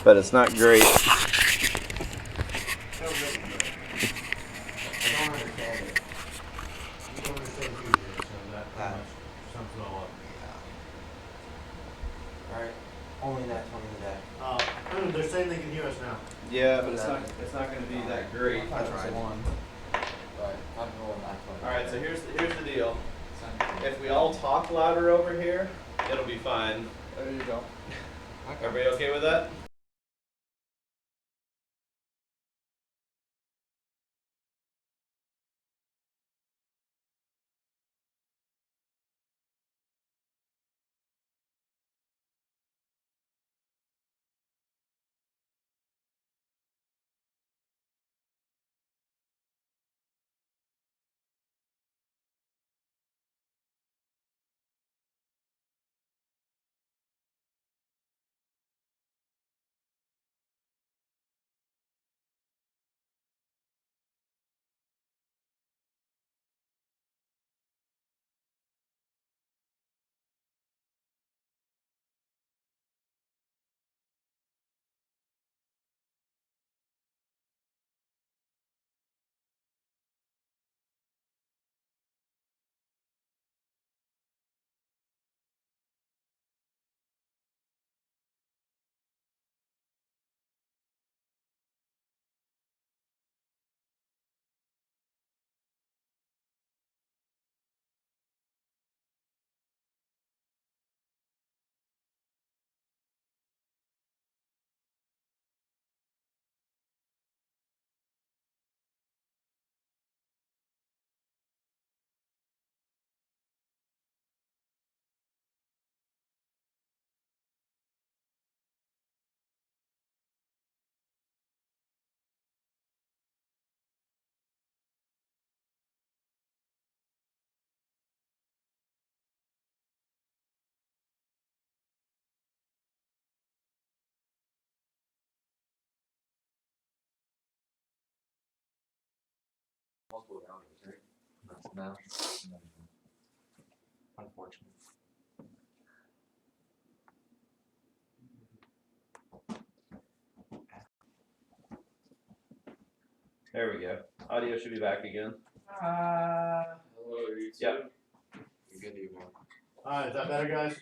but it's not great. I don't understand it. You don't understand fusion, so that pretty much sums it all up. Alright, only that 20 today. They're saying they can hear us now. Yeah, but it's not going to be that great. I tried. But I'm rolling that 20. All right, so here's the deal. If we all talk louder over here, it'll be fine. There you go. Okay. Everybody okay with that? No. Unfortunately. There we go. Audio should be back again. Hello, you too. Yep. You're good, you want. Alright, is that better, guys?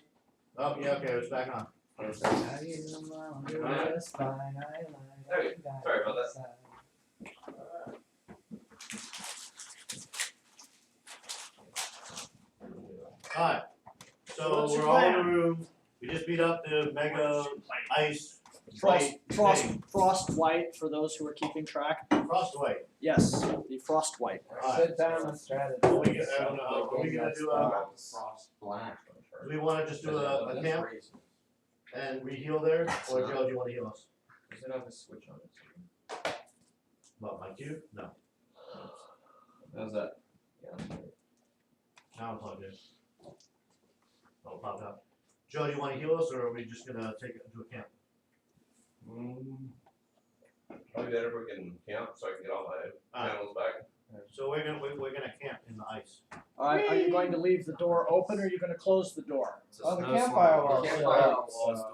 Oh, yeah, okay, it's back on. There we go. Sorry about that. Alright, so What's your we're all in plan? the room. We just beat up the mega ice Frost white for those who are keeping track. frost white. Yes, the frost white. Alright, Sit down and strategy. Are we gonna do frost black? do we wanna just do a camp and re-heal there, or Joe, do you wanna heal us? Does it have a switch on it? What, my cue? No, How's that? Yeah. now I'm plugged in. Oh, popped up. Joe, do you wanna heal us, or are we just gonna take it into account? Probably better if we can camp so I can get all my Alright, animals back. so we're gonna camp in the ice. Alright, are you going to leave the door open or are you going to close the door? Oh, the Snow campfire storm. wall. The Campfire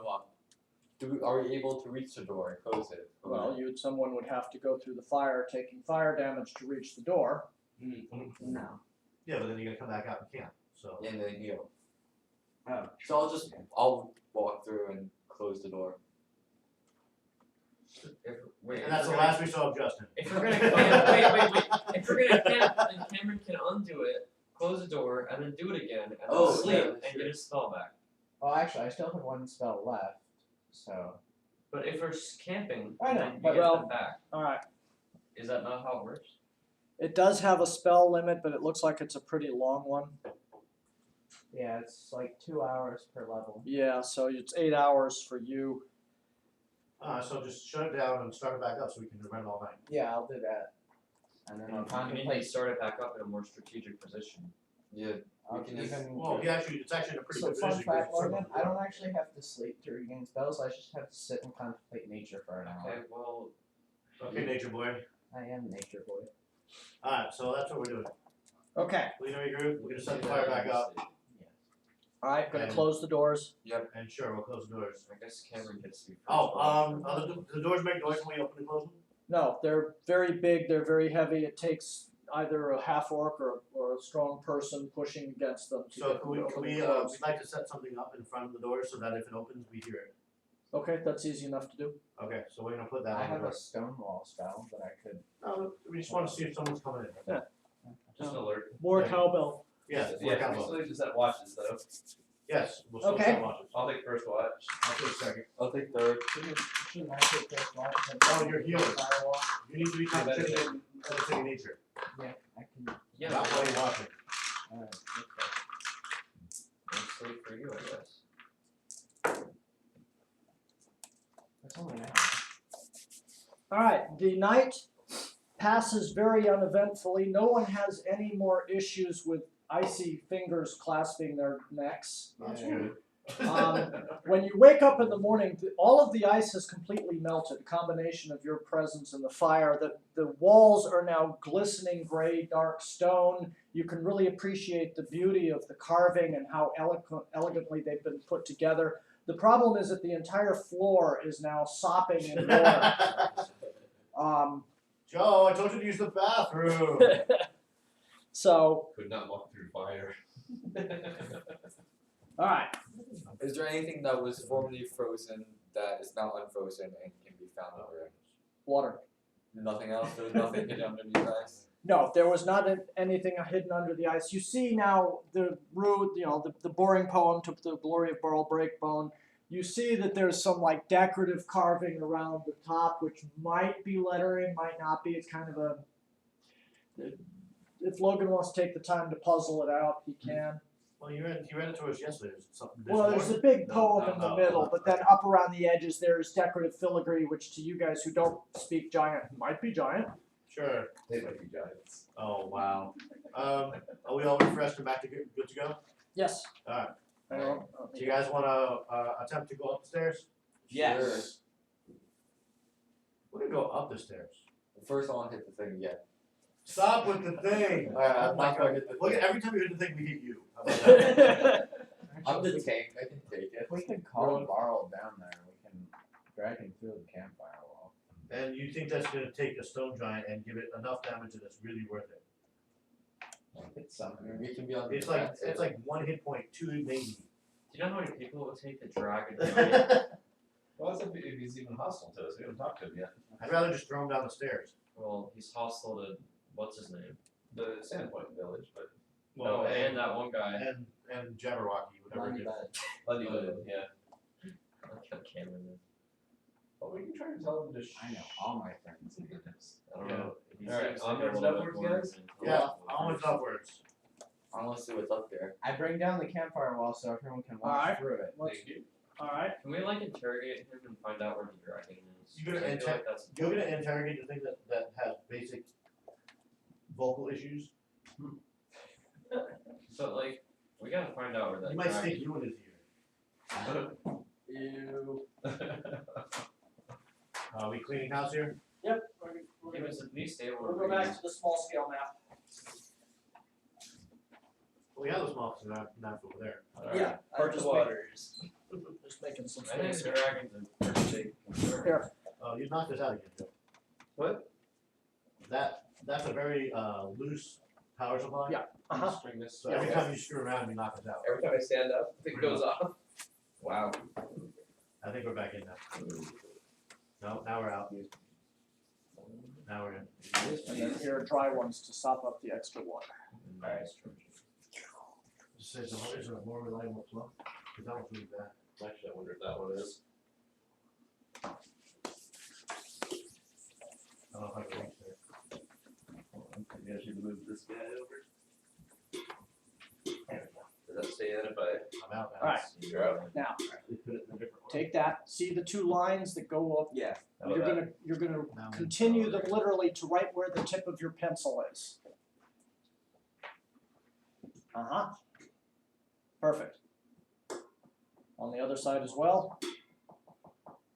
wall. Are we able to reach the door and close it? Well, someone would have to go through the fire, taking fire damage to reach the door. No. Yeah, but then you're gonna come back out and camp, so. And then heal. Oh. So I'll walk through and close the door. And that's the last we saw of Justin. If we're gonna wait. If we're gonna camp, then Cameron can undo it, close the door, and then do it again, and then sleep yeah, and get his spell back. Well, actually, I still have one spell left, so. But if we're camping, I know, then you but get well- them back. Alright, Is that not how it works? it does have a spell limit, but it looks like it's a pretty long one. Yeah, it's like 2 hours per level. Yeah, so it's 8 hours for you. So just shut it down and start it back up so we can run it all night. Yeah, I'll do that. And then I'll You need to contemplate. start it back up in a more strategic position. Yeah. I'll we can just- even. Well, it's actually in a pretty So good fun position. fact, 'cause it's Logan, circled. I don't actually have to sleep to regain spells. I just have to sit and contemplate nature for an hour. Okay, well, Okay, nature boy. I am nature boy. Alright, so that's what we're doing. Okay, We know your group, we're gonna set the fire back up. Yes. Alright, gonna And- close the doors. And sure, we'll close the doors. I guess Cameron gets to. The doors make noise when we open and close them? No, they're very big, they're very heavy, it takes either a half orc or a strong person pushing against them to So get can them we, to can open we, and close. we'd like to set something up in front of the door so that if it opens, we hear it. Okay, that's easy enough to do. Okay, so we're gonna put that I on the have door. a stone wall spell that I could. No, we just wanna see if someone's coming in. Yeah. Just an alert. More Yeah. cowbell. Yes, Yeah, we still need to set watches though. yes, we'll still Okay. set watches. I'll take first watch. I'll take second. I'll take third. Shouldn't I take this one? Oh, you're healing. Firewall? You need to be concentrating in meditating nature. Yeah, I can. Yeah. Not while you're watching. Alright. I'm safe for you, I guess. That's only now. Alright, the night passes very uneventfully. No one has any more issues with icy fingers clasping their necks. That's Yeah. good. When you wake up in the morning, all of the ice has completely melted. A combination of your presence and the fire. The walls are now glistening gray, dark stone. You can really appreciate the beauty of the carving and how elegantly they've been put together. The problem is that the entire floor is now sopping in water. Joe, I told you to use the bathroom. So, Could not walk through fire. alright. Is there anything that was formerly frozen that is now unfrozen and can be found over? Water. Nothing else? There's nothing hidden underneath ice? No, there was not anything hidden under the ice. You see now the root, the boring poem to the glory of Burl Breakbone. You see that there's some like decorative carving around the top, which might be lettering, might not be. It's kind of a. If Logan wants to take the time to puzzle it out, he can. Well, you read it to us yesterday. There's something. Well, there's a big poem No, in the no, middle, no. but then up around the edges there's decorative filigree, which to you guys who don't speak giant might be giant. Sure. They might be giants. Oh, wow. Are we all refreshed and back to good to go? Yes. Alright. I don't. Do you guys wanna attempt to go up the stairs? Yes. We're gonna go up the stairs. First I want to hit the thing again. Stop with the thing. I'm not gonna hit the Look thing. at every time you hit the thing, we hit you. How about that? I'm the tank, I can take it. If we can call Barl down there, we can drag him through the campfire wall. And you think that's gonna take a stone giant and give it enough damage that it's really worth it? It's something. We can be on the It's like defensive. it's like 1 hit point, 2 maybe. Do you know how many people it would take to drag a giant? Well, that's if he's even hostile to us. We haven't talked to him yet. I'd rather just throw him down the stairs. Well, he's hostile to what's his name? The Sandpoint village, but Oh, and that one guy. And Jabberwocky, whatever it is. Lundy yeah. I'll kill Cameron then. But we can try and tell him to I know all my friends. I don't Yeah. know. He Alright, seems like a onwards and little bit upwards, more guys? Yeah, onwards upwards. I wanna see what's up there. I bring down the campfire wall so everyone can walk Alright. through it. Thank you. Alright. Can we like interrogate him and find out where the dragon is? You're gonna 'Cause I feel like that's You're gonna interrogate the thing that has basic vocal issues. but like we gotta find out where that He might dragon stick you in his ear. Ew. Are we cleaning house here? Yep. We're He gonna, was at least able we'll to go read. back to the small scale map. Well, we have those mobs not over there. Yeah. Park the waters. Just making some I think space. the dragon's a pretty big concern. Here. Oh, you knocked us out again, Joe. What? That's a very loose power supply. Yeah. Uh-huh. String this. So every time you screw around, you knock us out. Every time I stand up, it goes off. Wow. I think we're back in now. No, now we're out. Now we're in. And then here are dry ones to sop up the extra water. Alright. This is a more reliable plug. Cause that was really bad. Actually, I wonder if that one is. I don't know if I can reach there. Maybe I should move this guy over. There we go. Does that say that if I I'm out now. Alright. you're out? We put it in a different one. Take that. See the two lines that go up? Yeah. How about You're that? gonna Now we- continue them literally to right where the tip of your pencil is. Uh-huh. Perfect. On the other side as well.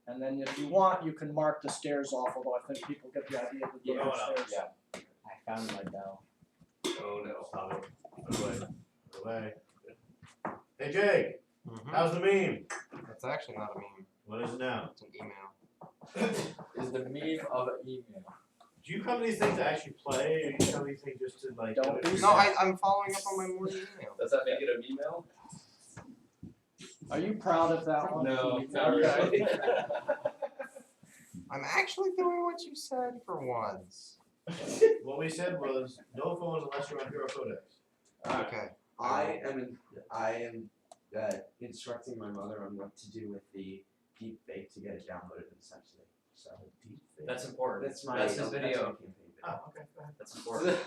And then if you want, you can mark the stairs off, although I think people get the idea that Yeah, they're no, no, stairs. yeah. I found my bell. Oh no. Stop it. Put it away. Put it away. Hey Jake, how's the meme? It's actually not a meme. What is it now? It's an email. Is the meme of an email. Do you come to these things to actually play, or you come to these things just to like? Don't be No, I'm following up on my morning email. Does that make it an email? Are you proud of that one? No, not Okay. really. I'm actually doing what you said for once. What we said was no phones unless you're on Hero Codex. Okay. I am instructing my mother on what to do with the deep fake to get it downloaded essentially. So That's important. that's my That's his that's my video. campaign video. Oh, okay. That's important.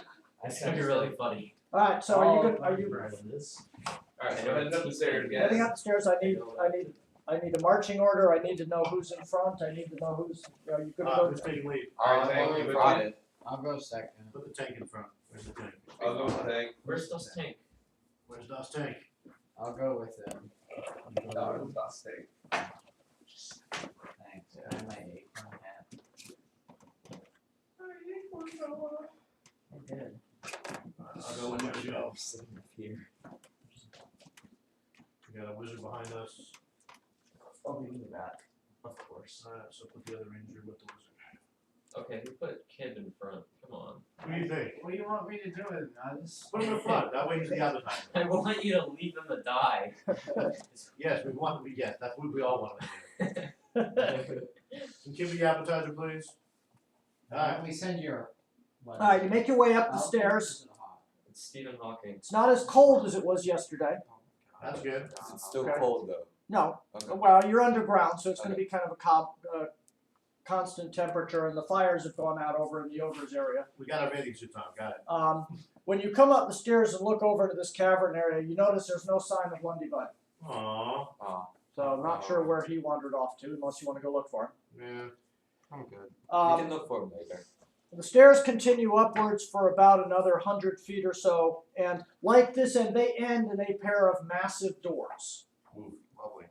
It's gonna be really funny. Alright, so are you good, are you Alright, so heading up the stairs, guys. heading up the stairs? I need a marching order, I need to know who's in front, I need to know who's, are you gonna go? Who's taking lead? Alright, thank I'm you. going Friday. I'll go second. Put the tank in front. Where's the tank? I'll go with Tank. Where's Dust Tank? Where's Dust Tank? I'll go with him. No, Dust Tank. Thanks. I have my acorn hat. I did. I'll go with Joe. Sitting up here. We got a wizard behind us. Oh, we do that. Of course. So put the other ranger with the wizard. Okay, who put Kid in front? Come on. Who do you think? What do you want me to do with this? Put him in front. That way he's the advertiser. I want you to leave them to die. Yes, that's what we all want to do. Can you give me the appetizer, please? Alright. We send your. Alright, you make your way up the stairs. It's Stephen Hawking. It's not as cold as it was yesterday. That's good. It's still Okay. cold though. No, Okay. well, you're underground, so it's gonna be kind of a constant temperature, and the fires have gone out over in the Ogre's area. We got our bathing suits on. Got it. When you come up the stairs and look over into this cavern area, you notice there's no sign of Lundy Bud. Aww. So I'm not sure where he wandered off to, unless you wanna go look for him. Yeah. I'm good. You can look for him later. The stairs continue upwards for about another 100 feet or so, and like this end, they end in a pair of massive doors. Ooh, Lovely.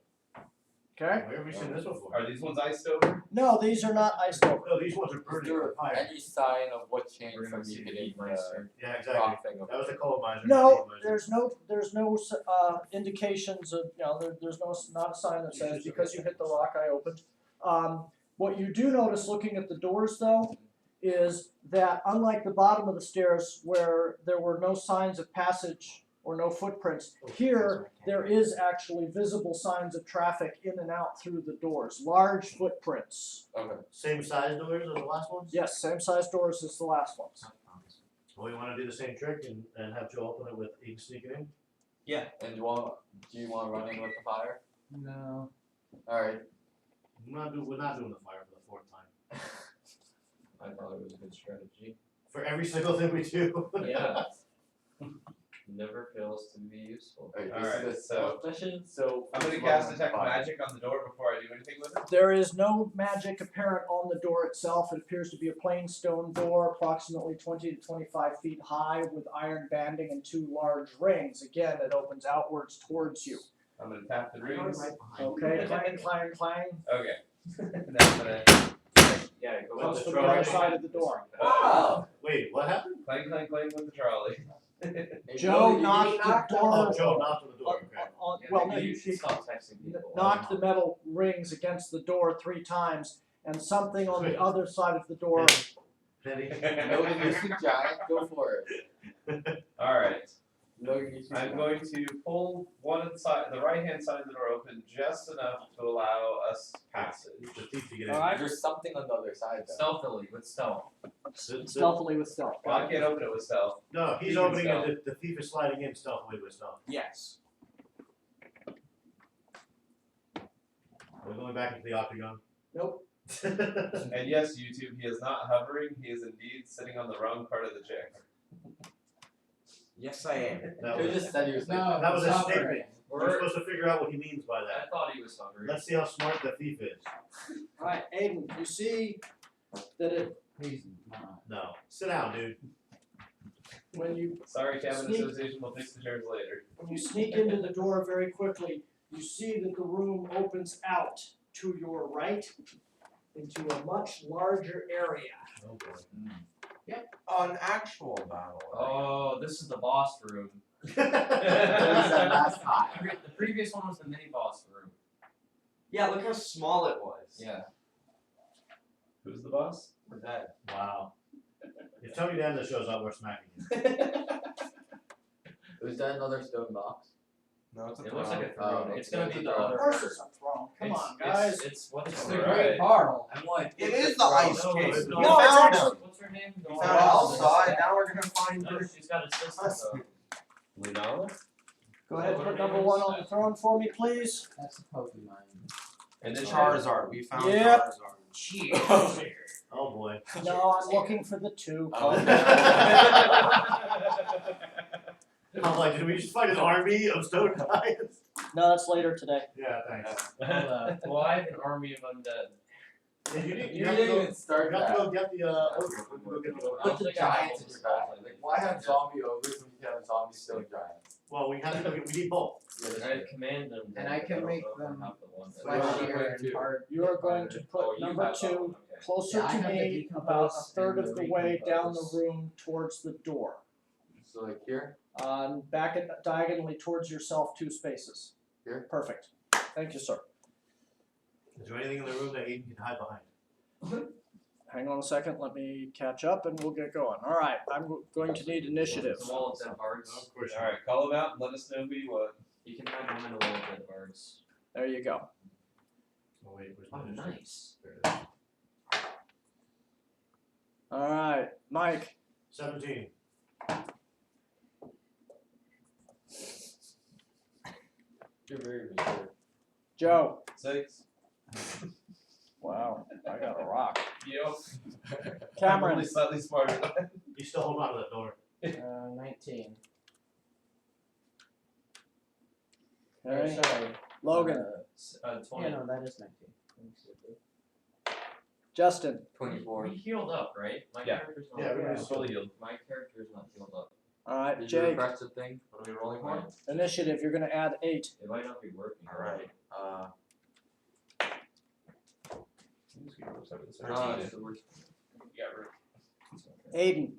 Okay? where have we seen this before? Are these ones iced over? No, these are not iced over. Oh, these ones are Is burning there with fire. any sign of what changed We're from gonna you see the hitting heat meister. the Yeah, exactly. rock thing? That was the coal miser. No, there's no indications of, there's not a sign that says because you hit the rock I opened. What you do notice looking at the doors though, is that unlike the bottom of the stairs where there were no signs of passage or no footprints, here there is actually visible signs of traffic in and out through the doors, large footprints. Okay. Same size doors as the last ones? Yes, same size doors as the last ones. Well, we wanna do the same trick and have Joe open it with Aiden sneaking in? And do you want running with the fire? No. Alright. We're not doing the fire for the fourth time. I thought it was a good strategy. For every single thing we do. Yeah. Never fails to be useful. Alright, Alright, this is a so stealth mission, so I'm gonna let's cast run detect fire. magic on the door before I do anything with it. There is no magic apparent on the door itself. It appears to be a plain stone door, approximately 20 to 25 feet high, with iron banding and two large rings. Again, it opens outwards towards you. I'm gonna tap the rings. Okay, clang, clang, clang. Okay. And then I'm gonna Yeah, go Comes with from the the other trolley. side of the door. Oh! Wait, what happened? Clang, clang, clang with the trolley. Hey, Joe you knocked need the knock door. Oh, Joe knocked on the door, okay. Yeah, Well, no, maybe you you should stop texting people. knocked the metal rings against the door 3 times, and something on the other side of the door. Penny? Logan, you're too giant, go for it. Alright. Logan, you're too I'm giant. going to pull one of the right hand side of the door open just enough to allow us passage. The thief to get in. Alright. There's something on the other side though. Stealthily, with stealth. Stealthily with stealth. Well, I can't open it with stealth. No, he's He can opening stealth. it, the thief is sliding in stealthily with stealth. Yes. We're going back into the octagon. Nope. And yes, YouTube, he is not hovering, he is indeed sitting on the wrong part of the chair. Yes, I am. That You was, just said you was No, that was a stop statement. it. We're supposed to figure out what he means by I that. thought he was hungry. Let's see how smart the thief is. Alright, Aiden, you see that He's not. No. Sit down, dude. when you Sorry, Cabin Sneak. Association, we'll fix the chairs later. When you sneak into the door very quickly, you see that the room opens out to your right into a much larger area. Oh boy. An actual battle. Oh, this is the boss room. What we said last time. The previous one was the mini boss room. Yeah, look how small it was. Yeah. Who's the boss? We're dead. Wow. If Tony Danza shows up, we're smacking you. Was that another stone box? No, it's a It looks like a Oh, throne. It's gonna be the it's a Of other. course it's a throne. Come on, guys. It's what's It's her the name? great Carl. I'm like, It is the ice No, king. it's We not. No, it's found actually- him. What's her name? We No, found it's- Elsa, and now we're gonna find No, her. she's got a sister though. Lunala? Go ahead, What put her number name 1 is? on the throne for me, please. That's the Pokemon. And then Charizard. We found Yep. Charizard. Oh boy. No, I'm looking for the 2. Oh. I'm like, did we just fight an army of stone giants? No, that's later today. Yeah, thanks. Well, I have an army of undead. Yeah, You have to didn't go- even start You have to that. go get the, ogre. Go get the ogre. Put the giants in your back. Like, why have zombie ogres when you can have zombie stone giants? Well, we have to go get, we need both. I command them. And I can don't make know if I them have the one that- Fleshier and hard. You are going to Oh, put you number have that 2 one, okay. closer Yeah, I to have the me, about a decompose third and of the the way down the recompose. room towards the door. So like here? Back and diagonally towards yourself 2 spaces. Here? Perfect. Thank you, sir. Is there anything in the room that Aiden can hide behind? Hang on a second, let me catch up and we'll get going. All right, I'm going to need initiative. The wall of dead bards. Of course. Alright, call him out and let us know who you want. You can hide behind the wall of dead bards. There you go. Oh wait, where's Oh, my initiative? nice. There it is. All right, Mike. 17. You're very reserved. Joe. 6. Wow, I got a rock. Yep. I'm Cameron. only slightly smarter than You still hold on to that door. 19. Okay. Sorry. Logan. 20. Yeah, no, that is 19. Justin. 24. We healed up, right? My Yeah. character's not. Yeah, everybody's fully healed. My character is not healed up. All right, Did you Jake. refresh the thing? What are we rolling for? Initiative, you're gonna add 8. It might not be working. Alright, Let's get rid of this. so we're Yeah, we're- Aiden.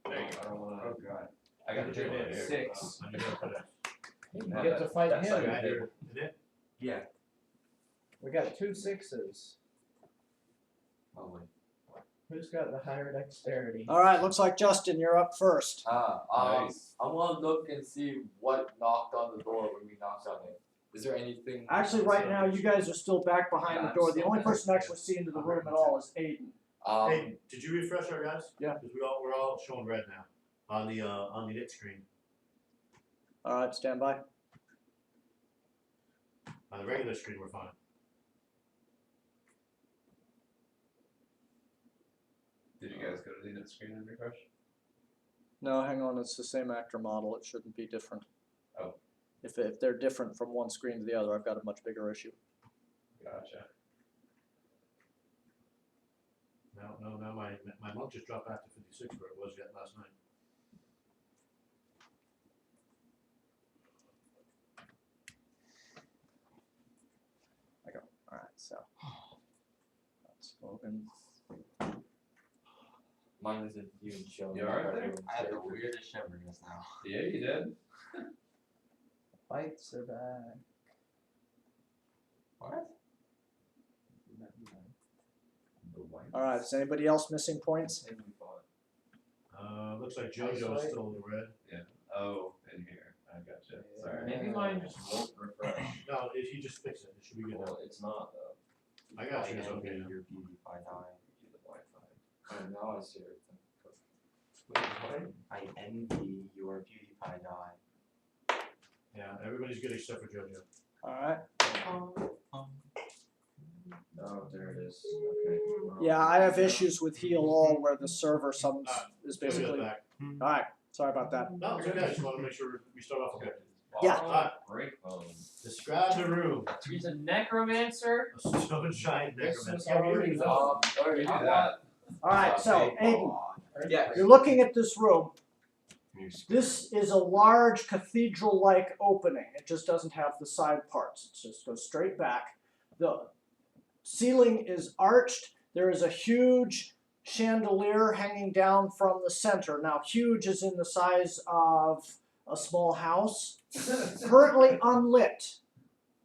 There you go. I don't wanna. Oh god. I got the Your name. 6. On your go for that. You get to fight That's him. like Add your- is it? yeah. We got 2 6s. Probably. Who's got the higher dexterity? All right, looks like Justin, you're up first. Nice. I wanna look and see what knocked on the door when we knocked on it. Is there anything? Actually, right now, you guys are still back behind the door. The only person actually seeing into the room at all is Aiden. Hey, did you refresh our guys? Yeah. Because we're all showing red now on the knit screen. All right, stand by. On the regular screen, we're fine. Did you guys go to the net screen and refresh? No, hang on, it's the same actor model. It shouldn't be different. Oh. If they're different from one screen to the other, I've got a much bigger issue. Gotcha. No, my monk just dropped back to 56 where it was yet last night. All right, so that's Logan. Mine isn't even showing. You alright there? I have the weirdest shivers now. Yeah, you did. Fights are back. What? All right, is anybody else missing points? Maybe we fought. Looks like JoJo's still in the red. Oh, in here. I gotcha. Sorry. Maybe mine just won't refresh. No, if you just fix it, it should be good now. Well, it's not though. I got you, it's I okay envy now. your PewDiePie die. Due to the Wi-Fi. Now I see everything. I envy your PewDiePie die. Yeah, everybody's good except for JoJo. All right. Oh, there it is. Okay. Yeah, I have issues with heal all where the server summons is JoJo's basically. All back. right, sorry about that. No, it's okay, I just wanna make sure we start off okay. Yeah. Oh, breakbone. Describe the room. He's a necromancer. A stone giant This necromancer. was already done. Oh, you do that. All right, so Aiden, Yeah. you're looking at this room. This is a large cathedral-like opening. It just doesn't have the side parts. It just goes straight back. The ceiling is arched. There is a huge chandelier hanging down from the center. Now, huge is in the size of a small house. Currently unlit,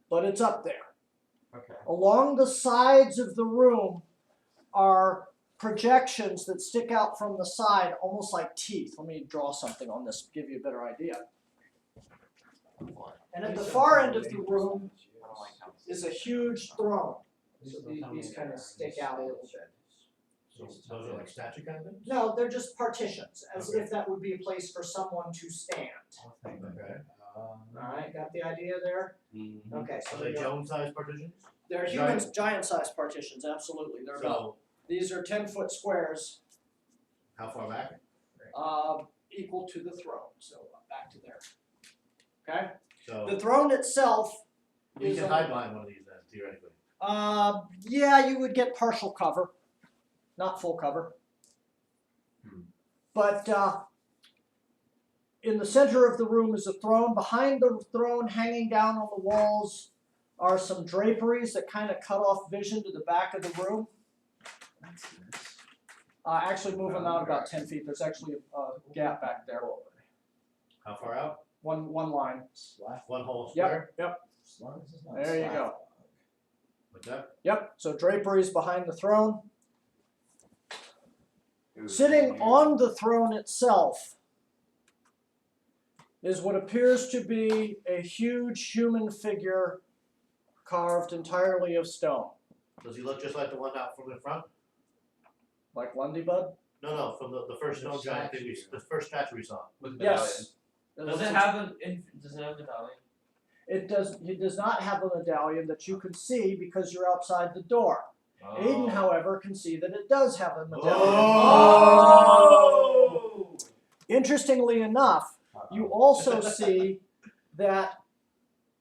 but it's up there. Okay. Along the sides of the room are projections that stick out from the side, almost like teeth. Let me draw something on this to give you a better idea. And at the far end of the room I don't like how is a huge throne. So these kind of stick out a little bit. So those are like statue kind of things? No, they're just partitions, as if that would be a place for someone to stand. Okay. Alright, got the idea there? Okay, so Are they Jones-sized partitions? they're human, giant-sized partitions, absolutely. They're about, So, these are 10-foot squares, how far back? equal to the throne, so back to there. Okay? So, The throne itself you is can hide behind one of these then, theoretically. yeah, you would get partial cover, not full cover. But in the center of the room is a throne. Behind the throne, hanging down on the walls, are some draperies that kind of cut off vision to the back of the room. Actually, move them out about 10 feet. There's actually a gap back there. How far out? One line. One whole square? Yep. There you go. Like that? Yep. So draperies behind the throne. Sitting on the throne itself is what appears to be a huge human figure carved entirely of stone. Does he look just like the one out from the front? Like Lundybud? No, from the first stone giant thing the first statue we saw. With medallion. Yes. Does it have does it have medallion? It does not have a medallion that you can see because you're outside the door. Aiden, however, can see that it does have a medallion. Oh! Interestingly enough, you also see that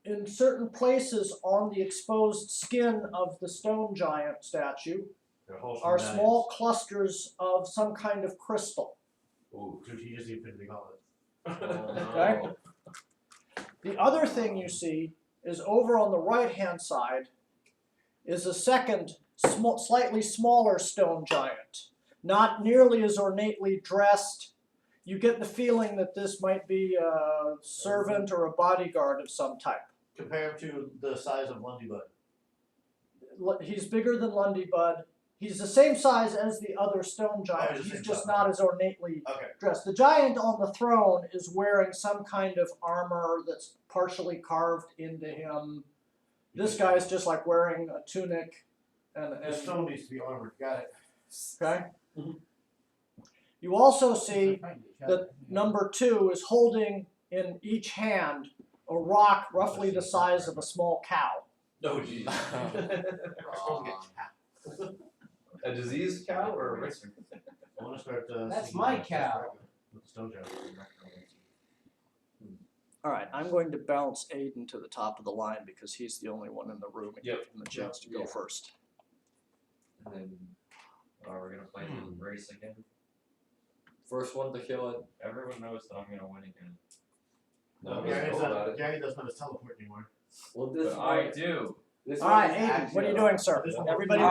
in certain places on the exposed skin of the stone giant statue They're holes are from small clusters of some kind of crystal. Ooh, dude, he just even the gauntlet. Okay? The other thing you see is over on the right-hand side is a second, slightly smaller stone giant. Not nearly as ornately dressed. You get the feeling that this might be a servant or a bodyguard of some type. Compare him to the size of Lundybud. He's bigger than Lundybud. He's the same size as the other stone giant. he's the He's same just size. not as ornately Okay. dressed. The giant on the throne is wearing some kind of armor that's partially carved into him. This guy's just like wearing a tunic The and stone needs to be armored. Got it. okay. You also see that number 2 is holding in each hand a rock roughly the size of a small cow. No, geez. A diseased cow or a racing? I want to start. That's seeing my that cow. With the stone giant. All right, I'm going to bounce Aiden to the top of the line because he's the only one in the room and Yep. give him a chance to go first. And then, we're gonna play the race again. First one to kill it. Everyone knows that I'm gonna win again. No, Gary know about it. doesn't have his teleport anymore. Well, this But I do. This All one right, is Aiden, actually what are you a- doing, sir? This one- Everybody,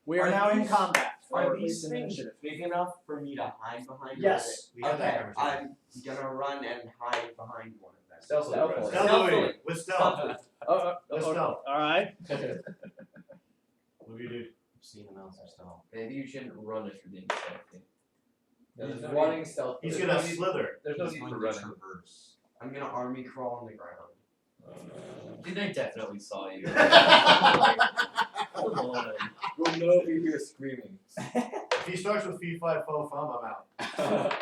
we are are now in these- combat, or Are at these least in things initiative. big enough for me to hide behind? Yes. We had that Okay, conversation. I'm gonna run and hide behind one of them. Stealthily. Stealthily. Stealthily. With stealth. With stealth. All right. What do you do? Seen him else or so. Maybe you shouldn't run if you're being stealthy. Yeah, He's there's no running stealth. He's There's gonna no need- slither. There's no He's need going for to running. traverse. I'm gonna army crawl on the ground. Dude, they definitely saw you. Come on. We'll know if you hear screaming. If he starts with fee, fi, fo, fum, I'm out.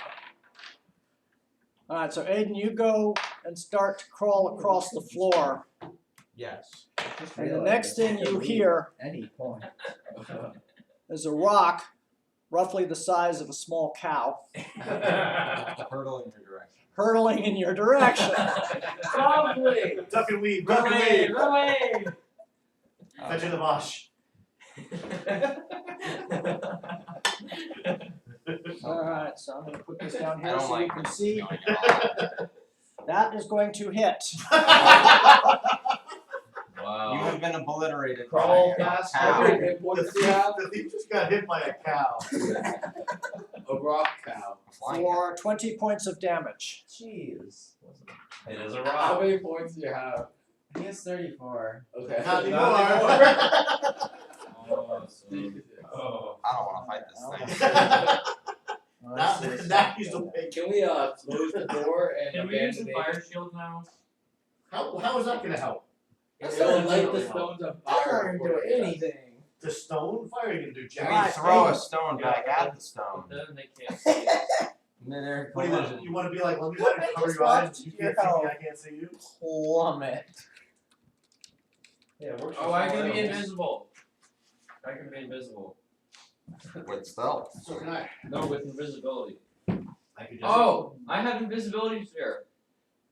All right, so Aiden, you go and start to crawl across the floor, Yes. and the next thing you hear Any point. is a rock, roughly the size of a small cow, Hurtle in your direction. hurtling in your direction. Lovely. Duck and weave, Run duck and away, weave. run away. Fetch in the mosh. All right, so I'm going to put this down I here don't so you like can this. see. No, That is going to hit. Wow. You have been obliterated. Crawl by a past cow. every hit points you have. The thief just got hit by a cow. A rock cow. Flying For 20 points of damage. Jeez. It is a How rock. many points do you have? He has 34. Okay. Not Not anymore. Oh, oh. I don't want to fight this Oh. thing. Well, Now, that's now he's awake. Can we close the door and Can we use abandon the it? fire shield now? How is that gonna help? It's gonna light the Really stones on not fire. gonna before do it does. anything. The stone fire you can do, You Jack. Right. throw a stone back at the stone. Then they can't see it. Midair What do you want? collision. You want to be like, let me What? let I cover just your eyes. watched You your can't see me. health. I can't see you. Plummet. Yeah, it works. Oh, I can be invisible. I can be invisible. With stealth. So can I. No, with invisibility. I could just. Oh, I have invisibility sphere.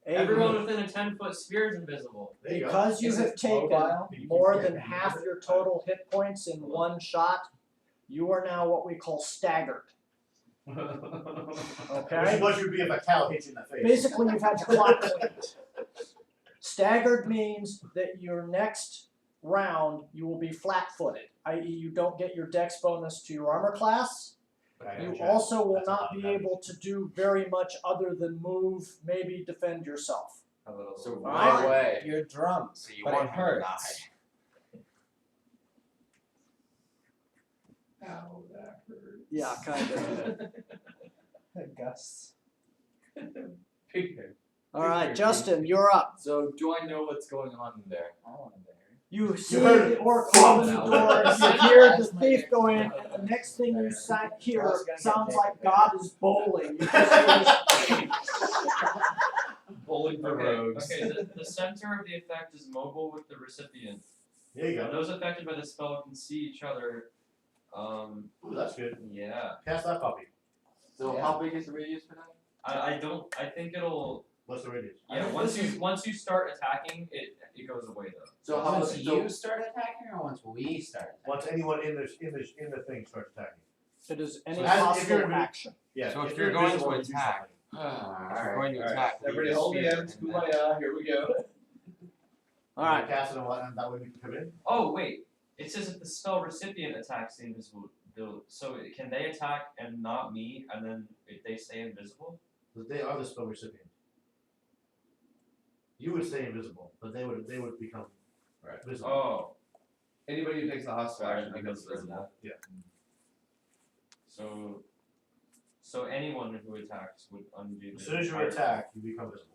Aiden, Everyone within a 10-foot sphere is invisible. There you go. because you Is have it taken mobile? more than half your total hit points in one shot, you are now what we call staggered. Which Okay? is what you would be if a cow hit you in the face. Basically, you've had your clock cleaned. Staggered means that your next round you will be flat-footed, i.e., you don't get your dex bonus to your armor class. Okay, You gotcha. also will That's a lot not of be damage. able to do very much other than move, maybe defend yourself. A little. So Alright. right away. You're drunk, So you but want it him to hurts. Ow, that hurt. Yeah, kind of. Gus. Pig. All right, Justin, you're up. So do I know what's going on in there? I want to bury. You see heard the it. orc open the door, you hear the thief go in, and the next thing you hear Well, it's gonna get sounds taken like God is bowling. You just hear this- Bowling for Okay, rogues. okay, the center of the effect is mobile with the recipient. There you And go. those affected by the spell can see each other. Ooh, that's good. Yeah. Pass that puppy. So Yeah. how big is the radius for that? I think it'll. What's the radius? Yeah. Once you start attacking, it goes away though. So how Once much? you start attacking, or once we start attacking? Once anyone in the thing starts attacking. It is any So as- if hostile you're- action. Yeah. So if you're going to invisible, you do attack, something. If you're Alright. going to Alright, attack, leave everybody the hold sphere hands. and then- Kumbaya. Here we go. All right. Cast it and what, and that way we can come in. Oh wait, it says if the spell recipient attacks the invisible, so can they attack and not me, and then if they stay invisible? But they are the spell recipient. You would stay invisible, but they would become Right. visible. Oh, Anybody who takes the hostile sorry, action I becomes misread visible. that. So anyone who attacks would undo. As the soon as you entire- attack, you become visible.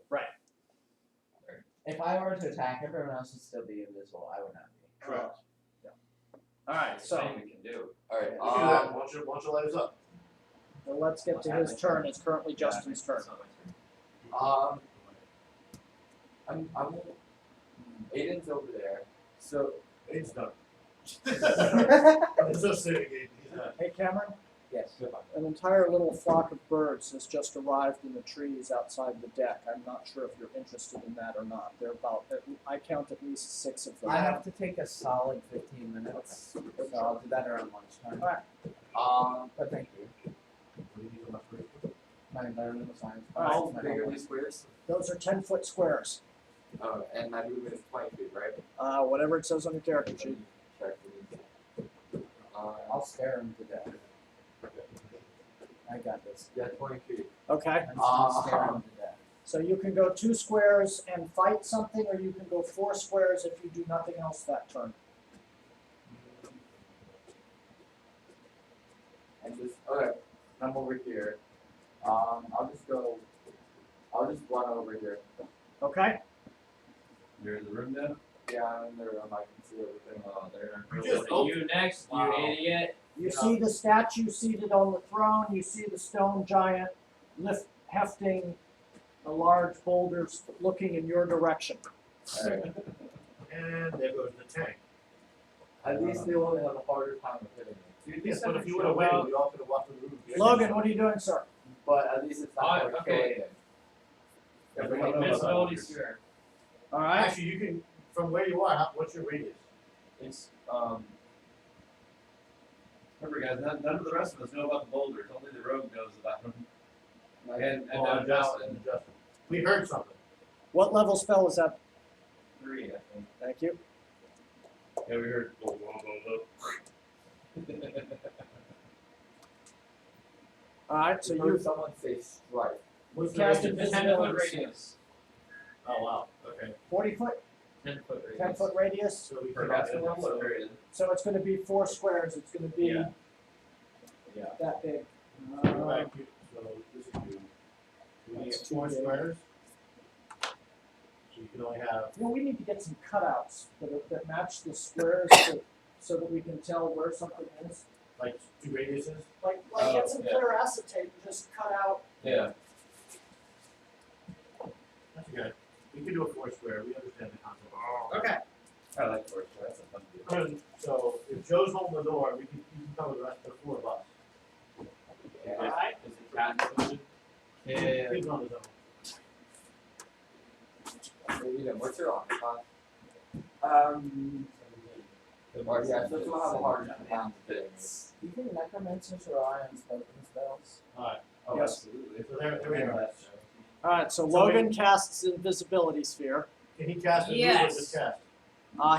If I were to attack, everyone else would still be invisible. I would not be. Correct. All right, That's so anything we can do. Alright. You can do that once your light is up. well, let's get to his turn. It's currently Justin's turn. It's not my turn. I'm Aiden's over there. So It's done. It's just sitting. He's not. Hey, Cameron, Yes. an entire little flock of birds has just arrived in the trees outside the deck. I'm not sure if you're interested in that or not. There are about, I count at least 6 of them. I have to take a solid 15 minutes, so I'll do that around lunchtime. Alright. But thank you. What do you need from us first? My environmental science. how my big are homework. these squares? Those are 10-foot squares. Oh, and I move in 20 feet, right? Whatever it says on your character sheet. Check these. I'll scare him to death. I got this. Yeah, 20 feet. Okay. I'm just gonna scare him to death. So you can go 2 squares and fight something, or you can go 4 squares if you do nothing else that turn. And just okay, I'm over here. I'll just run over here. Okay? You're in the room now. Yeah, I'm in the room. I can see everything. Oh, they're You not just going to you next, Wow. you idiot. You Yeah. see the statue seated on the throne, you see the stone giant hefting a large boulder looking in your direction. Alright. And there goes the tank. At least they will have a harder time of hitting me. Yes, but if you would have waited, we all could have walked through the room. Logan, what are you doing, sir? But at least it's not hard Okay. killing. Everyone knows about Invisibility that. sphere. Alright? Actually, you can, from where you are, what's your radius? It's Remember, guys, none of the rest of us know about the boulders. Only the rogue knows about them. And Oh, now and Justin. Justin. We heard something. What level spell is that? 3, I think. Thank you. Yeah, we heard. Alright, so You heard you someone say strike. What's the cast radius? The 10-foot invisibility. radius. Oh, wow, okay. 40 foot, 10-foot radius. 10 foot radius. So we Per could basketball also, or period? So it's gonna be 4 squares, it's gonna be Yeah. Yeah. that big. so this is you. We need That's 4 too big. squares. So you can only have, You know, we need to get some cutouts that match the squares so that we can tell where something is. like, 2 radiuses. Like Oh, get some yeah. clear acetate and just cut out. Yeah. That's good. We can do a 4 square, we understand the concept. Okay. I like four square, that's a fun deal. So if Joe's holding the door, you can cover the rest of the 4 of us. Alright. Is the cat included? Yeah. He's on his own. What's your on class? Or, yeah, so we'll have a hard time. Bits. Do you think necromancers are iron spoken spells? Alright, Oh, Yes. absolutely. so they're in that. Alright, so So Logan casts invisibility sphere. Can he cast and move or Yes. just cast?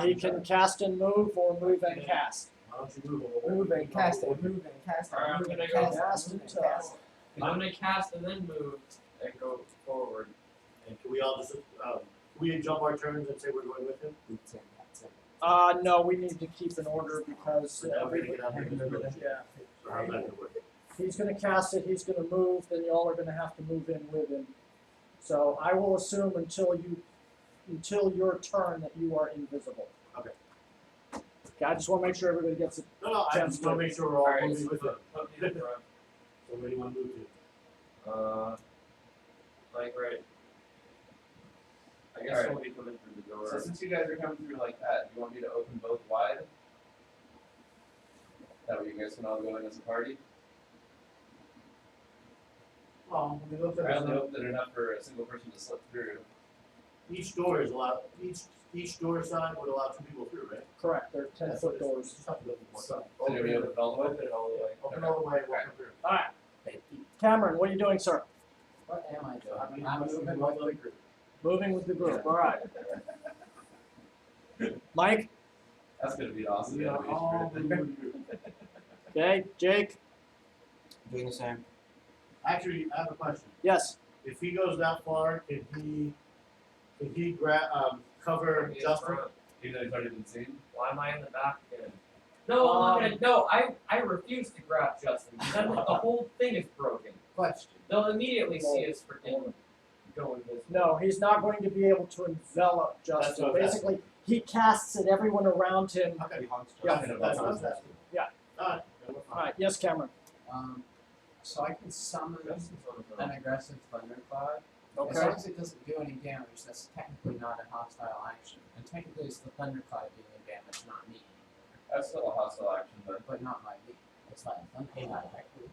He can cast and move or move and cast. Why don't you move a little? Move and cast it, move and cast it, Alright, I'm move gonna and go cast cast it, move and and cast it. I'm gonna cast and then move and go forward. And can we all just, can we jump our turns and say we're going with him? No, we need to keep in order because So now we're gonna get out of invisibility. yeah. So how's that gonna work? He's gonna cast it, he's gonna move, then y'all are gonna have to move in with him. So I will assume until your turn that you are invisible. Okay. Okay, I just wanna make sure everybody gets it. No, I just wanna make sure we're all Alright, moving with him. put me in front. So where do you wanna move to? Like right. I guess Alright. we'll be coming through the door. So since you guys are coming through like that, you want me to open both wide? That way you guys can all go in as a party? Well, we looked I at only this, opened it enough for a single person to slip through. each door is allowed, each door side would allow 2 people through, right? Correct, they're 10-foot doors. Just have to open one side. So do we open it all the way? Open it all the way. Open all the way, walk through. Alright, Cameron, what are you doing, sir? What am I So how many doing? I'm of us moving can with go the in? group. Moving with the group, alright. Mike, That's gonna be awesome. We are animation, all right? moving with the group. okay, Jake, Doing the same. Actually, I have a question. yes. If he goes that far, can he cover Be in Justin? front. Even though he's already been seen? Why am I in the back again? No, I'm not gonna. No, I refuse to grab Justin. Then the whole thing is broken. Question. They'll immediately see us freaking go invisible. No, he's not going to be able to envelop That's Justin. what I'm Basically, he casts at everyone around him. Okay, Yeah. okay, that's what I was asking. Yeah. Alright, then we're fine. Alright, yes, Cameron. So I can summon Justin's on his an own. aggressive thundercloud. As Okay. long as it doesn't do any damage, that's technically not a hostile action. And technically it's the thundercloud doing damage, not me. That's still a hostile action, but But not by me. It's like thundercloud directly.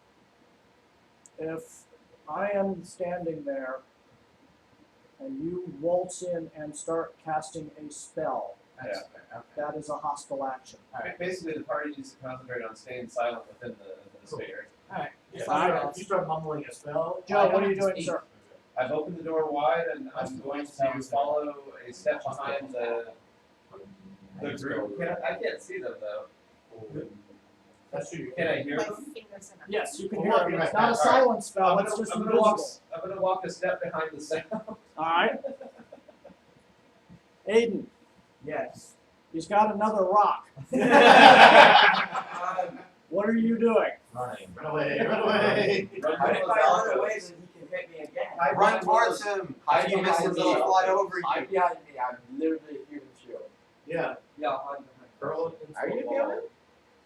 If I am standing there and you waltz in and start casting a spell, That's fair. Okay. that is a hostile action. Alright. basically the party needs to concentrate on staying silent within the sphere. Alright. If you start mumbling a spell. Joe, what are you doing, sir? I've opened the door wide and I'm going to follow a step behind the group. I can't see them though. That's true. Can I hear them? Yes, you can We're hear walking him. right It's not a back. silent spell, it's just I'm invisible. gonna walk a step behind the sound. Alright. Aiden, Yes. he's got another rock. What are you doing? Running. Run away, run away. Run If I towards run Alpha. away, then he can hit me again. Run towards him. Hide If you miss him, behind he'll the fly Alpha. over Hide you. behind me. I'm literally here to shield. Yeah, Yeah, I'll hide behind. Curl into Are the you wall. feeling?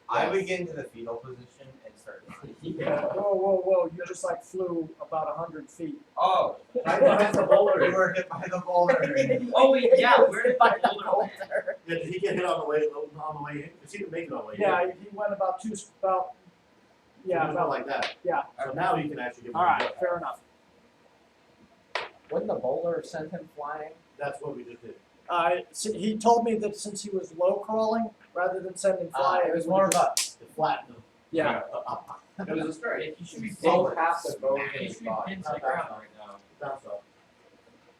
I would get into the fetal position and start. Yeah. Whoa, you just like flew about 100 feet. Oh, hide behind the we boulder. were hit by the boulder. Oh wait, yeah. Where did the boulder land? Yeah, did he get hit on the way in? Cause he didn't make it on the way in. Yeah, he went about He was about like that. Yeah. So now he can actually give him a alright, jump. fair enough. Wouldn't the boulder send him flying? That's what we just did. He told me that since he was low crawling, rather than sending flying, It was more of a The flatten him. yeah. It was a strike. He should be bow pinned. half the bow in He his should be body. pinned to the ground right now. Bounce off.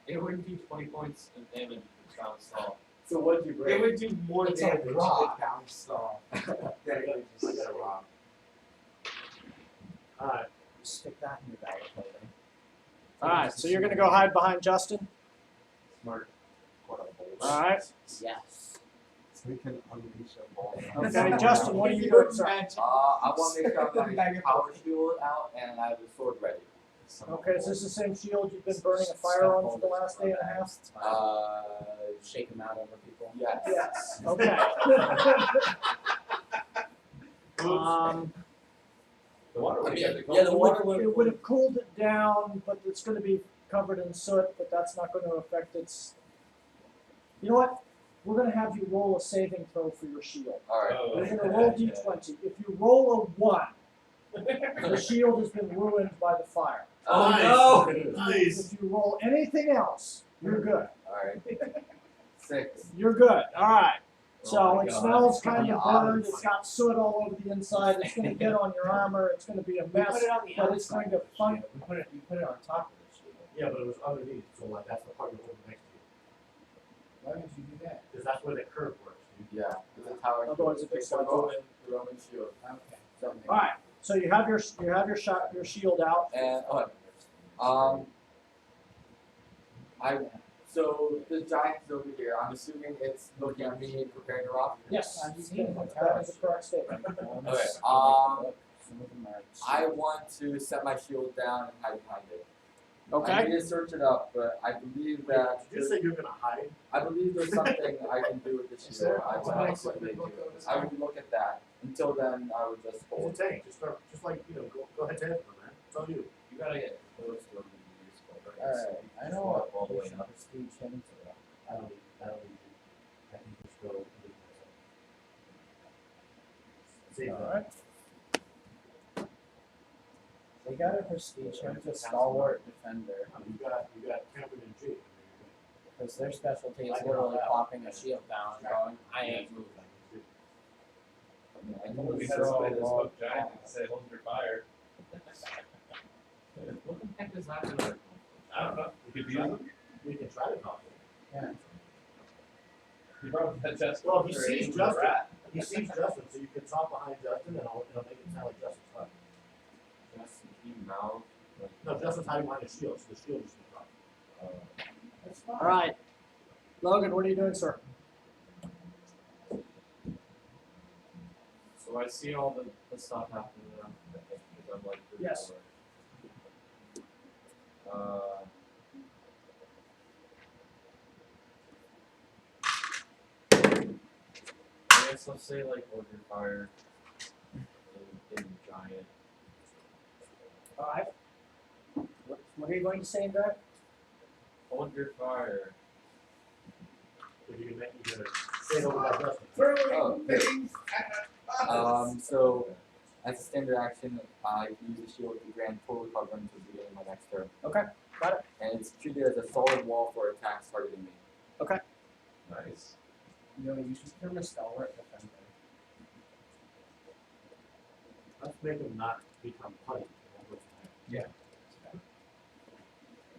It wouldn't do 20 points of damage if it bounced off. So what'd you bring? It would do more It's damage a if rock. it bounced off. Then it would I just got a rock. Alright, Stick that in your bag of clothing. Alright, so you're gonna go hide behind Justin? smart. What a bolt. Alright. Yes. So we can unleash a ball. Okay, Justin, what are you doing, sir? I want to make sure I have my power shield out and I have the sword ready. Okay, is this the same shield you've been burning a fire on for the last day and a half? Shake them out over people. Yes. Yes. Okay. The water would get Yeah, the water It would have cooled it down, but it's gonna be covered in soot, but that's not gonna affect its. You know what? We're gonna have you roll a saving throw for your shield. Alright. We're gonna roll d20. If you roll a 1, the shield has been ruined by the fire. Oh, nice. If you roll anything else, you're good. Alright. 6. You're good. Alright. So Oh my it God. smells It's gonna kind be of awesome. burned, it's got soot all over the inside, it's gonna get on your armor, it's gonna be a We mess. put it on the but it's outside going to of the fun- shield. You put it on top of the shield. Yeah, but it was underneath, so like that's the part you're holding next to you. Why would you do that? Because that's where the curve works, dude. Yeah. It's a tower. Otherwise it It's gets a like- Roman shield. Okay. So maybe- Alright, so you have your shield out. And so the giant is over here. I'm assuming it's looking at me and preparing to rock. Yes, How do you see that is a correct statement. Okay. Some of them are. I want to set my shield down and hide behind it. I Okay, need to search it up, but I believe that Did you say you're gonna hide? I believe there's something I can do with the Is shield. there? I What's will, nice that they do? I would look at that. Until then, I would just It's hold. a tank, just start, just like, go ahead to it, man. It's on you. You gotta get close to them to be useful, right? Alright, I know Walk all what the we way should up. prestige him to. I don't need you. I can just go leave myself. Save that. alright. They got a prestige him to stalwart defender, You got Cameron and Jake. because their specialty is I know literally that. plopping a shield down and going, I ain't moving. I We can had somebody that spoke giant and said, hold your fire. What the heck is that gonna? I don't know. We could use them. We can try to talk to Yeah. You probably had Justin. Well, he or sees Aiden Justin. or Rat. him. He sees Justin, so you can talk behind Justin and it'll make it sound like Justin's hiding. Justin, he mouth. No, Justin's hiding behind the shield, so the shield is in front. That's fine. Alright. Logan, what are you doing, sir? So I see all the stuff happening now. I think, because I'm like. pretty Yes. aware. I guess I'll say like hold your fire in giant. Alright. What are you going to say in that? Hold your fire. If you can make, you can say it over by Justin. Oh, so as a standard action, I can use the shield to grant full recovery until the beginning of my next turn. Okay, got it. And it's treated as a solid wall for attacks targeting me. Nice. You know, you should become a stalwart defender. Let's make him not become putty.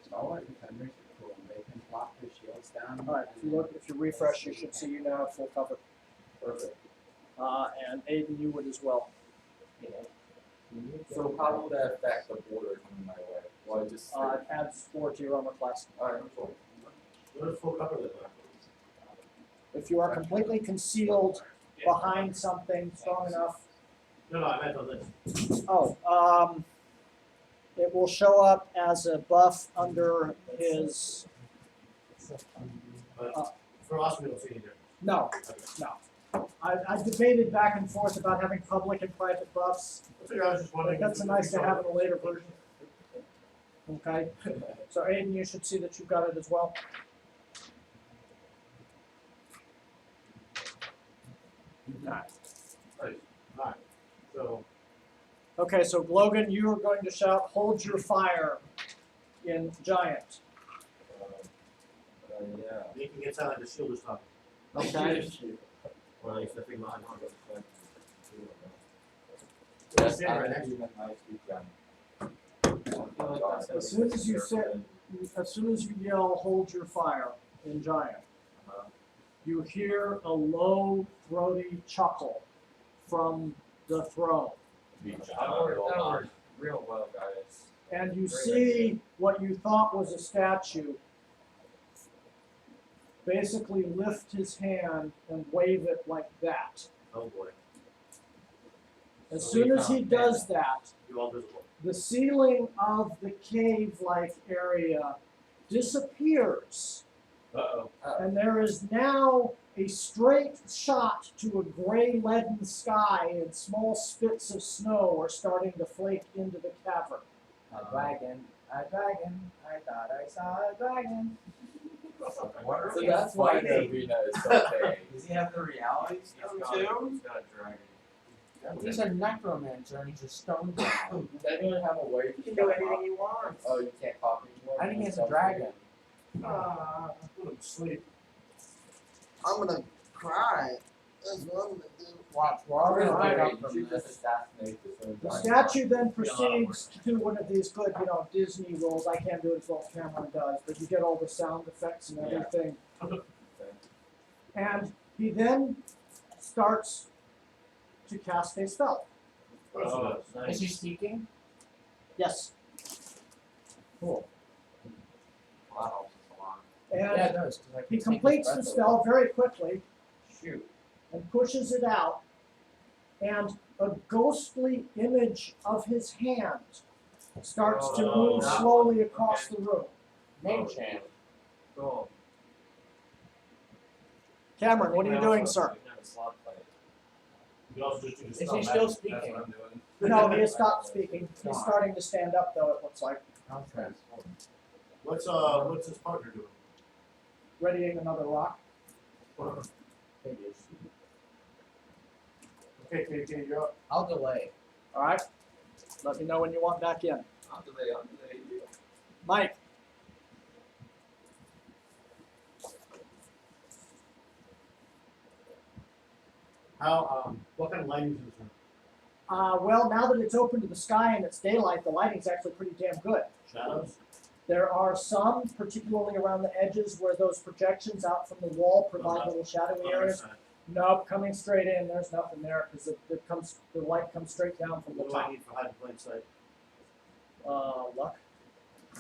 Stalwart defenders are cool. They can plop their shields down. Alright, if you refresh, you should see you now have full cover. Perfect. And Aiden, you would as well. So how will that affect the border coming my way? Well, I just. It adds 4 to your armor class. Alright, cool. What does full cover look like? If you are completely concealed behind something strong enough, No, I meant on this. it will show up as a buff under his. But for us, we don't see any difference. No, no. I debated back and forth about having public and private buffs. I figured I was just But wondering. that's a nice to have in a later version. Okay, so Aiden, you should see that you've got it as well. Alright, so, Okay, so Logan, you are going to shout, hold your fire in giant. Yeah. you can get sound like the shield is talking. Okay, Or at least the thing behind him. Yes, Stand right I next to actually meant my speed gun. I feel like that's As soon as you circle. as soon as you yell, hold your fire in giant, you hear a low, throaty chuckle from the throne. That worked real well, guys. And you Great see what you thought was a statue basically lift his hand and wave it like that. Oh boy, As So soon we as he found does that, you all visible. the ceiling of the cave-like area disappears. Uh-oh. And there is now a straight shot to a gray leaden sky, and small spits of snow are starting to flake into the cavern. A dragon, I thought I saw a dragon. What are So we that's why the fighting? arena is so big. Does he have the reality stone too? He's got a dragon. He's a necromancer and he's a stone god. Does anyone have a way You to can stop do anything talking? you want. Oh, you can't talk anymore? I think he has a Yourself? dragon. Put him to sleep. I'm gonna cry. That's what I'm gonna do. Watch, we're all gonna Alright, wake Alright, up you from should just this. assassinate this one. The statue then proceeds to do one of these good, Disney rules. I can't do it as well as Cameron does, but you get all the sound effects and Yeah. everything. And he then starts to cast a spell. Oh, Is he speaking? Yes. Cool. Wow, that's a lot. And Yeah, it does. 'Cause I can he take his completes the breath spell very quickly Shoot. and pushes it out, and a ghostly image of his hand starts to move that slowly across the room. away. Mage hand. Cool. Cameron, what are you doing, sir? We can have a slot fight. You could also just do the Is spell he still magic. That's speaking? what I'm doing. No, he has stopped speaking. He's starting to stand up, though, it looks like, Okay. What's his partner doing? readying another rock. Okay, KK, you're up. I'll delay. All right? Let me know when you want back in. I'll delay. Mike, How, what kind of lighting is this room? well, now that it's open to the sky and it's daylight, the lighting's actually pretty damn good. Shadows? There are some, particularly around the edges where those projections out from the wall provide little shadowy Other areas. side. Nope, coming straight in, there's nothing there, because the light comes straight down from the What do I top. need for hiding plain sight? Luck.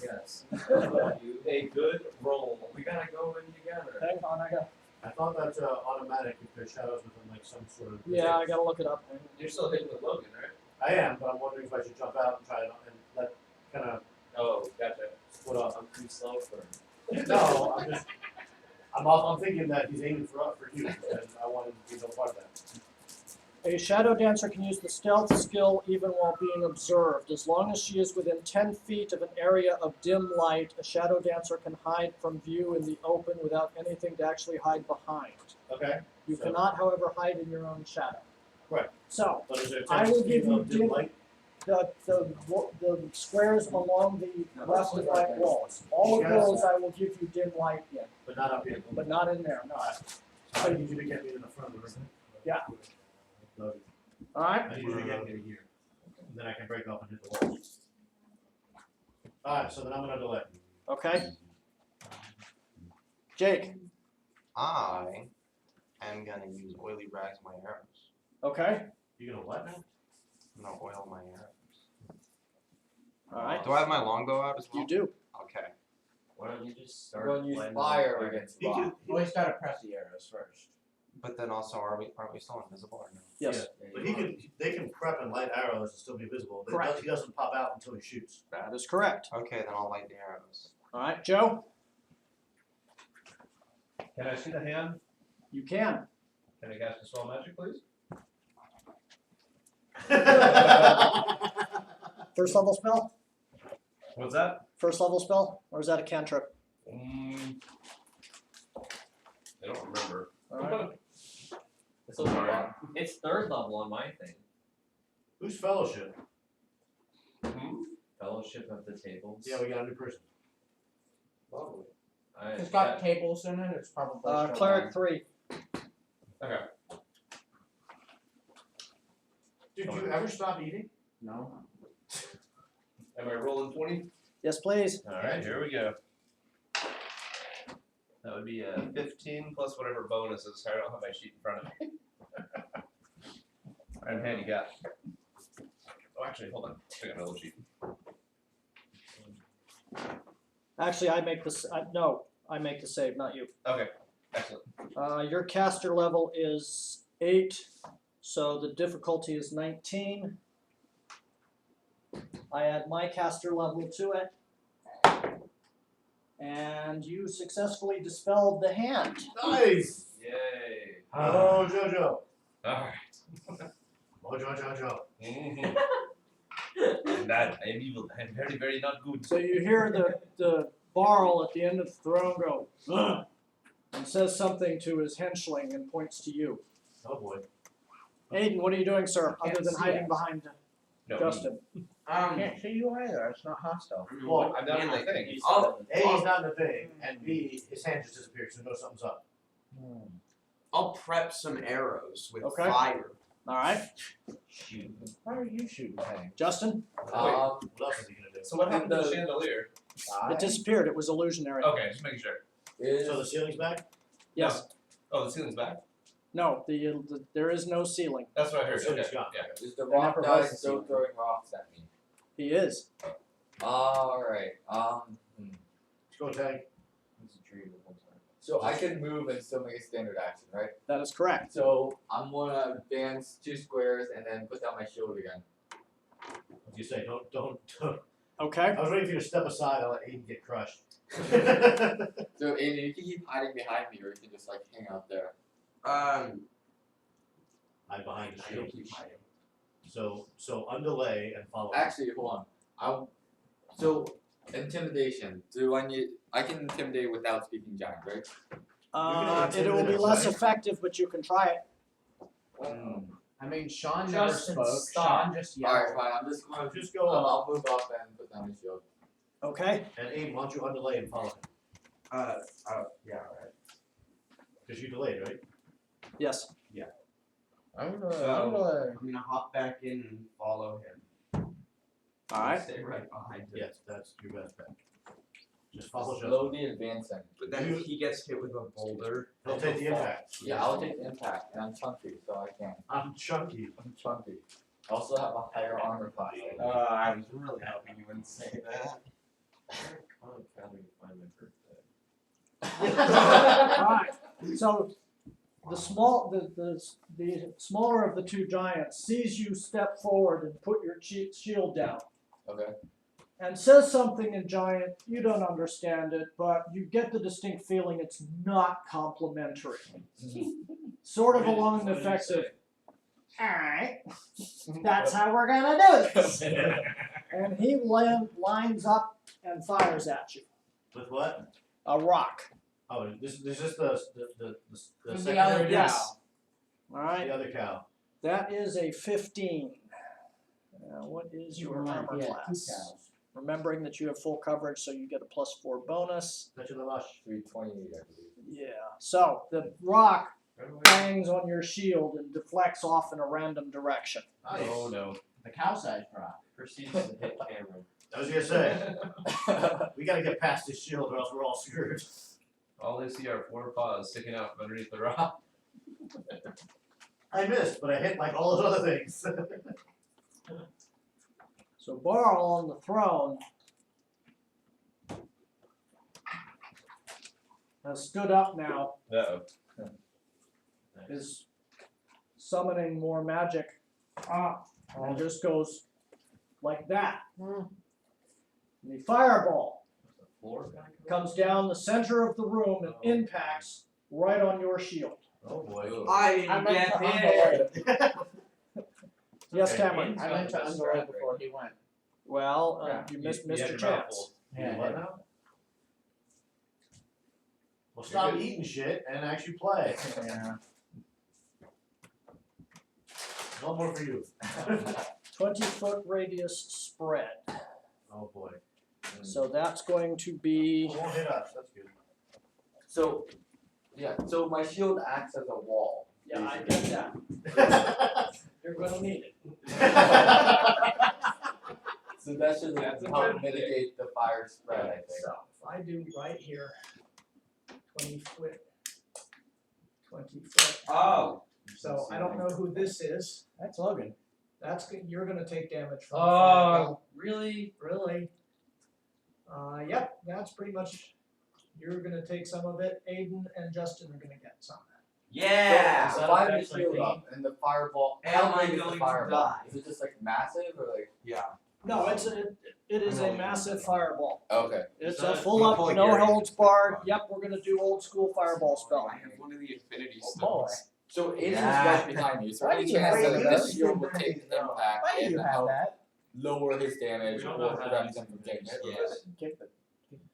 Yes. You a good roll. We gotta go in together. Hang on, I got, I thought that's automatic if there's shadows within like some sort of. yeah, I gotta look it up. You're still hitting with Logan, right? I am, but I'm wondering if I should jump out and try it and let kind of Oh, gotcha. split off. I'm too slow for No, I'm thinking that he's aiming for you, and I want him to be no part of that. A shadow dancer can use the stealth skill even while being observed. As long as she is within 10 feet of an area of dim light, a shadow dancer can hide from view in the open without anything to actually hide behind. Okay. You So- cannot, however, hide in your own shadow. Right. So, But is there I 10 will feet give you of dim dim- light? the squares along the rusted white walls. All of Yes. those I will give you dim light in, But not up here. but not in there, no. I need you to get me in the front of the room. Yeah. Love you. Alright? I need you to get me here. And then I can break off and hit the walls. Alright, so then I'm gonna delay. Okay. Jake, I am gonna use oily rags on my arrows. okay? You gonna what now? I'm gonna oil my arrows. Alright. Do I have my longbow out as well? You do. Okay. Why don't you just start? We're gonna use lighting fire on fire? against You rock. can, Well, he's gotta press the arrows first. But then also, aren't we still invisible or no? Yes. but they can prep and light arrows and still be visible. But Correct. he doesn't pop out until he shoots. That is correct. Okay, then I'll light the arrows. Alright, Joe, Can I see the hand? you can. Can I cast a spell magic, please? First level spell? What's that? First level spell? Or is that a cantrip? I don't remember. Alright. It's okay. It's third level on my thing. Who's fellowship? Fellowship of the Tables. Yeah, we got a new person. Lovely. I, It's got tables in it, it's probably. Cleric 3. Okay. Did you ever stop eating? No. Am I rolling 20? Yes, please. Alright, here we go. That would be a 15 plus whatever bonus is. Sorry, I don't have my sheet in front of me. I'm handicapped. Oh, actually, hold on. I got another sheet. Actually, I make this. No, I make the save, not you. Okay, excellent. Your caster level is 8, so the difficulty is 19. I add my caster level to it. And you successfully dispelled the hand. Nice! Yay. Oh, Jojo. Alright. Oh, Jojo. Mm-hmm. I'm bad. I am evil. I am very, very not good. So you hear the Barl at the end of the throne go, "Ugh," and says something to his henchling and points to you. Oh boy. Aiden, what are you doing, sir, Can't other than see hiding us. behind No, Justin? Can't see you either. It's not hostile. Well, I'm not in the thing. A, he's not in the thing, and B, his hand just disappeared, so you know something's up. I'll prep some arrows with Okay. fire. All right, Shoot. Why are you shooting things? Justin, What else is he gonna do? So what happened to the chandelier? it disappeared. It was illusionary. Okay, just making sure. So the ceiling's back? Yes. Oh, the ceiling's back? No, the there is no ceiling. That's what I heard. The ceiling's Okay. gone. Yeah. Is the There rock never guy was a still ceiling. throwing rocks at me? He is. Alright, Let's go, Tag. so I can move and still make a standard action, right? That is correct. So I'm gonna advance 2 squares and then put down my shield again. What do you say? Don't. Okay. I was waiting for you to step aside and let Aiden get crushed. So Aiden, you can keep hiding behind me or you can just like hang out there. Hide behind the I shield. don't keep hiding. So undelay and follow. Actually, hold on. So intimidation. I can intimidate without speaking giant, right? It will be intimidate less us, right? effective, but you can try it. I mean, Sean never Justin, spoke. stop. Sean just yelled. Alright, fine. I'm just gonna Just go up. I'll move up and put down the shield. Okay. And Aiden, why don't you undelay and follow him? Yeah, alright. Because you delayed, right? Yes. I'm So- gonna. I'm gonna hop back in and follow him. All right. Stay right behind him. Yes, that's your best bet. Just follow Justin. Slowly advancing. But then if he gets hit with a boulder, He'll take the impact. Yeah, I'll take the impact, and I'm chunky, so I can. I'm chunky. I'm chunky. I also have a higher armor class. I was really hoping you wouldn't say that. Alright, so the smaller of the two giants sees you step forward and put your shield down Okay. and says something in giant. You don't understand it, but you get the distinct feeling it's not complimentary. Sort of along the effects of, alright, that's how we're gonna do this. And he lines up and fires at you. With what? A rock. Oh, this is the From the secondary other cow. Yes. Alright. The other cow. That is a 15. What is your armor class? Remembering that you have full coverage, so you get a +4 bonus. Touch of the lush. 328, I believe. Yeah. So the rock bangs on your shield and deflects off in a random direction. Nice. Oh no. The cow-sized rock. Proceeds to hit Cameron. I was gonna say, we gotta get past this shield or else we're all screwed. All they see are 4 paws sticking out from underneath the rock. I missed, but I hit like all those other things. So Barl on the throne has stood up now, Uh-oh. is summoning more magic, and just goes like that. And the fireball Floor guy? comes down the center of the room and impacts right on your shield. Oh boy. I I didn't meant get to hit. undelay. Yes, Okay. Cameron. I meant to undelay before he went. Well, Yeah. you missed You had your your mouth chance. full. You what now? Well, stop eating shit and actually play. Yeah. No more for you. 20-foot radius spread. Oh boy. So that's going to be. It won't hit us, that's good. So, yeah, so my shield acts as a wall. Yeah, I get that. You're gonna need it. So that should That's a help good mitigate the fire spread, I think. So if I do right here, 20 foot. 20 foot. Oh. So I don't know who this is. That's Logan. You're gonna take damage from the Oh, fireball. really? Really? Yep, that's pretty much, you're gonna take some of it, Aiden and Justin are gonna get some. Yeah. So that if I have affects the my shield team? up and the fireball, Am how I big is going the to fireball? die? Is it just like massive or like? Yeah. No, it is a massive fireball. Okay. It's So a full I'll up, pull a no Gary. holds barred, yep, we're gonna do old school fireball spell. I have one of the Infinity boy. Stones. So Aiden's Yeah. right behind you. So Why any do you chance have that that? this shield will take impact Why do and you have help that? lower his damage We don't or know how prevent to him from use getting hit with Yes.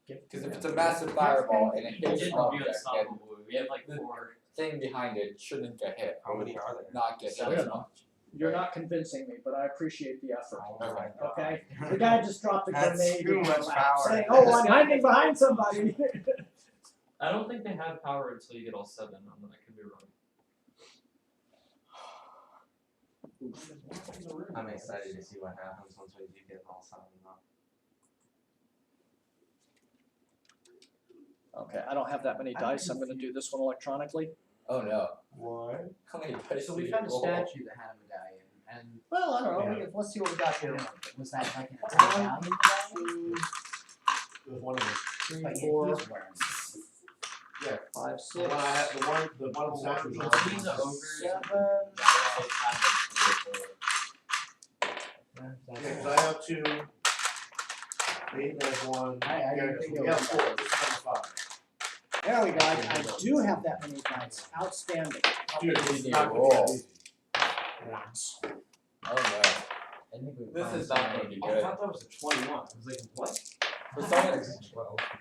it? Because if it's a massive fireball and it It hits didn't an be object, then unstoppable. We had like the 4. thing behind it shouldn't get hit. How many are there? Not get hit Seven. as much. You're not convincing me, but I appreciate the effort, Okay. okay? The guy just dropped a That's grenade too in my much lap, power. saying, oh, I'm hiding behind somebody. I don't think they have power until you get all 7. I could be wrong. I'm excited to see what happens once we do get all 7 up. Okay, I don't have that many dice, I'm gonna do this one electronically. Oh no. What? How many dice So do we you found a roll? statue that had a medallion, and Well, I don't know, let's see what we got here. was that like an Italian medallion? It was one of them. 3, But yeah, 4, he's wearing. 5, The one I 6, had, the one statue's on. Between the ogres 7. Yeah, 'cause I have 2. Aiden has 1. I Gary didn't has think 1. it We have was 4. This is number 5. There we go, I do have that many dice, outstanding. Dude, You it's need not to gonna roll. be easy. Once. Oh no. I think we This found is not something. gonna be I good. thought that was a 21. I was like, what? For someone that's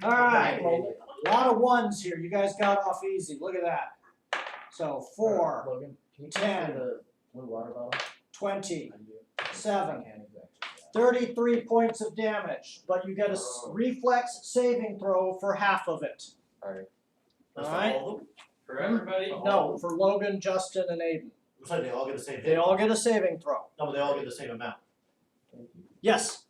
Alright, a lot of ones here, you guys got off easy, look at that. So 4, Logan, can you 10, pass me the blue water bottle? 20, I do. 7, Can't exactly. 33 points of damage, but you get a reflex saving throw for half of it. Alright. That's for Alright. all of them? For everybody? No, for Logan, Justin, and Aiden. Looks like they all get the same They hit. all get a saving throw. No, but they all get the same amount. Yes,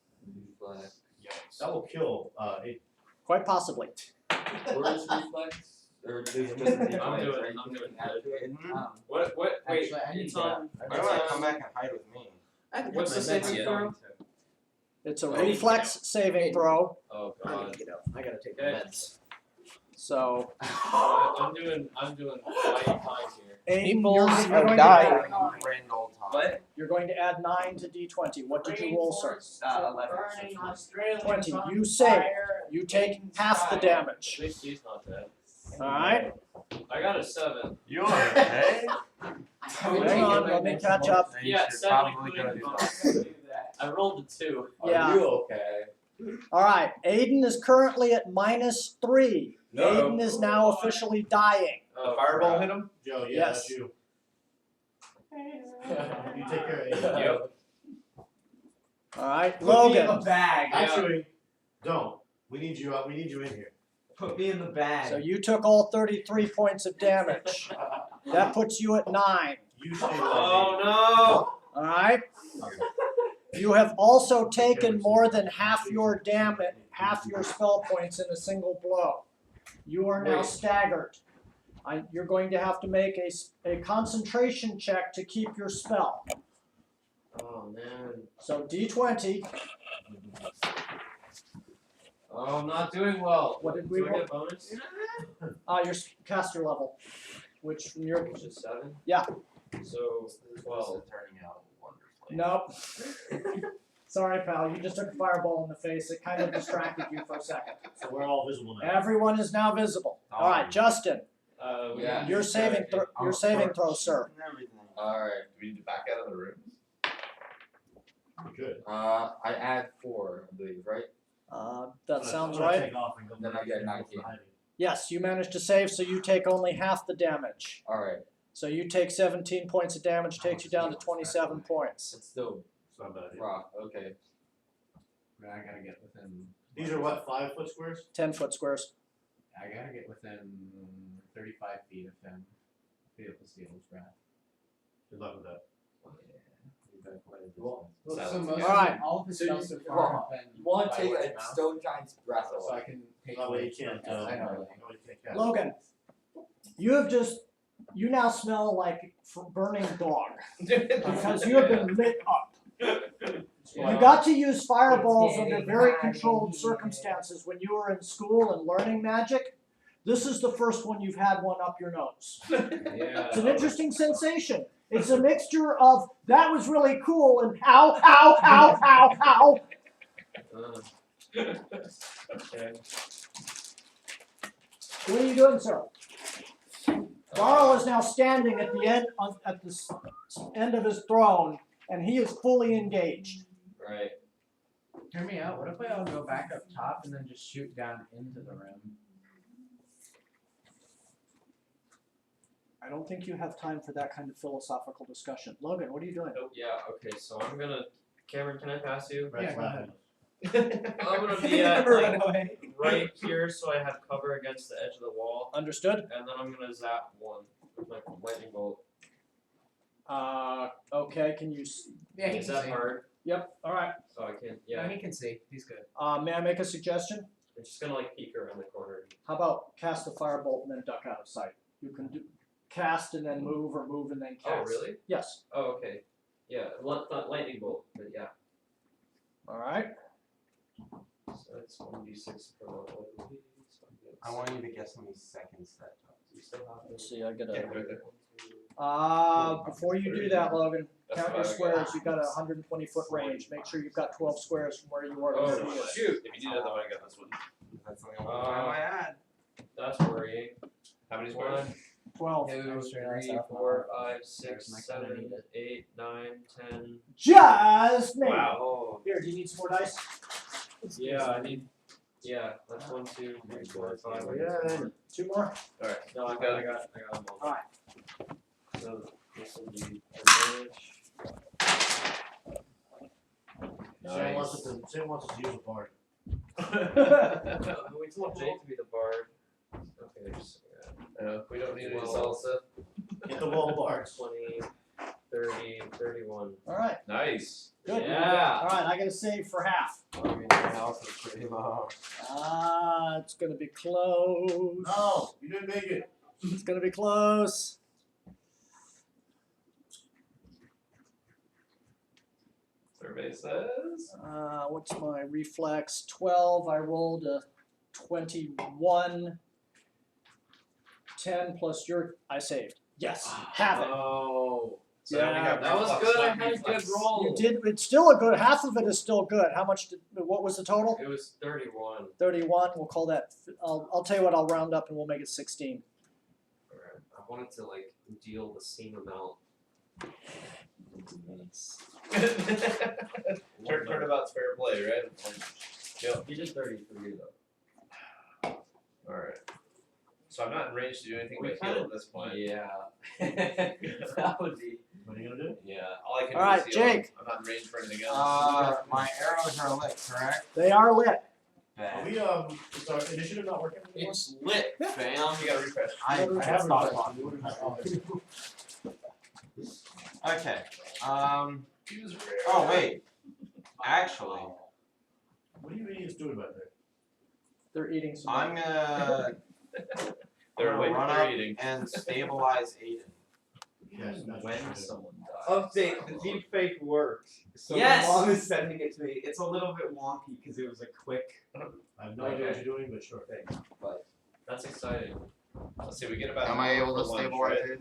That will kill, Aiden. quite possibly. Where is reflex? Or is it just a I'm defense, doing right? I'm doing Add that. to it? What, wait, Actually, I need it's to get on, Why don't I come back and hide with me? what's the saving throw? It's a Oh, reflex saving throw. Oh I god. gotta get up. I gotta take the Okay. meds. So, I'm doing mighty time here. Aiden, People you're are going to dying. add, Grand old time. What? you're going to add 9 to D20. What did you roll, sir? 11. 20. You save. You take half the damage. At least he's not dead. Alright, I got a 7. You're okay. hang on, let me catch up. Then you Yeah, should 7 probably including go the do bonus. I rolled a 2. Yeah. Are you okay? Alright, Aiden is currently at -3. No. Aiden is now officially dying. Oh, Fireball crap. hit him? Joe, yeah, Yes. that's you. You take care of Aiden. Yep. Alright, Put me in the Logan. bag. Actually, don't. We need you in here. Put me in the bag. So you took all 33 points of damage. That puts you at 9. You stay with Oh Alright? You have also taken more than half your damage, half your spell points in a single blow. You are now Wait. staggered. You're going to have to make a concentration check to keep your spell. Oh man. So D20, Oh, I'm not doing well. what did we Do I roll? get a bonus? Your caster level, which from your, Which is 7? Yeah. So, This 12. is turning out wonderfully. nope. Sorry pal, you just took a fireball in the face, it kind of distracted you for a second. So we're all visible now. Everyone is now visible. Alright, Justin, Yeah. your saving throw, sir. Alright. Do we need to back out of the room? Good. I add 4, I believe, right? That sounds I'm gonna right. take off and go Then I get 19. Yes, you managed to save, so you take only half the damage. Alright. So you take 17 points of damage, takes you down to 27 points. It's still It's not a bad idea. rough. Okay. I gotta get within. These are what, 5-foot squares? 10-foot squares. I gotta get within 35 feet of him. Feel the Steel's breath. Good luck with that. Well, so Silence. most Alright. all of his So spells you- so far have been You want by to take word a of mouth, stone giant's breath so away. I can take That way away you can't, from- I know. that way you can't cast. Logan, you now smell like burning dog because you have been lit up. You got to use fireballs under very controlled circumstances when you were in school and learning magic. This is the first one you've had one up your nose. Yeah. It's an interesting sensation. It's a mixture of that was really cool and ow, ow, ow, ow, ow. Okay. What are you doing, sir? Varl is now standing at the end end of his throne, and he is fully engaged. Right. Hear me out. What if I all go back up top and then just shoot down into the room? I don't think you have time for that kind of philosophical discussion. Logan, what are you doing? Oh, yeah, okay, so I'm gonna. Cameron, can I pass you? Right, Yeah, go right. I'm gonna be at like right here so I have cover against the edge of the wall. Understood? And then I'm gonna zap one with like lightning bolt. Okay, can you, Yeah, he Is can that see. hard? yep, alright. So I can, Yeah, yeah. he can see. He's good. May I make a suggestion? I'm just gonna like peek around the corner. How about cast the firebolt and then duck out of sight? You can do cast and then move, or move and then cast. Oh, really? Yes. Oh, okay. Yeah, not lightning bolt, but yeah. Alright. So that's 1d6 per level. I want you to guess how many seconds that took. You still have Let's see, I gotta. Yeah, right there. Before you do that, Logan, That's count your what I got. squares. You've got a 120-foot range. Make sure you've got 12 squares from where you are to where he Oh, is. shoot! If you do that, then I got this one. That's the only time I had. That's worrying. How many squares? 12. 2, Sure, 3, that's 4, not 5, 6, There's my kind of 7, need it. 8, 9, 10. Just me. Wow. Oh, Here, do you need some more dice? yeah, I need. Yeah, that's 1, 2, 3, 4, 5. Yeah. 2 more? Alright. No, I got them all. Alright. So this will be advantage. Sam wants us to use a bard. We told Jake to be the bard. Okay, just We don't need any Well- salsa. Get the wall bards. 20, 30, 31. Alright, Nice. good. Yeah. Alright, I gotta save for half. I mean, my house is pretty low. It's gonna be close. No, you didn't make it. It's gonna be close. Survey says. What's my reflex? 12. I rolled a 21. 10 plus your. I saved. Yes, have it. Oh. So now we Yeah, have That was reflex, good. I not had a reflex. good roll. You did. It's still a good. Half of it is still good. How much? What was the total? It was 31. 31. We'll call that. I'll tell you what. I'll round up and we'll make it 16. Alright. I wanted to like deal the same amount. Turnabout's fair play, right? Yep. He did 33 though. Alright. So I'm not in range to do anything We but kinda- heal at this point. Yeah. That would be. What are you gonna do? Yeah. All I can Alright, do is heal. Jake. I'm not in range for anything else. My arrows are lit, correct? They are lit. Are we, is our initiative not working anymore? It's lit, fam. You gotta refresh. I I have have thought thought about about it. Okay. Use rare. Oh wait. Actually, What are you idiots doing back there? They're eating some. I'm gonna They're awake, run they're up eating. and stabilize Aiden. Yes, that's When what someone dies. Update, the deepfake works. So Yes! my mom is sending it to me. It's a little bit wonky because it was a quick I have no idea what you're doing, but sure. thing. But That's exciting. Let's see, we get about. Am an I hour able to for lunch, stabilize right?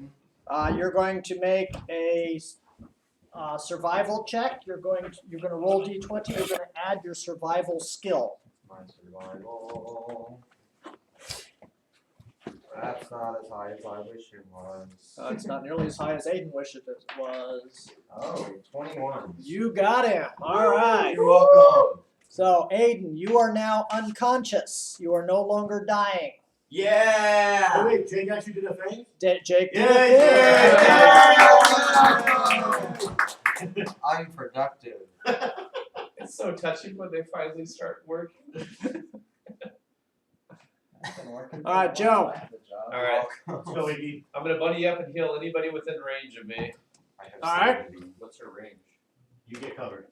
Aiden? You're going to make a survival check. You're going to roll d20. You're going to add your survival skill. My survival. That's not as high as I wish it was. It's not nearly as high as Aiden wished it was. Oh, 21. You got him. All right. You're welcome. So Aiden, you are now unconscious. You are no longer dying. yeah. Oh wait, Jake actually did a thing? Jake did Yeah, I'm productive. It's so touching when they finally start working. All right, Joe. Alright, Let's go, Iggy. I'm gonna buddy up and heal anybody within range of me. I have All right. 70. What's her range? You get covered.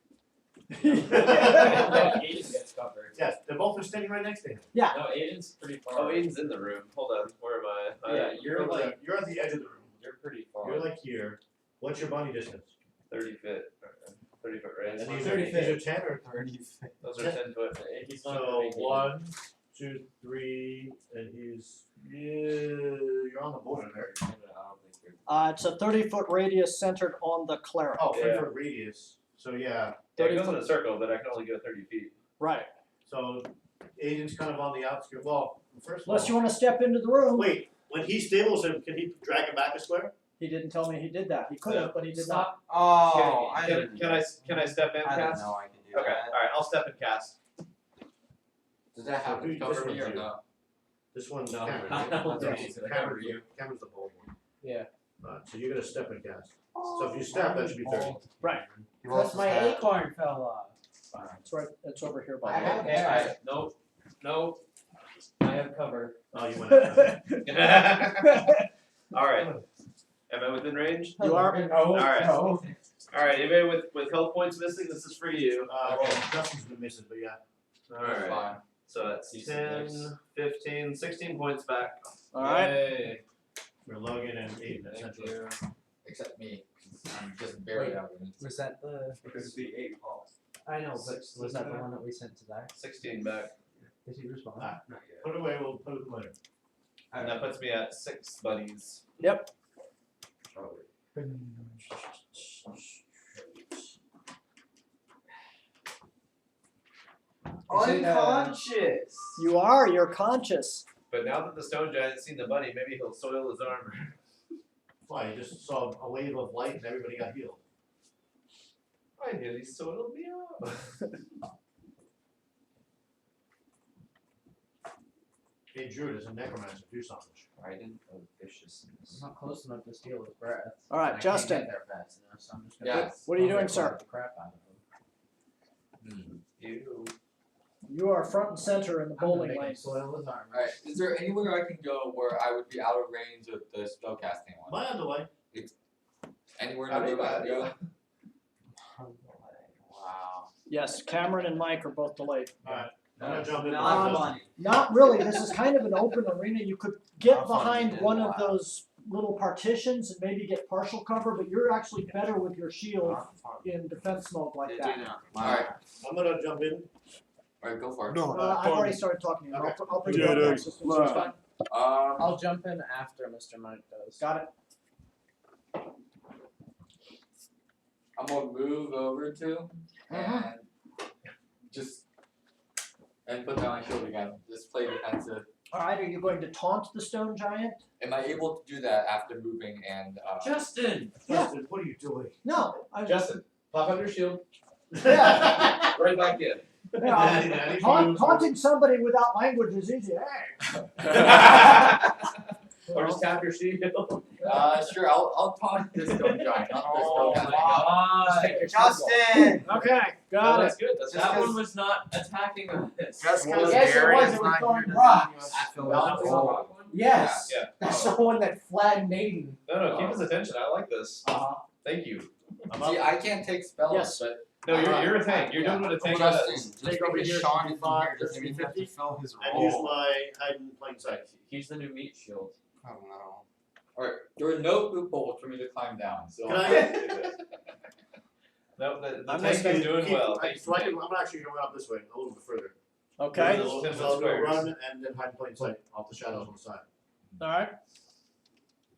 Aiden gets covered. Yes, they're both standing right next to him. No, Aiden's pretty far. Oh, Aiden's in the room. Hold on. Where am I? Yeah, you're like you're at the edge of the room. you're pretty far. You're like here. What's your bunny distance? 30 foot. 30 foot range. And these 30 are 10 or 30 Those are 10 foot. He's not so gonna make it. 1, 2, 3, and he's you're on the border there. I don't think you're. It's a 30-foot radius centered on the cleric. Oh, 3 Yeah. foot radius. So yeah. Yeah, it goes in a circle, but I can only go 30 feet. Right. So Aiden's kind of on the outskirts. Well, first of Unless you all, want to step into the room. wait. When he stables him, can he drag him back a square? He didn't tell me he did that. He could have, but he did not. Stop. Oh, I Can, didn't. can I step in, I didn't cast? know I could do Okay, that. alright, I'll step and cast. Does that happen This to cover one's me or you. no? This one's No. Cameron. I don't That's think so. Cameron's the bold one. Yeah. Alright, so you're gonna step and cast. So if you step, that should be 30. Right. He lost Because my his hat. acorn fell off. It's right. It's over here by I the have way. it. Alright, nope. Nope. I have cover. Oh, you went out. Alright. Am I within range? You are. No, Alright. no. Alright, anybody with health points missing, this is for you. Okay, Justin's been missing, but yeah. Alright, Fine. so that's Decent 10, mix. 15, 16 points back. All right. Yay. For Logan and Aiden, Thank essentially. you. Except me. 'Cause I'm just barely Wait. out of it. Was that the? Because the 8 balls. I know, but was that the one that we sent to Zach? 16 back. Did he respond? Ah, Put it away, we'll put it later. And that puts me at 6 buddies. Yep. Unconscious! You are. You're conscious. But now that the stone giant's seen the bunny, maybe he'll soil his armor. Why, you just saw a wave of light and everybody got healed. I nearly soiled me up. Hey Drew, there's a necromancer, do something. Trident of viciousness. I'm not close enough to steal his breath. All right, and I Justin. Can't get there fast enough, so I'm just gonna. Yes. What are you doing, probably sir? club the crap out of him. You. You are front and center in the I'm gonna bowling make him lane. soil his armor. Alright, is there anywhere I can go where I would be out of range of the spellcasting one? By the way, Anywhere in How the do room I you can do go? that? Wow. Yes, Cameron and Mike are both delayed. alright, I'm gonna jump in. Not first. funny. Not really. This is kind of an open arena. You could get Not funny, behind yeah, one of wow. those little partitions and maybe get partial cover, but you're actually better with your shield in defense mode like that. Alright, I'm gonna jump in. alright, go for it. No, I've already started talking to you. Okay. I'll bring you up next. This is fine. I'll jump in after Mr. Mike does. Got it. I'm gonna move over to and just and put down my shield again. Just play defensive. All right. Are you going to taunt the stone giant? Am I able to do that after moving and Justin! Yeah. Justin, what are you doing? No. I Justin, pop on your shield. Yeah. Right back in. Yeah. Taunting somebody without language is easy. Hey. Or just tap your shield. sure, I'll taunt this stone giant, not the Oh stone my giant. God. Take your Justin! Okay. No, Got it. that's good. That's That good. one was not attacking us. Just Well, because yes, it Gary was, is it was not throwing here doesn't rocks. mean you That have to was fill the it. rock one? Yes. Yeah. That's the one that flattened Aiden. No, keep his attention. I like this. Uh-huh. Thank you. I'm See, up. I can't take spells, Yes. but No, you're a tank. You're doing what a tank Justin, does. just Take over because here, Sean isn't 55, here doesn't mean you have to 50, fill his And use role. my hide in plain sight. He's the new meat shield. Oh no. alright, there are no loopholes for me to climb down, so Can I- No, the I'm tank just is doing Keep- well. I- Thank So I you. can, I'm actually gonna run up this way, a little bit further. Okay. So Ten foot I'll go squares. run and then hide in plain sight off the shadows on the side. All right.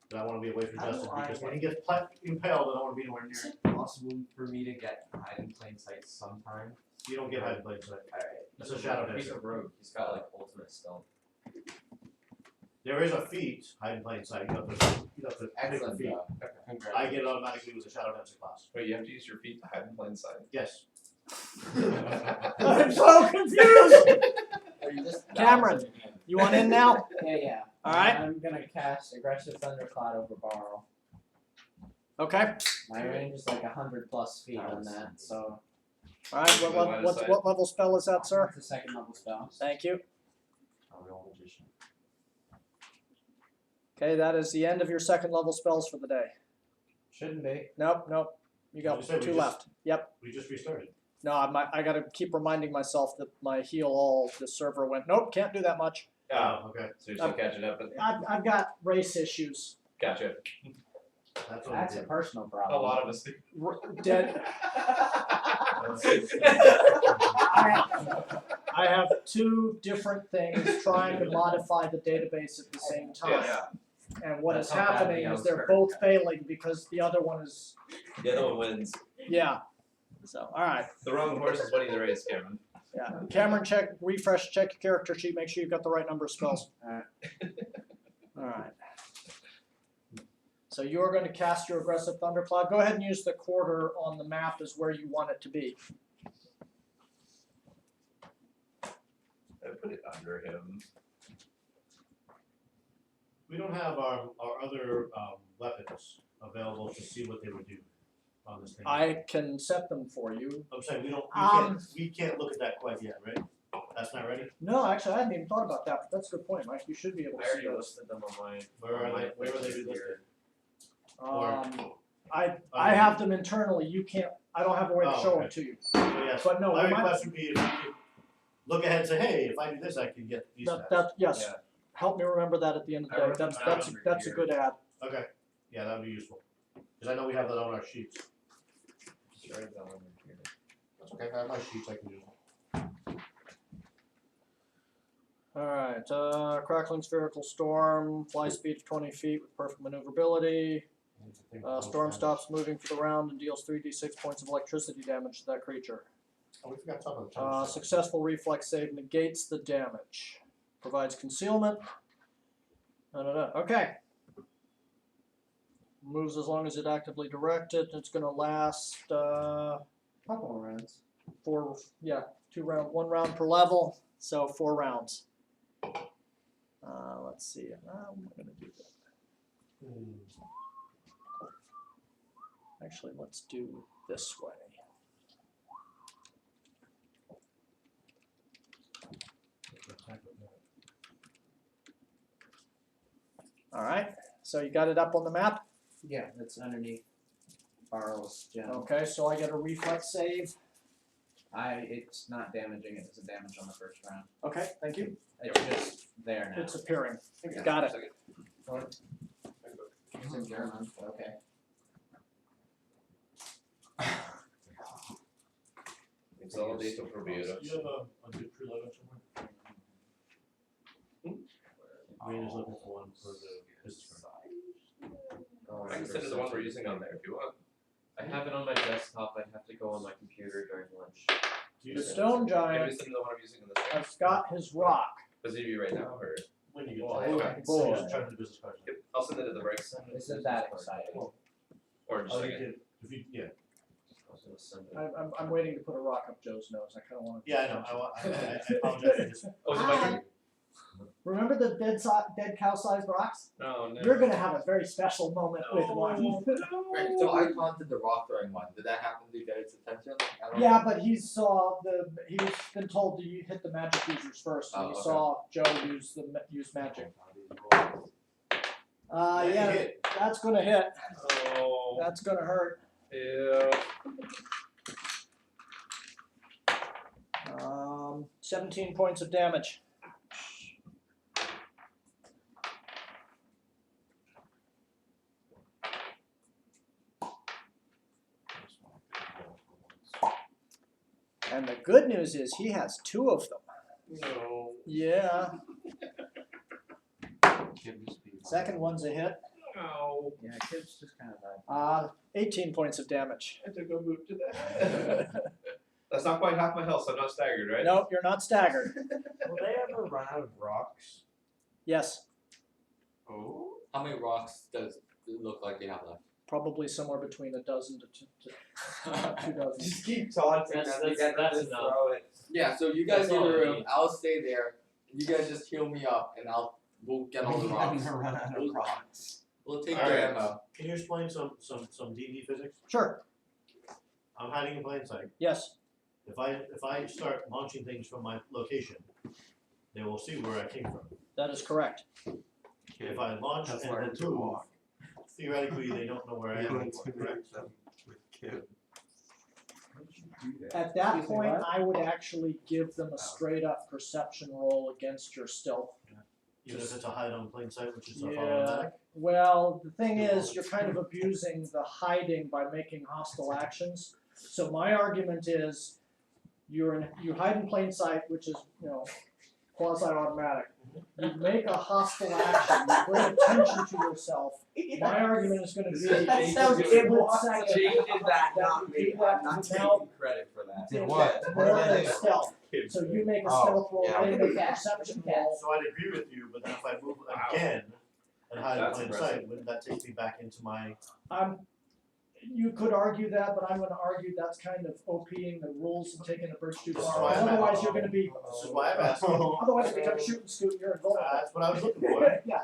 But I wanna be away from How do Justin I because when he get- gets impaled, I don't wanna be anywhere Is near it possible for me to get hide in plain sight sometime? it. You don't get hide in plain sight. Alright. That's a shadow He's a dancer. rogue. He's got like ultimate stealth. There is a feat, hide in plain sight. You have to pick the excellent feat. job. I get it automatically with a shadow dancer class. Wait, you have to use your feet to hide in plain sight. Yes. I'm so confused. Are you just Cameron. bouncing in? You want in now? Yeah. All right. I'm gonna cast Aggressive Thundercloud over Barrel. Okay. My range is like 100+ feet on that, so. All right. What level spell is that, sir? It's a second level spell. Thank you. A real magician. Okay, that is the end of your second level spells for the day. Shouldn't be. Nope. You got You said we 2 just- left. Yep. We just restarted. No, I gotta keep reminding myself that my heal all, the server went, nope, can't do that much. Ah, Okay. so you're still catching up. I've got race issues. Gotcha. That's what That's we a did. personal A problem. lot of us do. Dead. I have 2 different things trying to modify the database at the same time. Yeah. And what That's is how badly happening I is was they're hurt. both failing because the other one is, The other one wins. yeah. So, alright, The wrong horse is winning the race, Cameron. yeah. Cameron, refresh, check your character sheet, make sure you've got the right number of spells. Alright. So you're gonna cast your aggressive thundercloud. Go ahead and use the quarter on the map as where you want it to be. I put it under him. We don't have our other weapons available to see what they would do on this thing. I can set them for you. I'm saying Um, we can't look at that quite yet, right? That's not ready? No, actually, I hadn't even thought about that, but that's a good point, Mike. You should be able I to see already those. listed them on my. Where are on my they? Where are they places listed? here. I have them internally. You can't. I don't have a way to Oh, show okay. them to you. So yes, But no, my we might- request would be if you could look ahead and say, hey, if I do this, I can get these stats. Yes. Yeah. Help me remember that at the end of the I day. wrote them That's down that's a here. good add. Okay, yeah, that would be useful. Because I know we have that on our sheets. Just write that one in here. That's okay, I have my sheets, I can use them. Alright, crackling spherical storm, fly speed of 20 feet with perfect maneuverability. Storm stops moving for the round and deals 3d6 points of electricity damage to that creature. Oh, we forgot to talk about the time. Successful reflex save negates the damage. Provides concealment. Okay. Moves as long as it actively directed. It's gonna last Couple of rounds. 1 round per level, so 4 rounds. Let's see. I'm gonna do that. Actually, let's do this way. Alright, so you got it up on the map? Yeah, that's underneath Barrel's gem. Okay, so I get a reflex save. It's not damaging, it doesn't damage on the first round. Okay, thank you. It's just there now. It's appearing. Yeah. Got it. It's in German, but okay. Consolidate to Bermuda. Do you have a good preload somewhere? Wayne is looking for one for the business card. I can send it the one we're using on there if you want. I have it on my desktop. I'd have to go on my computer during lunch. Do The you stone Maybe giant send it the one I'm using in this. has got his rock. Was it you right now or? when you get Oh, to okay. So just try to do business cards. Yep, I'll send it at the break. This is that exciting. Or just Oh, like you did. If you, yeah. I was gonna send it. I'm waiting to put a rock up Joe's nose. I kind of want to. Yeah, I know. I apologize for this. Oh, is it my turn? Remember the dead cow-sized rocks? Oh, no. You're gonna have a very special moment with one. Wait, so I taunted the rock throwing one. Did that happen to get its attention? I don't Yeah, but he's been told to hit the magic users first, and Oh, he okay. saw Joe use magic. Yeah, you Yeah, hit. that's gonna hit. Oh. That's gonna hurt. Yeah. 17 points of damage. And the good news is he has 2 of them. No. Yeah. Second one's a hit. No. Yeah, kids just kind of 18 points of damage. I had to go move to that. That's not quite half my health, so I'm not staggered, right? Nope, you're not staggered. Will they ever run out of rocks? Yes, Oh. How many rocks does it look like you have left? probably somewhere between a dozen to 2 dozen. Just keep taunting That's- them. You that's- get them that's to enough. throw it. Yeah, so you guys That's in all the I room, need. I'll stay there. You guys just heal me up and we'll get all the rocks. run out of rocks. We'll take All the right. ammo. Can you explain some D&D physics? Sure, I'm hiding in plain sight. yes. If I start launching things from my location, they will see where I came from. That is correct. If I launch and then move, theoretically they don't know where I am anymore, correct? with kids. At that Excuse me, point, what? I would actually give them a straight up perception roll against your stealth. Even if it's a hide on plain sight, which is a Yeah. automatic. Well, the thing is, you're kind of abusing the hiding by making hostile actions. So my argument is, you hide in plain sight, which is, quasi-automatic. You make a hostile action, you bring attention to yourself. My argument is gonna be That sounds a split impossible. second Jake did that, that not you me. do that I'm not without taking credit for that. Did doing what? that What more did I than do? stealth. So you make a Oh, stealth roll, yeah. they make a Yeah. perception Yeah. roll. So I'd agree with you, but then if I move Wow. again and hide in That's plain impressive. sight, wouldn't that take me back into my? You could argue that, but I'm gonna argue that's kind of OPing the rules and taking a bridge too This is far. why I'm Otherwise, at- you're gonna be, This is why I'm asking. otherwise you become shoot and scoot, you're invulnerable. That's what I was looking for. Yeah,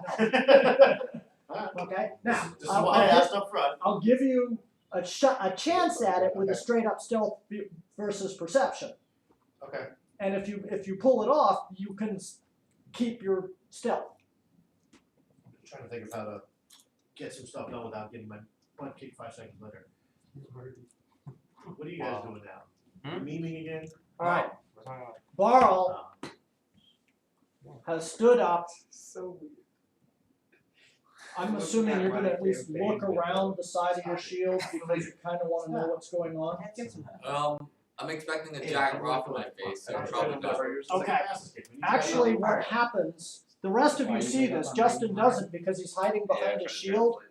no, okay, now, This is why I asked up front. I'll give you a chance at it with a straight up stealth versus perception. Okay. And if you pull it off, you can keep your stealth. I'm trying to think of how to get some stuff done without getting my butt kicked 5 seconds later. What are you guys doing now? Hmm? Memeing again? Alright, We're talking about- Barl has stood up. So weird. I'm assuming you're gonna at least look around the side of your shield because you kinda wanna know what's going on. I'm expecting a giant rock in my face, so probably not. Okay. Actually, what happens, the rest of you see this, Justin doesn't because he's hiding behind a shield.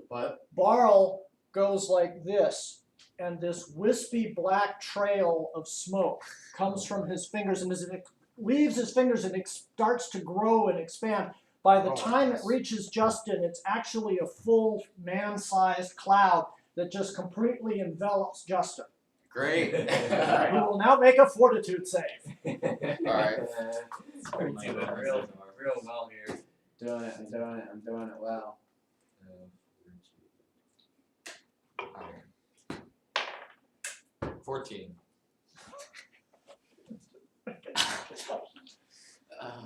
But Barl goes like this, and this wispy black trail of smoke comes from his fingers, and as it leaves his fingers and it starts to grow and expand. By the time it reaches Justin, it's actually a full man-sized cloud that just completely envelops Justin. Great. He will now make a fortitude save. Alright. We're doing real well here. I'm doing it well. 14.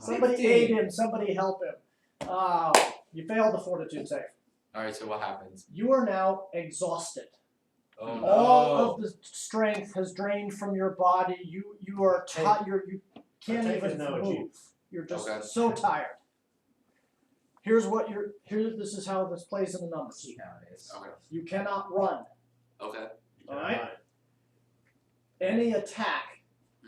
Somebody aid him, somebody help him. You failed the fortitude save. Alright, so what happens? You are now exhausted. Oh, All of the strength has drained from your body. You are tired. You can't I take even it no, Chief. move. You're just Okay. so tired. This is how this plays in the numbers. See how it is. Okay. You cannot run. Okay. Alright. Any attack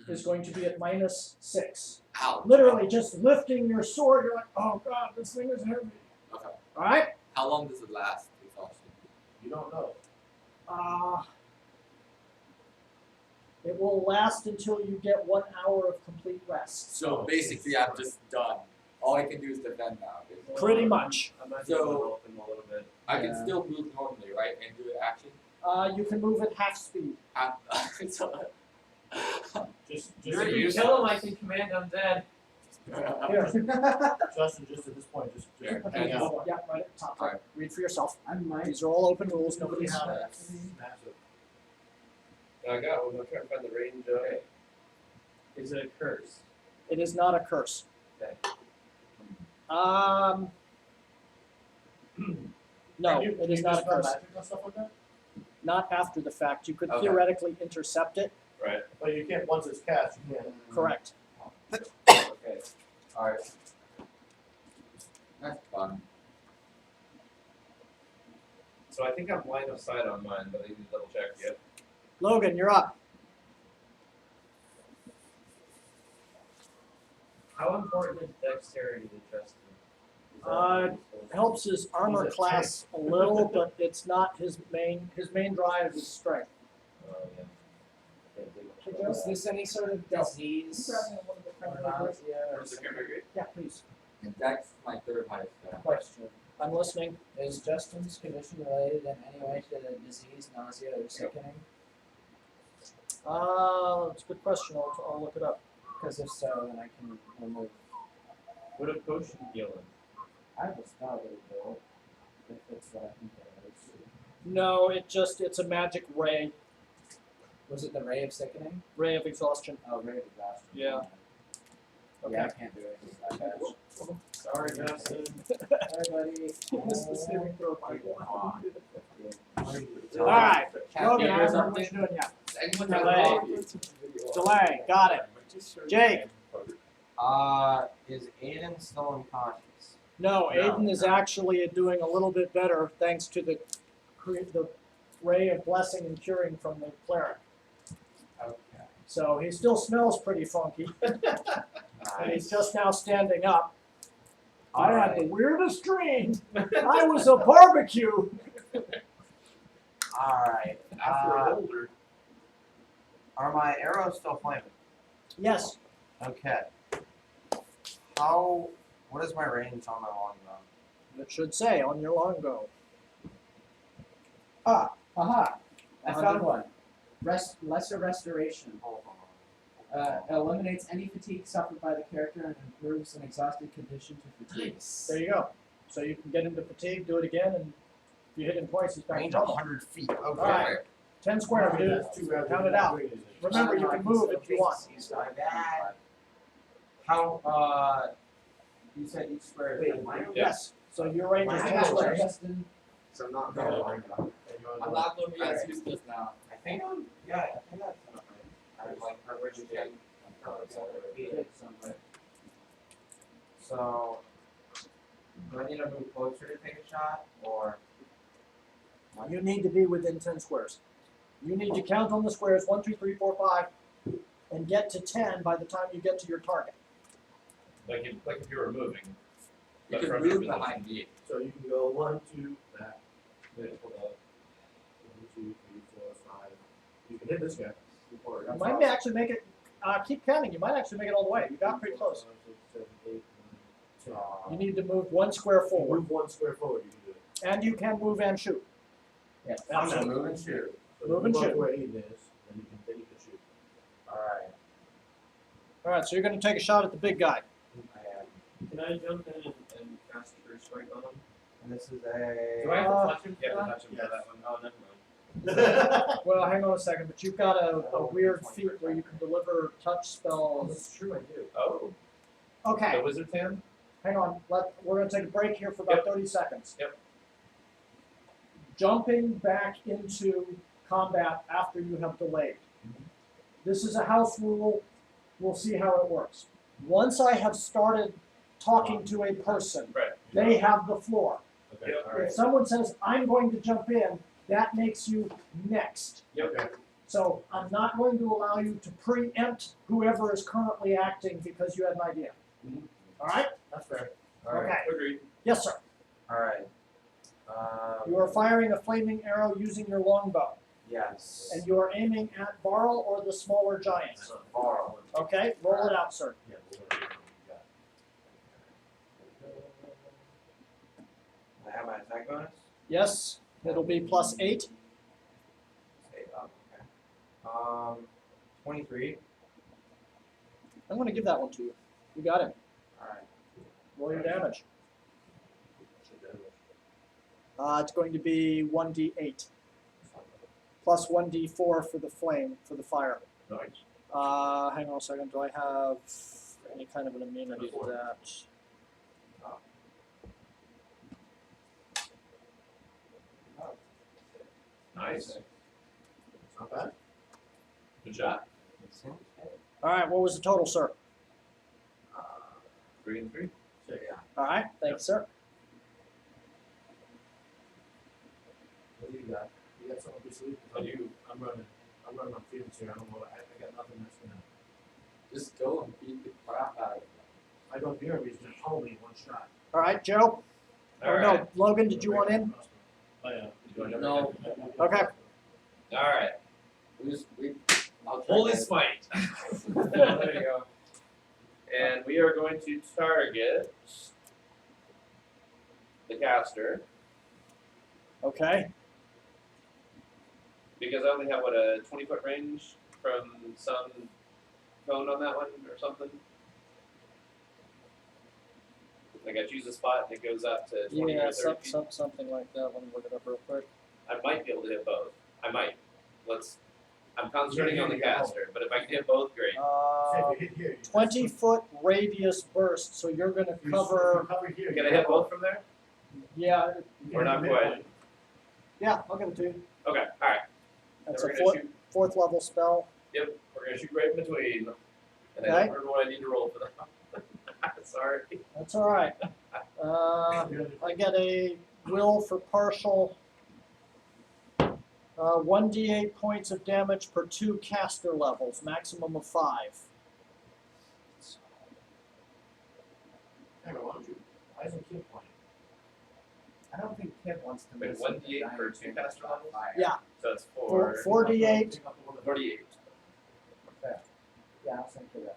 is going to be at -6. Ow. Literally just lifting your sword, you're like, oh god, this thing is heavy. Okay. Alright? How long does it last? The exhaustion? You don't know. It will last until you get 1 hour of complete rest. So basically, I'm just done. All I can do is defend now. Basically. Pretty much. I might So- be able to help him a little bit. I can Yeah. still move normally, right, and do an action. You can move at half speed. So, Just If you kill him, I can command undead. Here. Justin, just at this point, just Here. hang out. Yeah, right at the top. Alright. Read for yourself. I might. These are all open rules. Nobody Nobody's. has massive. I got one. I'm trying to find the range of it. Is it a curse? It is not a curse. Okay. No, Can you- it can is you not a dispel curse. magic and stuff like that? Not after the fact. You could Okay. theoretically intercept it. But you can't, once it's cast, you can't. Correct. okay. Alright. That's fun. So I think I'm line of sight on mine, but I need to double check. Yep. Logan, you're up. How important is dexterity to Justin? Is that Uh, useful? Helps his armor He's a class a little, but it's not his main. His main drive is strength. Oh, yeah. Can't do much Is about that. this any sort of disease or nausea or Where's the camera? Great. Yeah, please. And that's my third highest stat. question? I'm listening. Is Justin's condition related in any way to the disease, nausea, or sickening? That's a good question. I'll look it up. Because if so, then I can remove. Would a potion heal him? I have a spell that will do it. If it's what I think it is. No, it's a magic ray. Was it the ray of sickening? Ray of exhaustion. Oh, ray of exhaustion. Yeah. Yeah, I can't do anything with that patch. Sorry, Justin. Sorry, buddy. Missed the saving throw by one. Yeah. Alright, Cat Logan, fever I or remember what something? you're doing, yeah. anyone have Delay. coffee? Delay, got it. Jake. Is Aiden still unconscious? No, Aiden is actually doing a little bit better thanks to the ray of blessing and curing from the cleric. Okay. So he still smells pretty funky, and he's just now standing up. I had the weirdest dream. I was a barbecue. Alright. After a boulder. Are my arrows still flaming? Yes. Okay. What is my range on my longbow? It should say on your longbow. Ah, aha. I found one. Lesser restoration. Hold on. Eliminates any fatigue suffered by the character and improves an exhausted condition to fatigue. There you go. So you can get into fatigue, do it again, and if you hit him twice, he's back in Range trouble. 100 feet. Okay. Alright. 10 square, dude. Count it out. Remember, you can move if you want. My bad. How, you said each square is 10 feet? Yes. So your range is 10 squares. So I'm not going to I'm not gonna be as useless now. I think that's enough. I was like, where'd you get? So, do I need to move closer to take a shot, or? You need to be within 10 squares. You need to count on the squares 1, 2, 3, 4, 5, and get to 10 by the time you get to your target. Like if you were moving. You But can from move your behind me. So you can go 1, 2, back. Wait, hold on. 1, 2, 3, 4, 5. You can hit this guy. You might actually make it, keep counting, you might actually make it all the way. You got pretty close. 5, 6, 7, 8, 9, 10. You need to move 1 square forward. Move 1 square forward, you can do it. And you can move and shoot. Yes. I'm gonna move and shoot. So Move and up shoot. where Aiden is, then you can shoot. Alright. Alright, so you're going to take a shot at the big guy. I am. Can I jump in and cast First Strike on him? And this is a. Do I have to touch him? You have to touch him Yes. for that one. Oh, never mind. Well, hang on a second, but you've got a weird feat where you can deliver touch spells. That's true, I do. Oh, Okay, the wizard's hand? hang on. We're going to take a break here for about 30 seconds. Yep. Jumping back into combat after you have delayed. This is a house rule. We'll see how it works. Once I have started talking to a person, Right. they have the floor. Okay, If alright. someone says, I'm going to jump in, that makes you next. Okay. So I'm not going to allow you to preempt whoever is currently acting because you had an idea. All right? That's fair. Okay. Agreed. Yes, sir. Alright. You are firing a flaming arrow using your longbow, Yes. and you are aiming at Varl or the smaller giants. Borrow. Okay? Roll it out, sir. Yeah, we're gonna do I have my attack bonus? Yes, it'll be +8. Save up, okay. 23. I'm going to give that one to you. You got it. Alright. Roll your damage. that. It's going to be 1d8 plus 1d4 for the flame, for the fire. Nice. Hang on a second. Do I have any kind of an immunity to that? Nice. Not bad. Good shot. All right. What was the total, sir? 3 and 3. So, yeah. All right. Thank you, sir. What do you got? You got something to sleep? I'm running on fields here. I don't know. I got nothing that's gonna. Just go and beat the crap out of him. I don't hear him. He's gonna hold me one shot. All right, Joe. Or no, Logan. Did you want in? Oh yeah. No. Okay. Alright. I'll try Holy that. smite. There you go. And we are going to target the caster Okay. because I only have a 20-foot range from some cone on that one or something. Like I choose a spot and it goes up to 20 Yeah, or 30 feet. something like that. Let me look it up real quick. I might be able to hit both. I might. I'm concentrating on the Yeah. caster, but if I can hit both, great. Say, if you hit here, you 20-foot radius burst. So you're going to you cover. cover here. Can I hit both from there? Yeah. Or not quite? Yeah. I'll give it to you. Okay, alright. That's Then a we're gonna foot. shoot 4th level spell. Yep, we're gonna shoot right in between. And I Okay. don't remember what I need to roll for that. Sorry. That's all right. I get a will for partial. 1d8 points of damage per 2 caster levels, maximum of 5. Cameron, why don't you, why isn't Kim playing? I don't think Kip wants to Wait, miss 1d8 per 2 caster levels? Yeah. So that's 4d8. 48. Yeah, I'll send you that.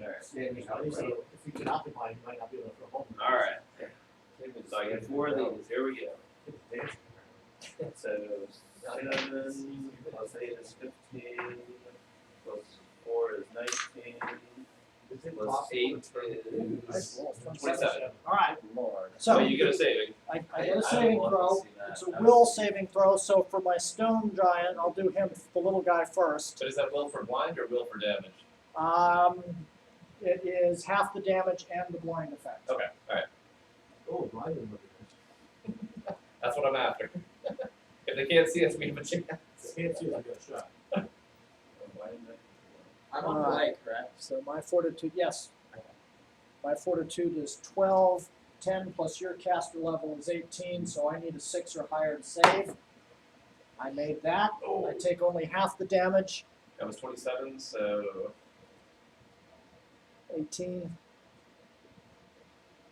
Alright. So if you can occupy, you might not be able to throw home. Alright. So I get 4 of these. Here we go. So 7 plus 8 is 15. Plus 4 is 19. Plus 8 is 27. All right. So So you get a saving. I get a saving would love to throw. see that. It's a will saving throw. So for my stone giant, I'll do him, the little guy first. But is that will for blind or will for damage? It is half the damage and the blind effect. Okay, alright. Oh, blind would look at That's what I'm after. If they can't see us, we have a chance. this. Can't see like a shot. I'm on the lake, correct? So my fortitude, yes. My fortitude is 12. 10 plus your caster level is 18, so I need a 6 or higher to save. I made that. I take only half the damage. That was 27, so 18.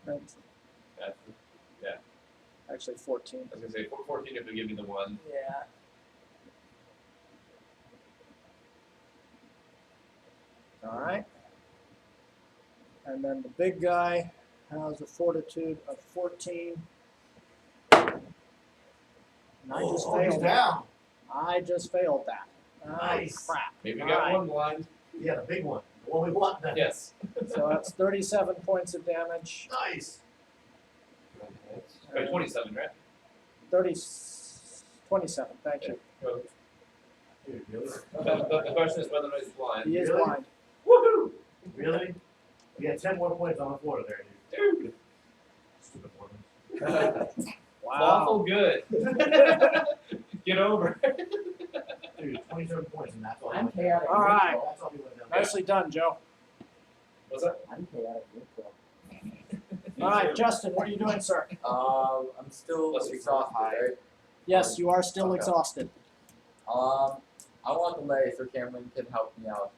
that's, Actually 14. I was gonna say 14 if they give me the 1. Yeah. Alright. And then the big guy has a fortitude of 14. And I just Oh, he's failed that. down. I just failed that. Nice. Crap. Maybe we Alright. got 1 blind. Yeah, the big one. The one we want then. Yes. So that's 37 points of damage. Nice. Wait, 27, right? 27, thank you. Well, Dude, really? the question is whether or not he's blind. He is Really? blind. Woohoo! Really? You got 10 more points on the floor there, dude. Dude. Stupid one. Lawful good. Get over it. Dude, 27 points and that's all. I'm chaotic. All right. That's all he went down. Nicely done, Joe. What's that? I'm chaotic neutral. All right, Justin, what are you doing, sir? I'm still Plus it's exhausted, high. right? Yes, you are still Okay. exhausted. I want to lay so Cameron can help me out.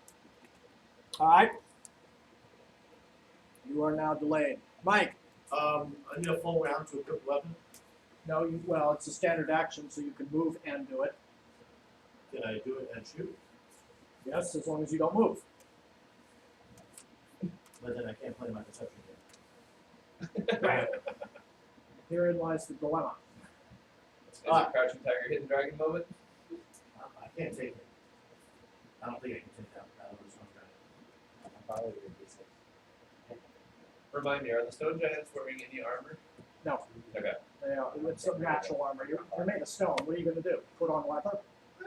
All right. You are now delayed. Mike, I need a full round to equip the weapon. no, well, it's a standard action, so you can move and do it. Can I do it and shoot? Yes, as long as you don't move. But then I can't play my deception Right. Herein lies the dilemma. Is it Crouching Tiger, Hidden Dragon moment? game. I can't take it. I don't think I can take that out of this one. Probably would be 6. Remind me, are the stone giants wearing any armor? No. Okay. It's some natural armor. You're made of stone. What are you going to do? Put on leather?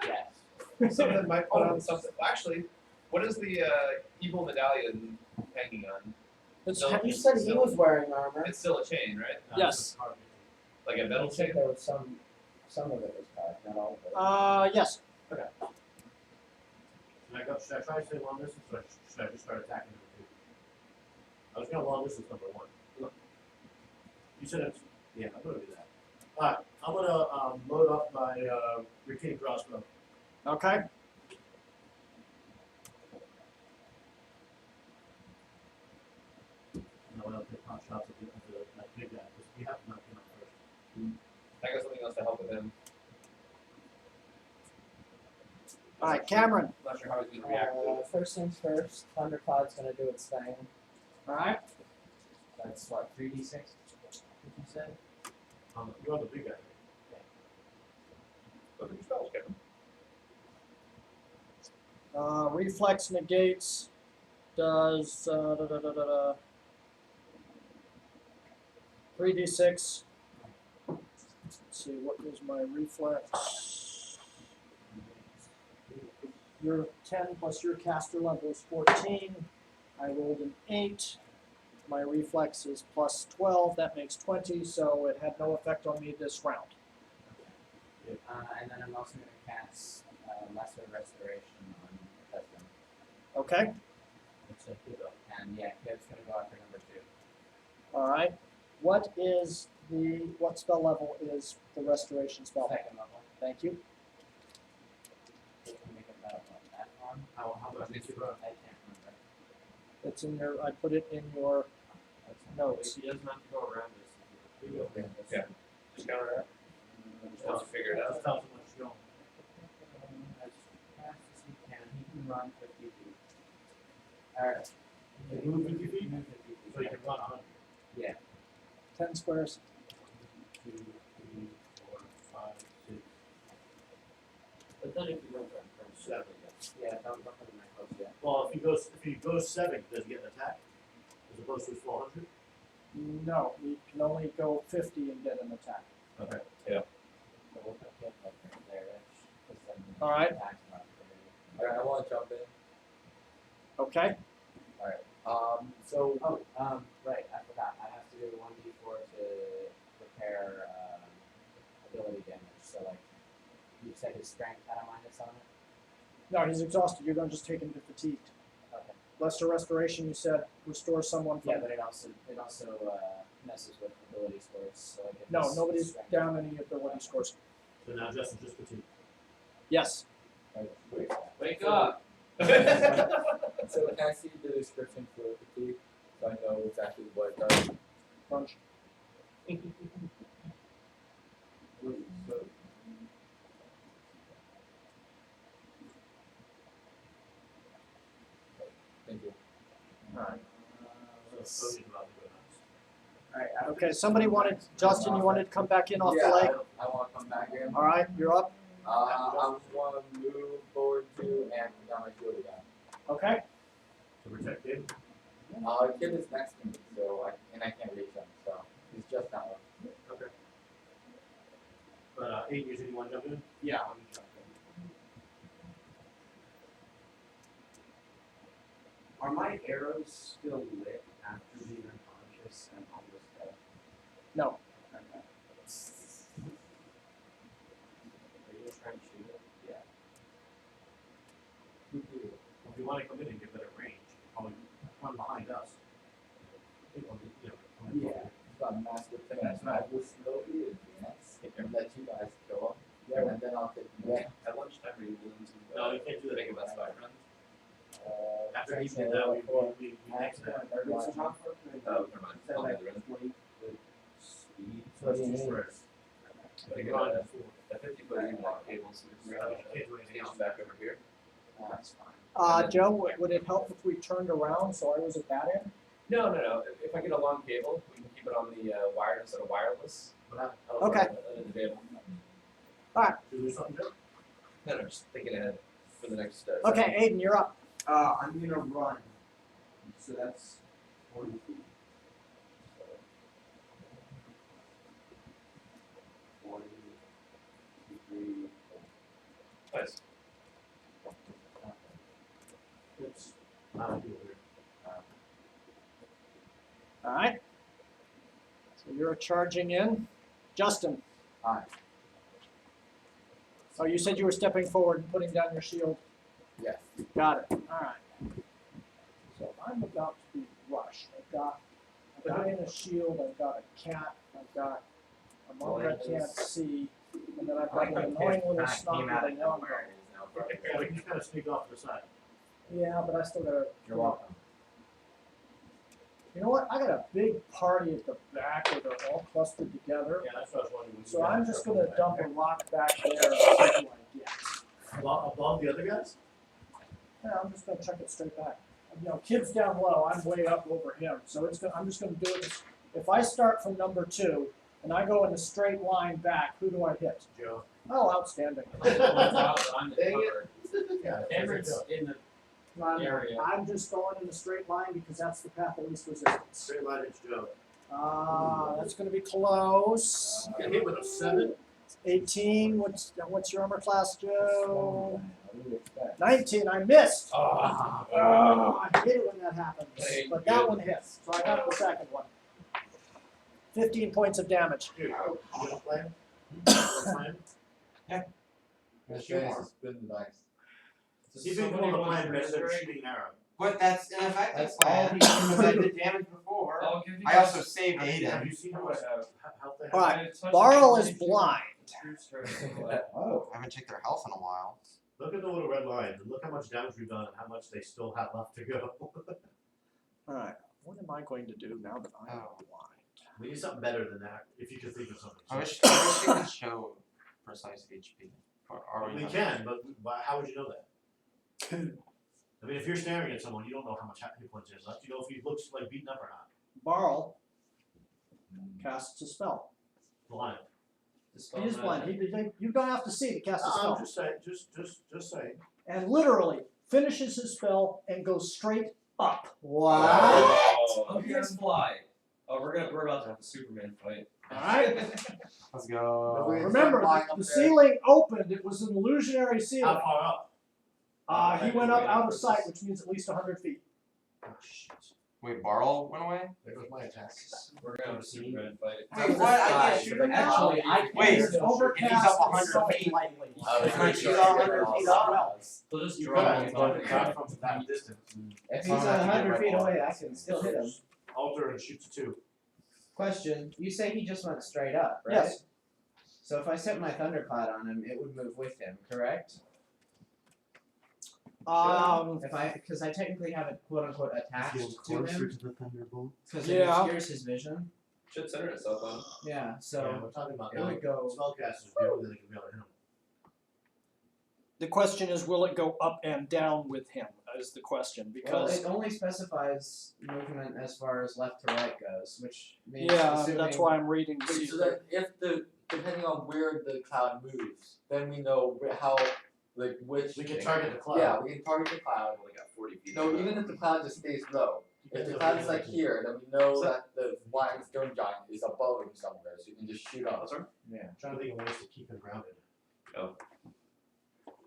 Yes. Some of them might put on something. Actually, what is the evil medallion hanging on? It's, No. You said he was wearing armor. It's still a chain, right? Yes. Like a I metal think chain? there was some of it was carved, not all of it. yes. Should I try to stay long distance or should I just start attacking them too? I was going long distance number 1. You said it's, yeah, I'm gonna do that. Alright, I'm gonna load up my retaining crossbow. Okay. And I'm gonna take pot shots at that big guy, because we have to knock him out first. I got something else to help with him. All right, Cameron. Not sure how he's gonna react to it. First things first, Thundercloud's gonna do its thing. All right. That's what, 3d6? Did you say? You're the big guy. Look at your spells, Kevin. Reflex negates does 3d6. Let's see, what is my reflex? Your 10 plus your caster level is 14. I rolled an 8. My reflex is plus 12. That makes 20, so it had no effect on me this round. and then I'm also gonna cast Lesser Restoration on Husband. Okay, Let's say kid up. And yeah, Kid's gonna go after number 2. alright. What spell level is the restoration spell? Second level. Thank you. So we can make it about that one. How much did you run? I can't remember. It's in your, I put it in your notes. He doesn't have to go around this. Here you go. Yeah. Just counter that. Once you figure it out. Just tell us how much you're going. As fast as he can run 50 feet. Alright. You can move 50 feet? Move 50 feet. So you can run 100. Yeah. 10 squares. 2, 3, 4, 5, 6, But then if you don't run from 7. Yeah, don't put him that close yet. Well, if he goes 7, does he get an attack? As opposed to his 400? No, you can only go 50 and get an attack. Okay. So we'll put Kid like right there-ish. 'Cause then Alright. attacks him up there. Alright, I wanna jump in. Okay, So Right, I forgot. I have to do 1d4 to repair ability damage. So like, you said his strength had a minus on it? no, he's exhausted, you're gonna just take him to fatigued. Okay. Lesser restoration, you said, restore someone from. Yeah, but it also messes with ability scores. So like if No, his nobody's strength- down any ability scores. So now Justin just fatigue. Yes, Wake up! So can I see the description for fatigue? So I know exactly what it does. punch. Thank you. So he's about to go nuts. Alright, Okay, somebody wanted, Justin, you wanted to come back in off the Yeah, lake? I wanna come back in. Alright, you're up. I wanna move forward to and put down my shield again. Okay, To protect him? Kid is next to me, so I can't reach him, so he's just that one. Okay. But 8 years, anyone jump in? Yeah, let me jump in. Are my arrows still lit after being unconscious and almost dead? no, Okay. Are you just trying to shoot it? Yeah. If you wanna come in and get better range, probably run behind us. Come in. Yeah. It's a massive thing. That's I will slowly advance and let you guys kill him, and then I'll take him back. At lunchtime, are you willing to? No, you can't do that. Make a best fight run? After he did that, we next that. So how far can I go? Never mind. Is that I'll like do the run. 20 foot speed? So it's 2 squares. Like You run a 4. 50-foot e-block cable, so Yeah, you can't do anything else. back over here. That's fine. Joe, would it help if we turned around so I was at that end? No. If I get a long cable, we can keep it on the wire instead of wireless. What happened? Okay. Under the table. Did you do something different? No, just thinking ahead for the next. Okay, Aiden, you're up. I'm gonna run. So that's 40 feet. So 40, 53. Nice. It's not do it. Alright. So you're charging in. Justin. Aye. Oh, you said you were stepping forward and putting down your shield. Yes. Got it. Alright. So I'm about to be rushed. I've got in a shield, I've got a cat, I've got a monk I can't see, and then I've got an annoying little snot with a longbow. Yeah, we can just kind of sneak off to the side. Yeah, but I still gotta. You're welcome. You know what? I got a big party at the back where they're all clustered together. Yeah, that's what I was wondering. So I'm just gonna dump a rock back there and see who I get. Above the other guys? Yeah, I'm just gonna chuck it straight back. You know, Kid's down low, I'm way up over him, so I'm just gonna do it. If I start from number 2 and I go in a straight line back, who do I hit? Joe. Oh, outstanding. I'm the Dang it. cover. Yeah, Cameron's in the area. I'm just going in a straight line because that's the path of least resistance. Straight line, it's Joe. That's gonna be close. Get hit with a 7. 18, what's your armor class, Joe? 19, I missed. I hate it when that happens, Thank but that you. one hits, so I got the second one. 15 points of damage. Here, you got a plan? You got a plan? There's It's two more. spin the dice. See if you can roll the plan better than shooting an arrow. But that's an effective That's all plan he because I did damage before. I'll give you I guys- also saved Have Aiden. you seen how much health they have? Alright, I touched Barl the is information. blind. Choose her. Oh. I haven't checked their health in a while. Look at the little red line, and look how much damage we've done and how much they still have left to go. Alright, what am I going to do now that I am Oh. blind? We need something better than that, if you can think of something. I wish they could show precise HP. Or are We not? can, but how would you know that? I mean, if you're staring at someone, you don't know how much hit points he has left. You know if he looks like beaten up or not. Barl casts a spell. Blind. Dispel He is blind. magic. You don't have to see to cast a spell. I'm just saying, just saying. And literally finishes his spell and goes straight up. Wow. Oh, you guys fly. Oh, we're about to have a Superman fight. Alright? Let's go. Remember, the ceiling opened. It was an illusionary How ceiling. far up? He went up out of sight, which means at least 100 feet. Oh, shit. Wait, Barl went away? There goes my attack. We're gonna have a Superman fight. Wait, what? I can't shoot him now? Actually, I can. Wait, It's overcast. if he's up and 100 sunny feet, lightly. He's all 100 feet up. They'll just You draw could, it. but not from that distance. If he's I'm gonna have to get 100 red feet ball. away, I can still hit him. Alter and shoots 2. Question: you say he just went straight up, right? Yes. So if I set my thundercloud on him, it would move with him, correct? If because I technically have it quote unquote attached to him, the thunderbolt. because Yeah. it obscures his vision. Should center itself on. Yeah. Yeah, So we're talking about it would go. spellcasters do, then they can be able to hit him. The question is, will it go up and down with him? Is the question Well, because it only specifies movement as far as left to right goes, which means yeah, assuming, that's why I'm reading. To see Wait, so then if depending on where the cloud moves, then we know how, like, which. We can target the cloud. Yeah, we can target the cloud. Only got 40 feet. No, even if the cloud just stays low. If the cloud is like here, then we know that the flying stone giant is above him somewhere, so you can just shoot up. Yeah. I'm trying to think of ways to keep him grounded.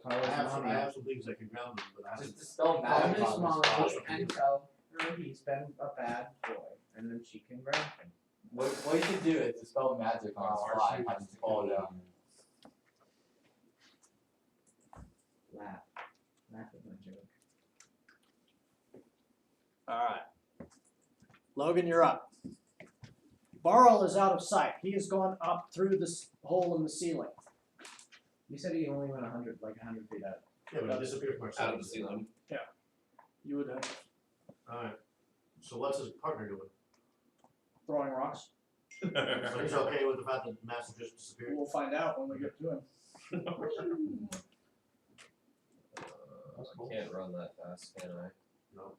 I Carlos have some Money. things that can ground him, but I Just haven't. dispel magic Miss on Molly this cloud. and tell her he's been a bad boy, and then she can ground him. What you can do is dispel magic on his fly and have it fall down. Laugh. Laugh at my joke. Alright. Logan, you're up. Barl is out of sight. He has gone up through this hole in the ceiling. You said he only went 100 feet up. Yeah, but he disappeared from our Out of the ceiling. You would have Alright. So what's his partner doing? throwing rocks. So he's okay with the fact that Master just disappeared? We'll find out when we get to him. I can't run that fast, can I? No.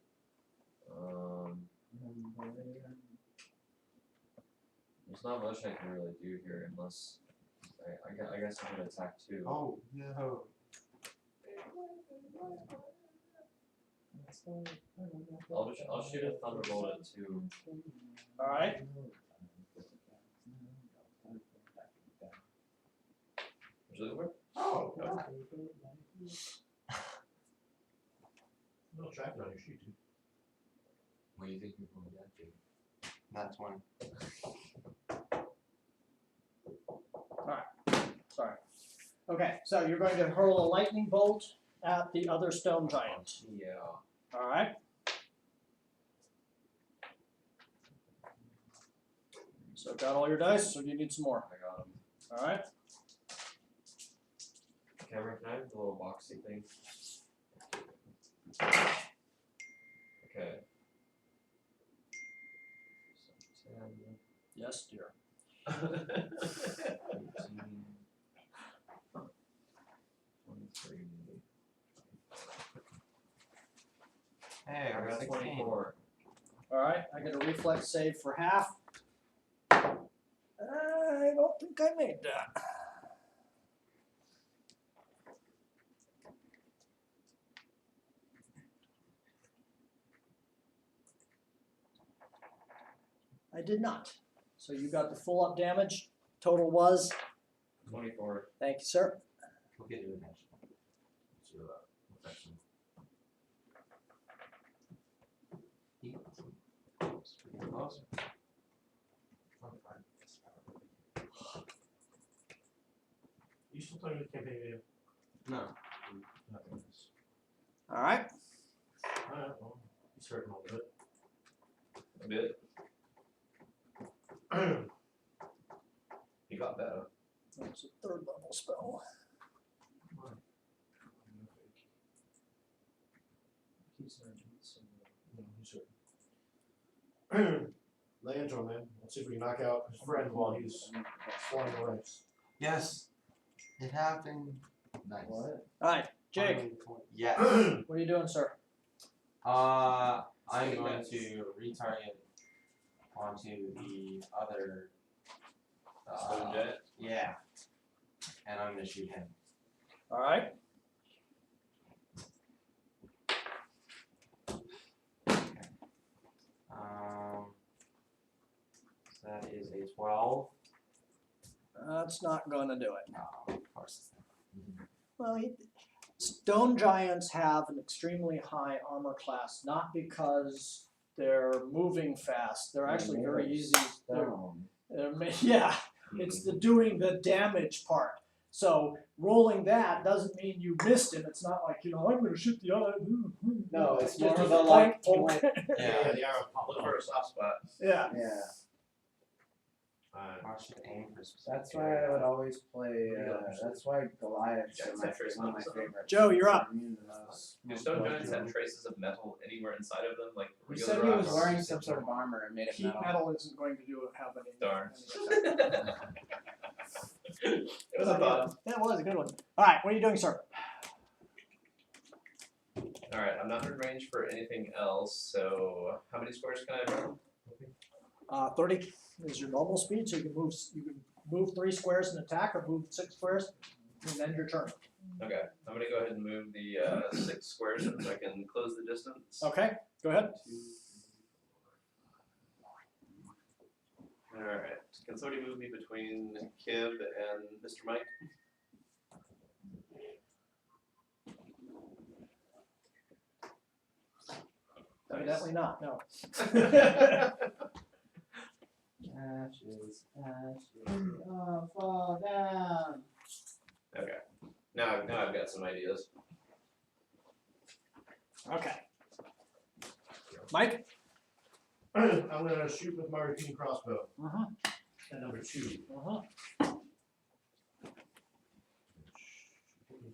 There's not much I can really do here unless I guess I can attack too. Oh, no. I'll shoot a thunderbolt at 2. Alright. Which is where? Oh. No track it on your sheet, dude. What do you think you're going to get to? That's one. Sorry. Okay, so you're going to hurl a lightning bolt at the other stone giant. Yeah. Alright. So got all your dice, or do you need some more? I got him. Alright. Cameron, can I have the little boxy thing? Okay. So 10. Yes, dear. 18, 23. Hey, I got 16. 24. Alright, I get a reflex save for half. I don't think I made that. I did not. So you got the full up damage. Total was, 24. thank you, sir. We'll get you next. So, affection. You still playing the campaign video? No. Okay. Alright, Alright, well, he's hurting a little bit. A bit. He got better. that's a third level spell. No, he's hurting. Lay into him, man. Let's see if we can knock out his friend while he's flying away. Yes. It happened. Nice. Alright, Jake, Yes. what are you doing, sir? I'm going to retarget onto the other. Stone Giant? Yeah. And I'm gonna shoot him. Alright. So that is a 12. That's not gonna do it. No, of course. Well, stone giants have an extremely high armor class, not because they're moving fast. They're actually very easy. Yeah, it's the doing the damage part. So rolling that doesn't mean you missed him. It's not like, I'm going to shoot the other. No, it's just more a the like. poke. Yeah. The arrow popped Look for a soft spot. Yeah. Yeah. Alright. I should aim for specific. That's why I would always play. That's why Goliath's Giants one have traces of my on them. favorites. Joe, you're up. Immune to those. Do stone giants have traces of metal anywhere inside of them, like He regular said he was rocks? wearing some sort of armor and made of Heat metal. metal isn't going to have any. Darn. any It was a thought. That was a good one. Alright, what are you doing, sir? Alright, I'm not in range for anything else, so how many squares can I run? 30 is your normal speed, so you can move 3 squares and attack, or move 6 squares and end your turn. Okay, I'm gonna go ahead and move the 6 squares so I can close the distance. Okay, go ahead. Alright, can somebody move me between Kib and Mr. Mike? Evidently not, no. Ashes, ashes, oh, fall down. Okay, now I've got some ideas. Okay. Mike? I'm gonna shoot with my repeating crossbow. Uh-huh. At number 2. Uh-huh.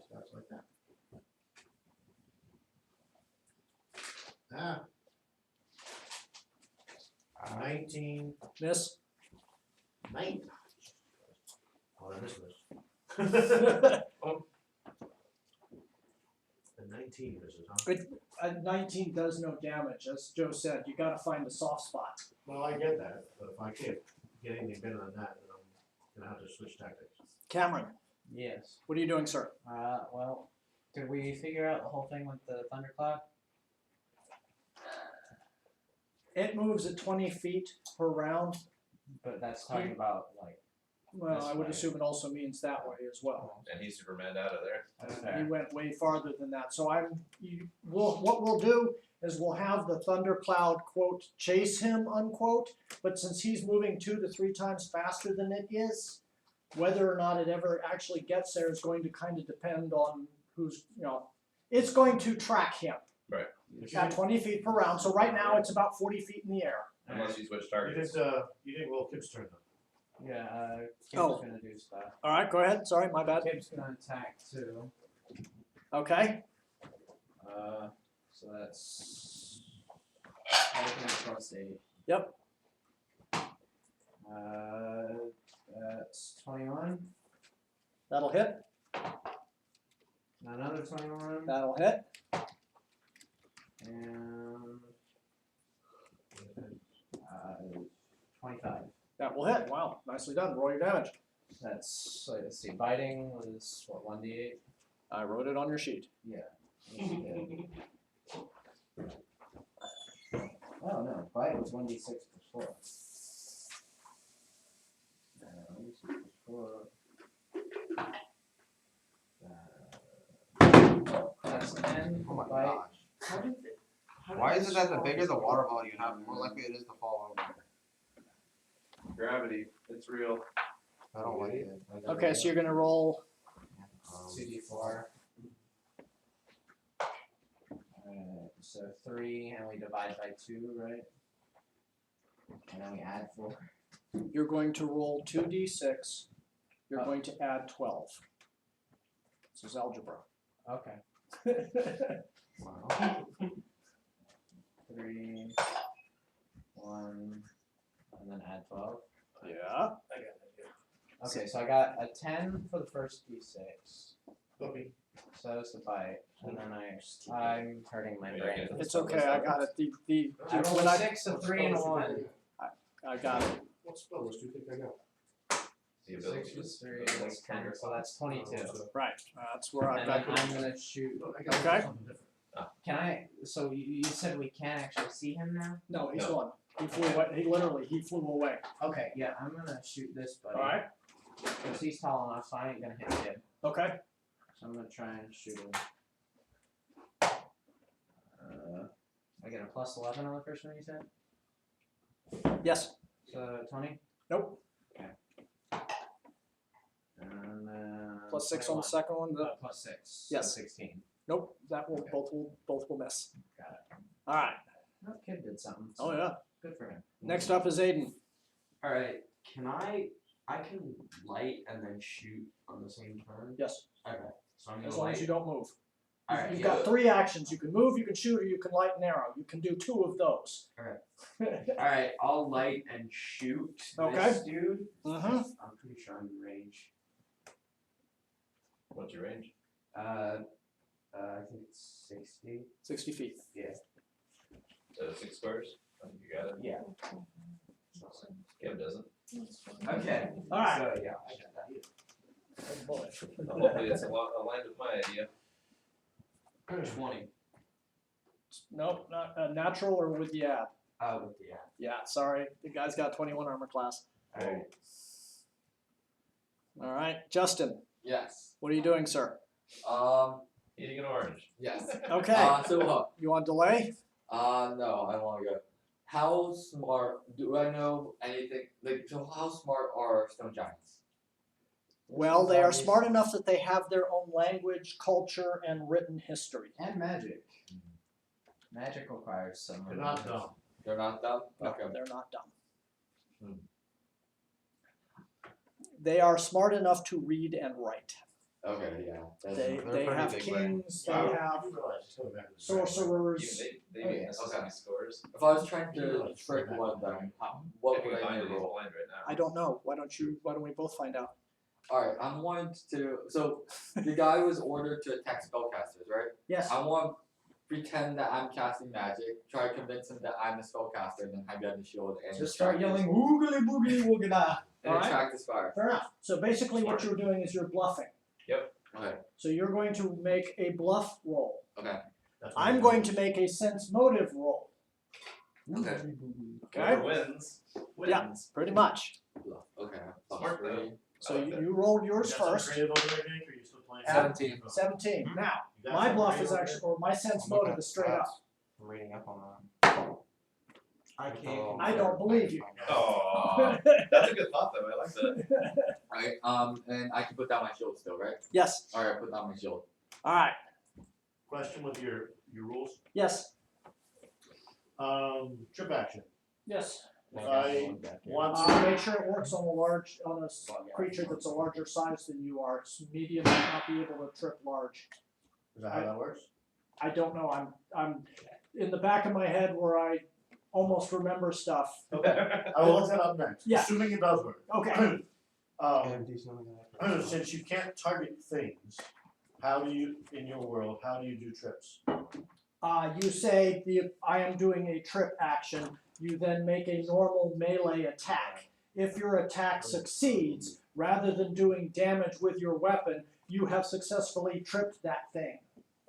Starts like that. Ah. 19. Miss. 9. Oh, I missed this. And 19 misses, huh? 19 does no damage, as Joe said. You gotta find a soft spot. Well, I get that, but if I can't get anything better than that, then I'm gonna have to switch tactics. Cameron, Yes. what are you doing, sir? Well, did we figure out the whole thing with the thundercloud? It moves at 20 feet per round. But that's talking about like. Well, This I would way. assume it also means that way as well. And he's Superman out of there. That's He fair. went way farther than that. So what we'll do is we'll have the thundercloud quote chase him unquote. But since he's moving 2 to 3 times faster than it is, whether or not it ever actually gets there is going to kind of depend on who's it's going to track him at 20 feet per round. So right now it's about 40 feet in the air. Unless you switch You targets. think well, Kip's turn though? Yeah, Kib's Oh. gonna do stuff. All right, go ahead. Sorry, my bad. Kib's gonna attack too. Okay. So that's. I'm looking at plus 8. Yep. That's 21. That'll hit. Another 21. That'll hit. And 25. That will hit. Wow, nicely done. Roll your damage. That's so let's see. Biting was what 1d8. I wrote it on your sheet. Yeah. Oh no, bite was 1d6 plus 4. 1d6 plus 4. That's 10. Oh my bite. gosh. How did Why is it that the bigger the water bottle you have, the more likely it is to fall over? Gravity, it's real. I don't like it. Okay, so you're gonna roll. 2d4. So 3, and we divide by 2, right? And then we add 4. You're going to roll 2d6. You're going to add 12. This is algebra. Okay. Wow. 3, 1, and then add 12. Yeah. I got that here. Okay, so I got a 10 for the first d6. Copy. So that's the bite, and then I'm hurting my brain. It's okay. I got it. I rolled when a 6, a 3, and a 1. I got it. What spells do you think I got? The 6 ability plus to 3 is 10, so that's 22. Right. That's where I And got then it. I'm gonna shoot. I got Okay. something different. Can I? So you said we can't actually see him now? No, he's No. gone. He flew away. He flew away. Okay, yeah, I'm gonna shoot this buddy. All right. Because he's tall enough, so I ain't gonna hit the kid. Okay. So I'm gonna try and shoot him. I get a plus 11 on the first one you said? Yes. So 20? Nope. And Plus 6 on the 21. second one. Plus 6. Yes. So 16. Nope. That will Okay. both will miss. Got it. All right. That kid did something. Oh so yeah. Good for him. Next up is Aiden. Alright, I can light and then shoot on the same turn? Yes. Okay, so I'm gonna As long as light. you don't move. Alright, You've yeah. got 3 actions. You can move, you can shoot, or you can light and arrow. You can do 2 of those. Alright, I'll light and shoot Okay. this dude. Mhm. I'm pretty sure I'm in range. What's your range? I think it's 60. 60 feet. Yeah. 6 squares? I think you got it. Yeah. Kev doesn't. Okay. All right. So yeah, I got that. Boy. Hopefully it's aligned with my idea. 20. Nope, not natural or with the add. With the app. Yeah, sorry. The guy's got 21 armor class. Alright. All right. Justin, Yes. what are you doing, sir? Eating an orange. Yes. Okay. So You want delay? no, I don't want to go. How smart do I know anything? Like, so how smart are stone giants? Well, they are smart enough that they have their own language, culture, and written history. And magic. Magic requires some. They're not dumb. They're not dumb. No, Okay. they're not dumb. Hmm. They are smart enough to read and write. Okay. Yeah. That's- They pretty have big brain. kings. They Wow. have You realize it's going back to the sorcerers. They Oh, even yeah. necessary Okay. scores. If I was trying You to realize trick it's one of back. them, what If we would I find need it, to he's roll? blind right now. I don't know. Why don't we both find out? Alright, I'm going to. So the guy was ordered to attack spellcasters, right? Yes. I want to pretend that I'm casting magic, try to convince him that I'm a spellcaster, and then have you on the shield and Just start attract yelling his- woogly boogly woogada. and Alright. attract his fire. Fair enough. So basically what Smart. you're doing is you're bluffing. Okay. So you're going to make a bluff roll. Okay. That's what I'm I'm going to make a sense motive roll. Okay. Okay? Whoever wins. Yeah. Pretty much. Okay. Smart though. Three. So I like you rolled You yours got some first. creative over there, Jake, or you still playing? 17. 17. Hmm? Now, You got my some bluff creative is over actually, or my sense I'm looking motive at is straight up. stats. I'm reading up on that. I can't. I don't believe you. Oh, that's a good thought though. I like that. Right. And I can put down my shield still, right? Yes. Alright, put down my shield. All right. Question with your rules. Yes. Trip action. Yes. If I want to, Make sure it works on a creature that's a larger size than you are. Medium might not be able to trip large. is that how that works? I don't know. I'm in the back of my head where I almost remember stuff. Okay. I will look that up next. Yeah. Assuming it does work. Okay. Since you can't target things, how do you, in your world, how do you do trips? You say I am doing a trip action. You then make a normal melee attack. If your attack succeeds, rather than doing damage with your weapon, you have successfully tripped that thing.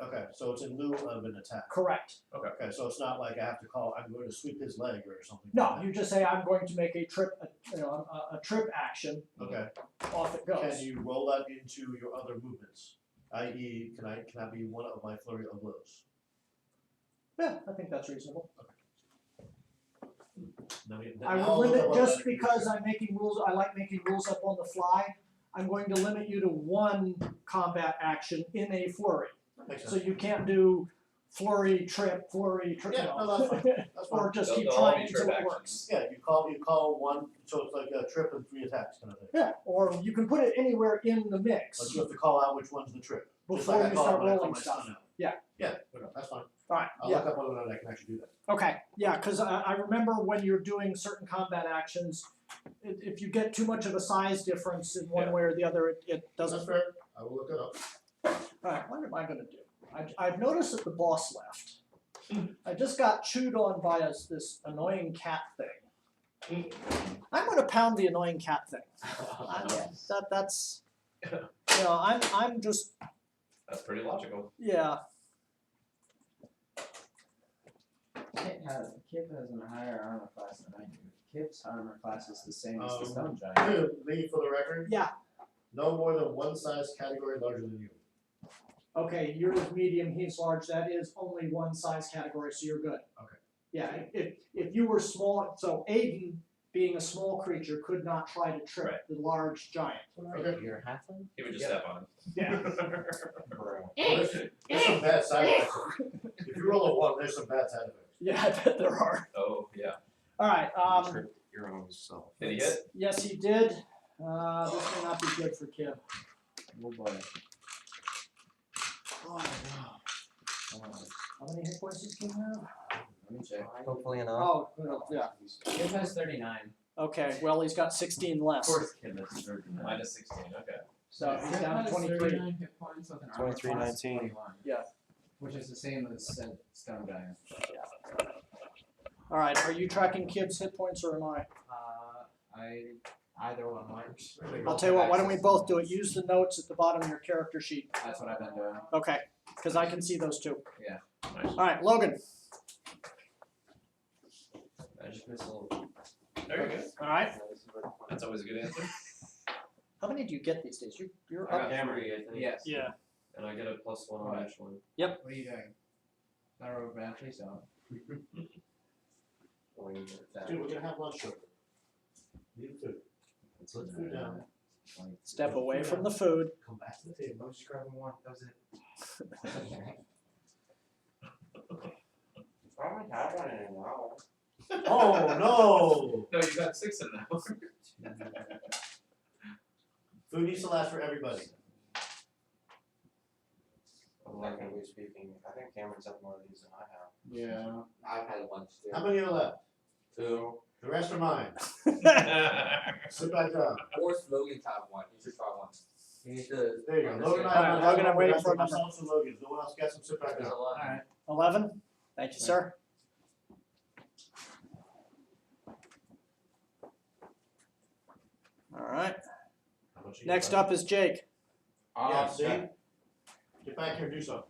Okay, so it's in lieu of an attack. Correct. Okay, so it's not like I have to call, I'm going to sweep his leg or something. No, like that. you just say I'm going to make a trip, a trip action. Okay. Off it goes. Can you roll that into your other movements? I.e., can I be one of my flurry of blows? Yeah, I think that's reasonable. I I'll would look up limit what just that is. because I'm making rules. I like making rules up on the fly. I'm going to limit you to one combat action in a flurry. Makes So sense. you can't do flurry, trip, Yeah, you know. no, that's fine. That's fine. Or just They'll- keep they'll all trying be until trip it works. Yeah, you call one, so it's like a trip and 3 attacks kind of thing. Yeah, or you can put it anywhere in the mix. But you have to call out which one's the trip. Just Before like I you call start it when I call rolling my stuff. son out. Yeah. Yeah, that's fine. Alright, I'll yeah. look up whether or not I can actually do that. Okay, yeah, because I remember when you're doing certain combat actions, if you get too much of a size difference in one Yeah. way or the other, it That's doesn't. fair. I will look it up. Alright, what am I gonna do? I've noticed that the boss left. I just got chewed on by this annoying cat thing. I'm gonna pound the annoying cat thing. That's you know, I'm just That's pretty logical. yeah. Kip has a higher armor class than I do. Kip's armor class is the same as the Um, stone giant. Lee, for the record. Yeah. No more than one size category larger than you. Okay, you're medium, he's large, that is only one size category, so you're good. Okay. Yeah, if you were small, so Aiden, being a small creature, could not try to trip Right. the large giant. Okay. You're a halfling? He would just step on him. Yeah. Bro. There's some bad side effects. If you roll a 1, there's some bad side effects. Yeah, I bet there are. Oh, yeah. Alright, Trip your own self. Did he hit? yes, he did. This may not be good for Kib. Oh boy. Oh, wow. How many hit points does Kib have? Let me check. Hopefully enough. Oh, good, yeah. Kip has 39. Okay, well, he's got 16 less. Of course, Kim is minus 16. Okay. So he's Kip down to has 23. 39 hit points with an armor class of 2319. 21. Yeah. Which is the same as stone giant. Alright, are you tracking Kib's hit points or am I? Either one works. I'll tell you what, why don't we both do it? Use the notes at the bottom of your character sheet. That's what I've been doing. Okay, because I can see those too. Nice. Alright, Logan. Magic missile. There you go. Alright. That's always a good answer. How many do you get these days? You're I up. got 3, I think. Yes. Yeah. And I get a +1 on each one. What are you doing? I wrote bad, please don't. Dude, we're gonna have lunch shortly. Need food. Put food down. Step away from the food. Come back to the table. I'm just grabbing one, that was it. Oh No, you got 6 in now. no! Food needs to last for everybody. Technically speaking, I think Cameron's had more of these than I have. Yeah. I've had a bunch too. How many are left? 2. The rest are mine. Sit back down. Or Logan's have one. You should try one. You need to. There you go. Logan and I Alright, have Logan, I'm one. waiting The rest for a are number. myself and Logan. No one else gets them. Sit back There's down. a lot. Alright. 11? Thank you, sir. Alright. How much you Next got? up is Jake. Yeah, see? Get back here and do something.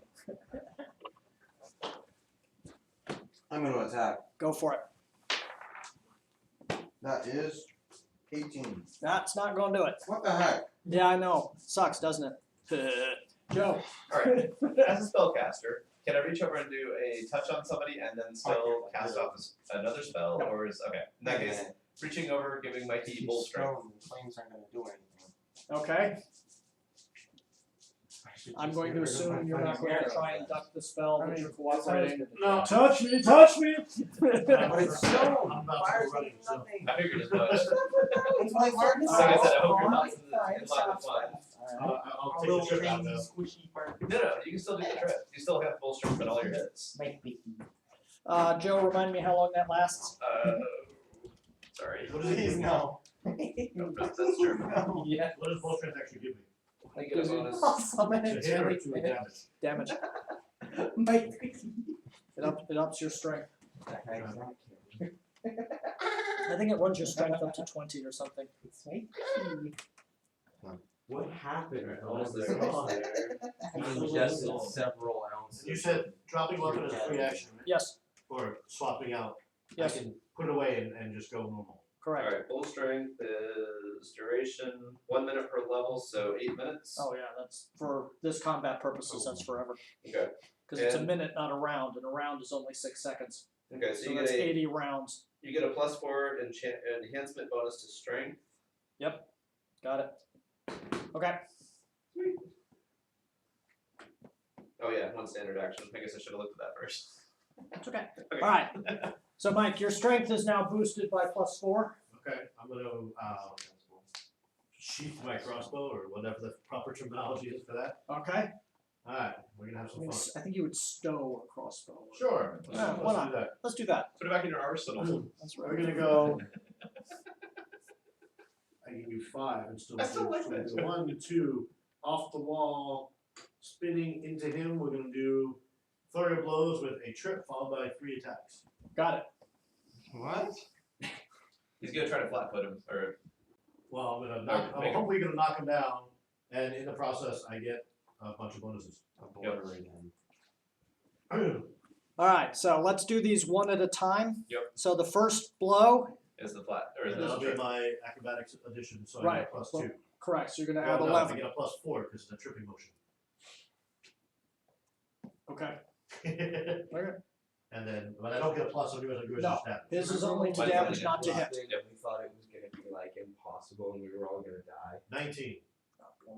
I'm gonna attack. Go for it. That is 18. That's not gonna do it. What the heck? Yeah, I know. Sucks, doesn't it? Joe. Alright. As a spellcaster, can I reach over and do a touch on somebody and then still cast off another spell? No. Or is okay. In that case, reaching over, giving my key bull strength. Flames aren't gonna do anything. Okay. I'm going to assume you're not going to try and duck the spell, but you're cooperating. No. Touch me, touch me! But it's stone. I'm about Fire to go running, so. nothing. I figured as much. It's my hard Like I said, I hope your thoughts in line with mine. I'll take the trip out though. No, you can still do the trip. You still have full strength on all your hits. Joe, remind me how long that lasts. Sorry. What does it give me? No. No, that's true. Yeah. What does full strength actually give me? I get a bonus. Awesome, To hit or to damage? damage. It ups your strength. I think it runs your strength up to 20 or something. What happened? Almost there. Come on. Ingested several ounces. You said dropping weapon is a free action, right? Yes, Or swapping out. Yes. I can put it away and just go normal. correct. Alright, full strength is duration 1 minute per level, so 8 minutes. Oh yeah, that's for this combat purposes, that's forever. Okay. Because it's a And- minute, not a round, and a round is only 6 seconds. Okay, so So you that's get 80 rounds. a +4 enhancement bonus to strength. Got it. Okay. Oh, Oh yeah, one standard action. I guess I should have looked at that first. It's okay. Okay. All right. So Mike, your strength is now boosted by +4. Okay, I'm gonna sheath my crossbow or whatever the proper terminology is for that. Okay. Alright, we're gonna have some fun. I think you would stow a crossbow. Sure, Yeah, why let's not? do that. Let's do that. Put it back in your arsenal. That's We're right. gonna go. I can do 5 and still I still do like so that. we'll do 1, 2, off the wall, spinning into him. We're gonna do flurry of blows with a trip followed by 3 attacks. Got it. What? He's gonna try to flat foot him, or Well, I'm hopefully gonna knock him down, and in the process, I get a bunch of bonuses. Obliterate him. All right. So let's do these one at a time. Yep. So the first blow, is the flat, or is And the that'll be trip? my acrobatics addition, so I Right, get a plus well, 2. correct. So you're gonna Well, add no, 11. I get a plus 4 because it's a tripping motion. Okay. Okay. And then, but I don't get a plus on yours, I do it No, as damage. His is only to Mine's damage, only not to hit. We thought it was gonna be like impossible and we were all gonna die. 19.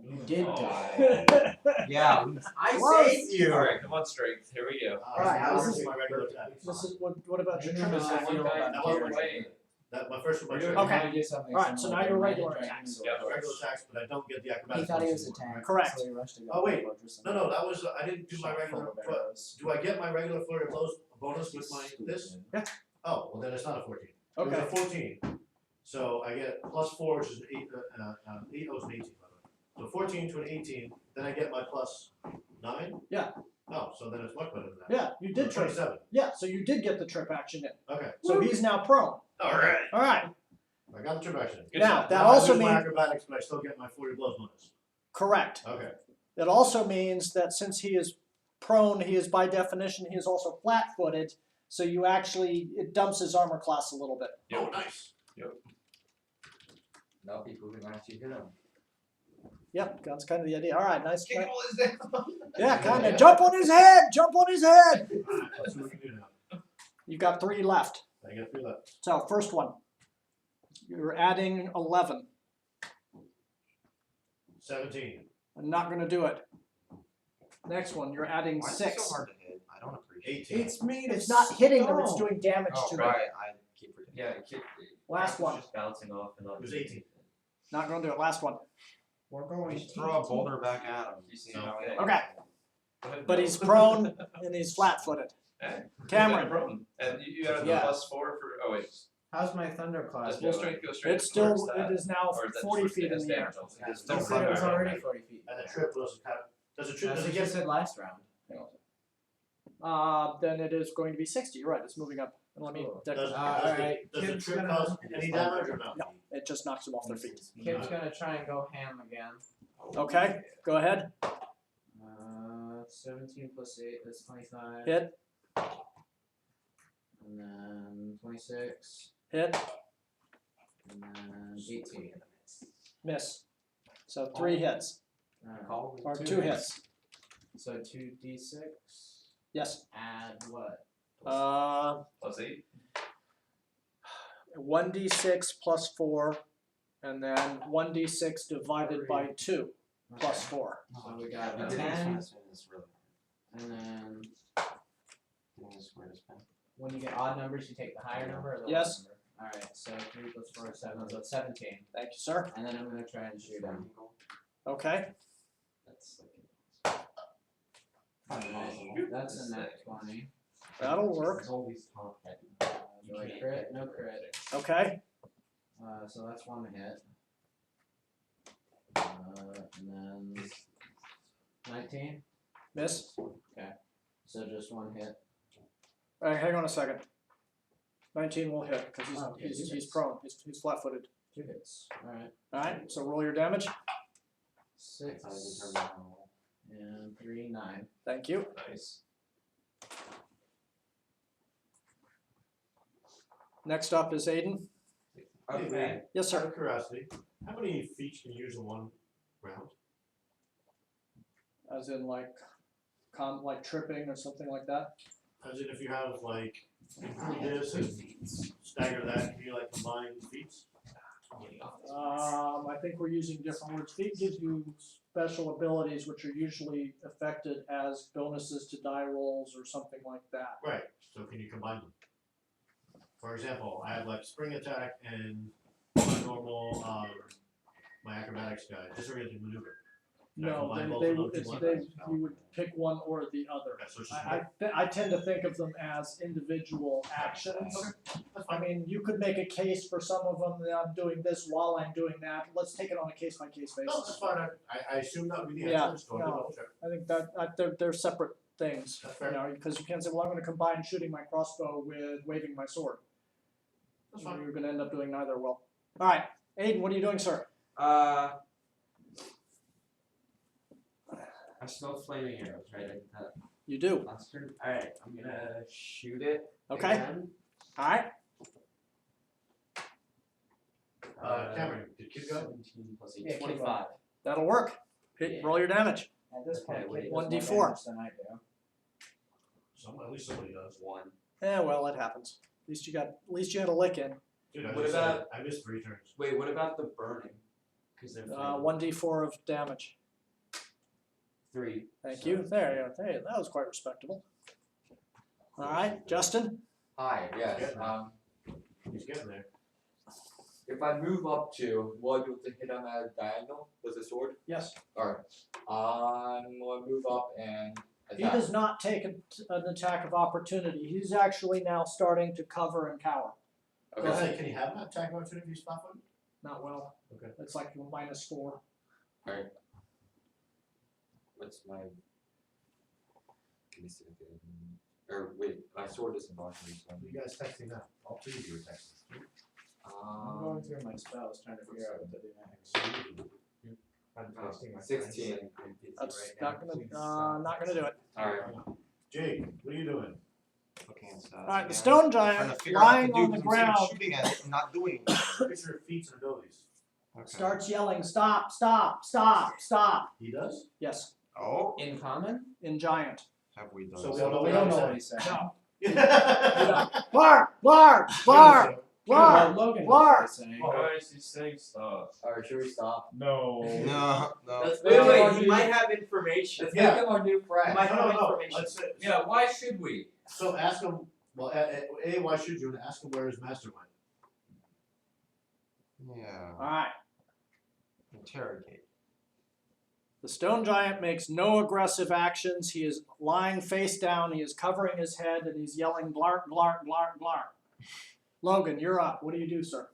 You did Oh. die. Yeah. I Close. saved you. Alright, come on, strength. Here we go. Alright, that this was is- my regular attack. This is what about your You know trip? how I feel about That wasn't Kieran. my that my first one. We're doing Okay. trying to get something Alright, so similar, now your but regular Magic attacks. Dragons Yeah, or- Regular attacks, but I don't get the He acrobatics. thought he was a bonus anymore, tank. Correct. So he rushed to go Oh, wait. for just right? No, that was I didn't do my shot regular. full of But arrows. do I get my regular flurry of blows bonus with my this? Stupid. Oh, well then it's not a 14. It Okay. was a 14. So I get plus 4, which is an 8. 8 was an 18, by the way. So 14 to an 18. Then I get my plus 9. Yeah. Oh, so then it's much better than that. Yeah, you did trip. 27. Yeah, so you did get the trip action in. Okay. So he's now prone. Alright. All right. I got the trip action. Good Now job. that Now I also lose my means acrobatics, but I still get my 40 blows bonus. correct. Okay. It also means that since he is prone, he is by definition he is also flat-footed. So you actually it dumps his armor class a little bit. Yep. Oh, nice. Now people can actually hit him. Yep, that's kind of the idea. All right, nice. Kick all his down. Yeah, kind of. Jump on his head. Jump on his head. Alright, let's see what we can do now. You've got 3 left. I get 3 left. So first one, you're adding 11. 17. I'm not going to do it. Next one, you're adding Why is 6. it so hard to hit? I don't appreciate 18. It's made It's of not hitting them; it's stone. doing damage Oh, to right. them. I keep forgetting. Yeah, it keep, Last it's one. just bouncing off and on. It was 18. Not going to do it. Last one. We're going Just throw a boulder back at him. You see No. how it- Okay, Go ahead, but Bill. he's prone and he's flat-footed. Hey, Cameron. you got a problem. And you added Yeah. the plus 4 for. Oh wait. How's my thunderclaw? Does full strength go straight It's still. towards that? It is now Or is that 40 just feet in as the air. damage also? It's You still said it was fire. already 40 feet. And the trip doesn't have. Does the trip? That's Does what it you get? said last round. Then it is going to be 60. You're right. It's moving up. And let me. Does, alright, does the Kim's trip gonna- cause any damage or no? No, it just knocks them off their feet. Kim's gonna try and go ham again. Okay, go ahead. 17 plus 8, that's 25. Hit. And then 26. Hit. And then 18. Miss. So 3 hits Alright. or Two 2 hits. hits. So 2d6. Yes. Add what? Plus 8. 1d6 plus 4, and then 1d6 divided by 2 plus 4. So we got I a didn't 10, this really. and then Can I just wear this pen? when you get odd numbers, you take the higher number or the Yes. lower number? Alright, so 3 plus 4 is 7, so it's 17. Thank you, sir. And then I'm gonna try and shoot him. Okay. That's That's a net 20. That'll work. All these top heavy. Do I crit? No crit. Okay. So that's 1 hit. And then 19. Miss. So just 1 hit. Hang on a second. 19 will hit because he's, Okay, he's, two he's hits. prone. He's flat-footed. 2 hits. Alright. All right. So roll your damage. 6 I determine how. and 3, 9. Thank you. Nice. Next up is Aiden. Okay. Yes, Out sir. of curiosity, how many feats can you use in one round? As in like tripping or something like that. As in, if you have like include this and stagger that, can you like combine feats? I think we're using different words. Feat gives you special abilities which are usually affected as bonuses to die rolls or something like that. Right, so can you combine them? For example, I have like spring attack and my normal, my acrobatics guy, disorienting maneuver. Can I No, combine both they of them would, to it's, one? you would pick one or the other. Okay, so it's just I tend to think of them as individual actions. that's I fine. mean, you could make a case for some of them that I'm doing this while I'm doing that. Let's take it on a case by case No, basis. that's fine, I assume that would be the Yeah, answer, just wanted to no. double check. I think that they're separate things, That's you fair. know, because you can't say, well, I'm gonna combine shooting my crossbow with waving my sword. That's fine. You're gonna end up doing neither well. Alright, Aiden, what are you doing, sir? I smell flaming arrows, right? I did that You do. last turn. Alright, I'm gonna shoot it. Okay. Again. Alright, Cameron, did Kid go? 17 plus 8, Yeah, Kid 25. that'll work. Hit, roll your damage. At this point, Okay, Kid wait. does more 1d4. damage than I do. At least somebody does. 1. Well, it happens. At least you had a lick in. Dude, I What just said, about- I missed 3 turns. Wait, what about the burning? Because they're flaming. 1d4 of damage. 3. Thank So- you. There, that was quite respectable. Alright, Justin? Hi, yes, He's getting there. if I move up to, will I be able to hit him at a diagonal with a sword? Yes. Alright, I'm gonna move up and He attack. does not take an attack of opportunity. He's actually now starting to cover and cower. I was gonna say, can he have an attack opportunity if he's flat footed? Not well. Okay. It's like -4. What's my? Give me a second. Or wait, my sword isn't blocking me, so. You guys texting now, all 3 of you are texting. I'm going through my spells trying to figure out what to do next. I'm texting my 16. friends, I'm busy That's right now. not gonna do it. Alright. Jake, what are you doing? Alright, the stone giant lying on the ground Shooting at it and not doing it. Look at your feats and abilities. starts yelling, stop, stop, stop, stop. He does? Yes, Oh, In common? in giant. have we done? So we don't know We what don't I'm know saying. what he's saying. No. Yeah. Blarg, blarg, blarg, Well, blarg. Logan knows Blarg. what he's saying. Guys, he's saying stuff. Alright, should we stop? No. No, no. Let's Wait, make him wait, our he new- might have information. Let's Yeah. make him our new friend. Might have No, information. let's say, Yeah, why should we? so ask him, well, A, why should you, and ask him where his master went. Yeah. Alright, Interrogate. the stone giant makes no aggressive actions. He is lying face down, he is covering his head, and he's yelling blarg, blarg, blarg, blarg. Logan, you're up. What do you do, sir?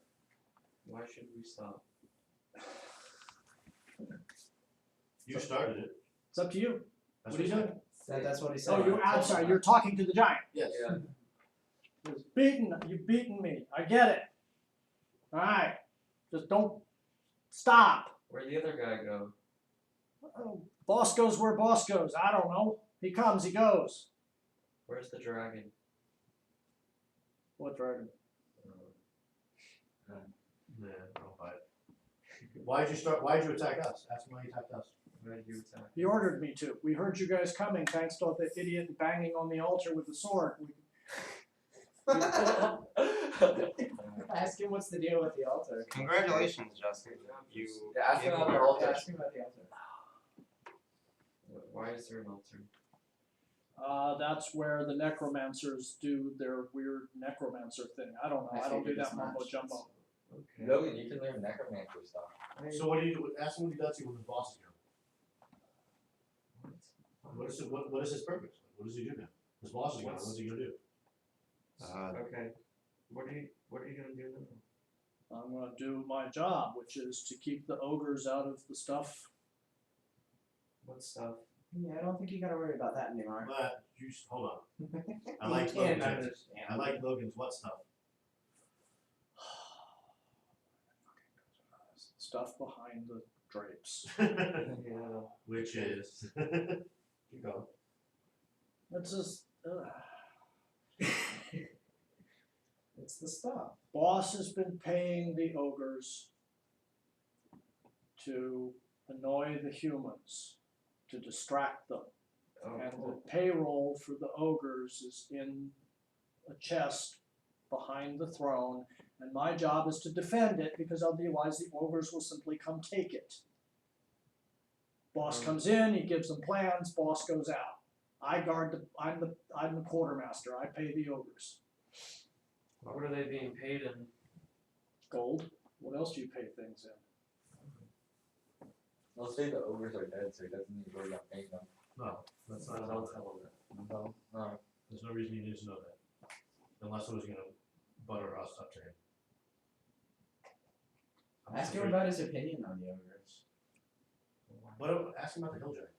Why should we stop? You started it. It's up to you. That's What are you he doing? said. That's what he said. Oh, I'm sorry, you're talking to the giant. Yes. Yeah. You've beaten me. I get it. Alright. Just don't stop. Where'd the other guy go? Oh, boss goes where boss goes. I don't know. He comes, he goes. Where's the dragon? What dragon? Nah, I don't buy it. Why'd you attack us? Ask him why you attacked us. Where did you attack? He ordered me to. We heard you guys coming thanks to the idiot banging on the altar with the sword. Ask him what's the deal with the altar. Congratulations, Justin. You. Yeah, ask him gave about the him- altar. Ask him about the altar. Why is there an altar? That's where the necromancers do their weird necromancer thing. I don't know. I don't do that mumbo jumbo. Okay. Logan, you can learn necromancer stuff. So what do you do? Ask him what he does when the boss is gone. What is his purpose? What does he do now? His boss is gone. What's he gonna do? Okay. What are you gonna do now? I'm gonna do my job, which is to keep the ogres out of the stuff. What stuff? Yeah, I don't think you gotta worry about that anymore. But you hold on. I You like can't Logan's answer. understand. I like Logan's what stuff. Stuff behind the drapes. Yeah. Which is you go. It's just It's the stuff. boss has been paying the ogres to annoy the humans, to distract them. Oh, And the cool. payroll for the ogres is in a chest behind the throne, and my job is to defend it because otherwise the ogres will simply come take it. Boss comes in, he gives them plans, boss goes out. I'm the quartermaster, I pay the ogres. What are they being paid in? Gold, what else do you pay things in? Let's say the ogres are dead, so he doesn't need to worry about paying them. No, that's not, don't tell him that. No. No. There's no reason he needs to know that. Unless it was gonna butter us up to him. I'm Ask just him afraid- about his opinion on the ogres. Ask him about the hill giant.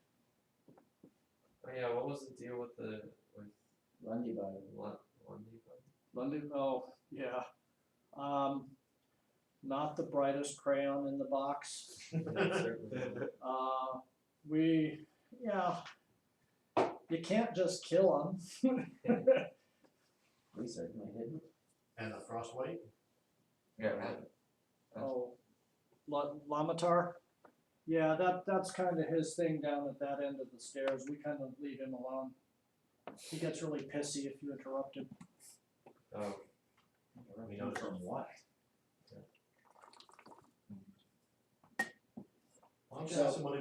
Oh yeah, what was the deal with Lundy bud. Lundy bud? London, oh, yeah. Not the brightest crayon in the box. You can't just kill them. We certainly didn't. And the frost white? Yeah. Oh, Lamatar? Yeah, that's kind of his thing down at that end of the stairs. We kind of leave him alone. He gets really pissy if you interrupt him. Oh. We know From what? Why don't you ask him what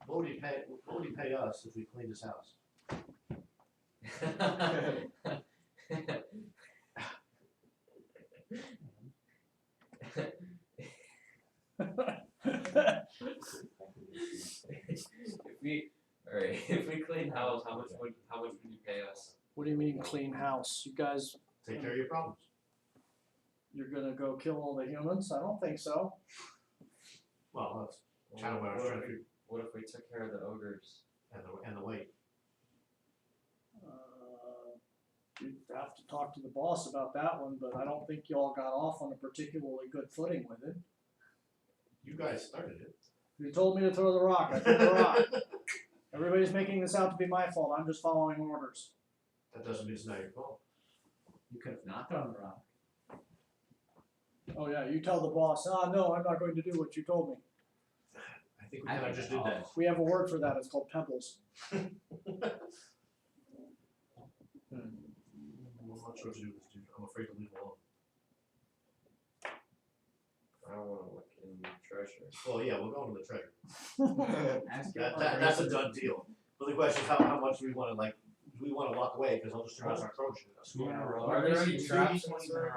would he pay us if we cleaned his house? If we clean house, how much would you pay us? What do you mean clean house? You guys, Take care of your problems. you're gonna go kill all the humans? I don't think so. Well, that's kind of what I was trying to figure, What if we took care of the ogres? and the weight. You'd have to talk to the boss about that one, but I don't think y'all got off on a particularly good footing with it. You guys started it. You told me to throw the rock, I threw the rock. Everybody's making this out to be my fault, I'm just following orders. That doesn't mean it's not your fault. You could have not thrown the rock. Oh yeah, you tell the boss, no, I'm not going to do what you told me. I think we kind of just did that. We have a word for that, it's called pebbles. I'm not sure what to do with this dude. I'm afraid to leave him alone. I don't wanna look in the treasure. Well, yeah, we'll go into the treasure. Ask him That's a done deal. But the question is how much do we wanna do we wanna walk away, cause I'll just turn us our throat shit us. Are there any traps in this room?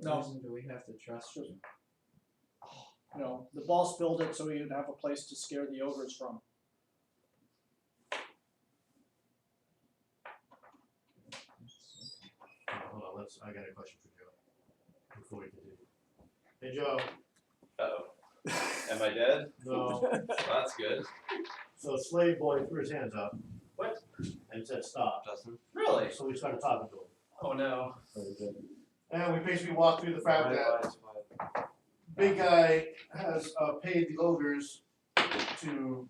No. What reason do we have to trust you? No, the boss built it so he'd have a place to scare the ogres from. Hold on, I got a question for Joe. Before we continue. Hey Joe. Uh-oh. Am I dead? No. Well, that's good. So Slave Boy threw his hands up. What? And said stop. Justin? Really? So we started talking to him. Oh no. And we basically walked through the fact that big guy has paid the ogres to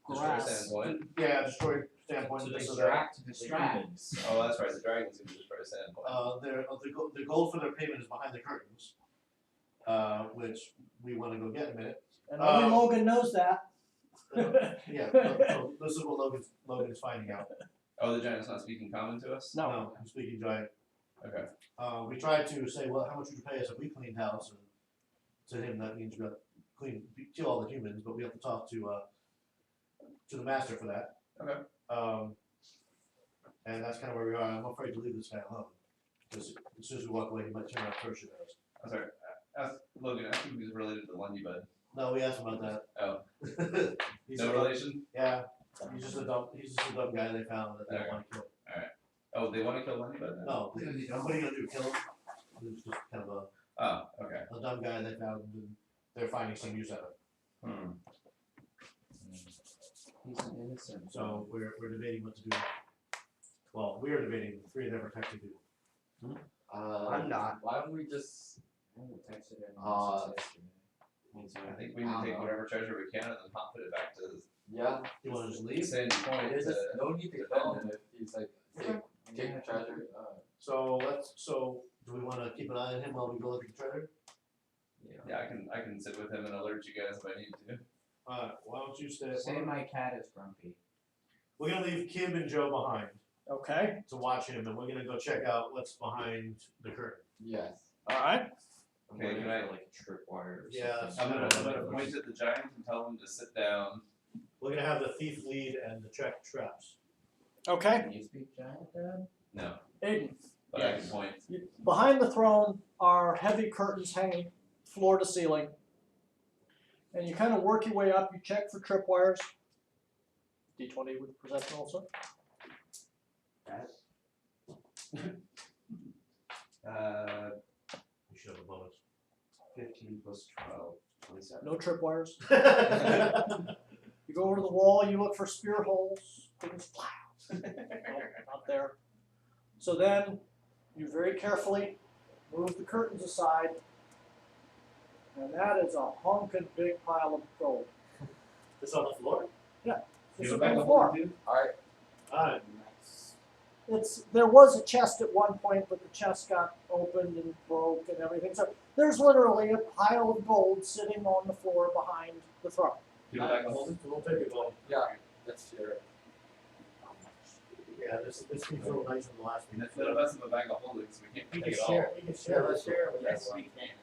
Destroy Sandpoint. destroy Standpoint. To and things like distract the Distract. humans. Oh, that's right. The dragons can destroy Sandpoint. that. The gold for their payment is behind the curtains, which we want to go get in a minute. And only Logan knows that. Yeah, so this is what Logan's finding out. Oh, the giant's not speaking common to us? No. I'm speaking giant. Okay. We tried to say, well, how much would you pay us if we cleaned house? And to him, that means we have to kill all the humans, but we have to talk to the master for that. Okay. And that's kind of where we are. I'm afraid to leave this guy alone because as soon as we walk away, he might turn around and throw shit at us. I'm sorry. Logan, I think he was related to Lundy Bud. No, we asked him about that. Oh. He's No relation? Yeah, he's just a dumb guy they found that they Okay. want to kill. Oh, they want to kill Lundy Bud now? No, what are you gonna do? Kill him? It's just kind of Oh, okay. a dumb guy they found, and they're finding some use out of. Hmm. He's an innocent. So we're debating what to do. Well, we're debating. The three of them are texting people. I'm not. Why don't we just I haven't texted him Uh, since yesterday. I think we need to take whatever treasure we can and then pop it back to yeah. You wanna just leave? Sandy Point. There's to- just no need to kill him if he's like take the treasure. So do we wanna keep an eye on him while we go look at the treasure? Yeah, I can sit with him and alert you guys if I need to. Why don't you stay? Say my cat is grumpy. We're gonna leave Kim and Joe behind. Okay, to watch him, and we're gonna go check out what's behind the curtain. Yes. alright. I'm Okay, waiting can I- for like a tripwire or Yeah, something. I'm gonna point at the giant and tell him to sit down. We're gonna have the thief lead and the check traps. Okay, Can you speak giant, Dad? No, Aiden, but I can point. behind the throne are heavy curtains hanging floor to ceiling. And you kind of work your way up, you check for tripwires. D20 with perception also. You should have a bonus. 15 plus 12, 27. No tripwires. You go over to the wall, you look for spear holes, things fly. No, not there. So then you very carefully move the curtains aside, and that is a honking big pile of gold. This on the floor? It's Go on back the up floor. dude. Alright. Alright. There was a chest at one point, but the chest got opened and broke and everything. So there's literally a pile of gold sitting on the floor behind the throne. Do it back and hold it. So we'll take it all. Yeah, let's share it. Yeah, this seems a little nice in the last And week. instead of us in the bag of holding, so we can't We take can it all. share, we can share. Yeah, let's share it with Yes, everyone. we can.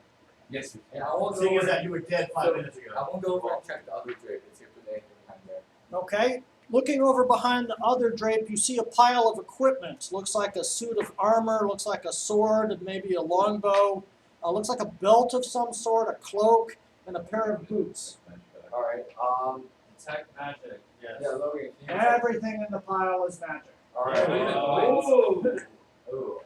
Yes, we And I won't The go thing is over, that you were dead 5 minutes ago. I won't go over and check the other drape and see if there's anything behind there. Okay, looking over behind the other drape, you see a pile of equipment. Looks like a suit of armor, looks like a sword, and maybe a longbow. Looks like a belt of some sort, a cloak, and a pair of boots. Alright, Detect magic. Yes. yeah, Logan, can you check? Everything in the pile is magic. Alright. Ooh. Ooh,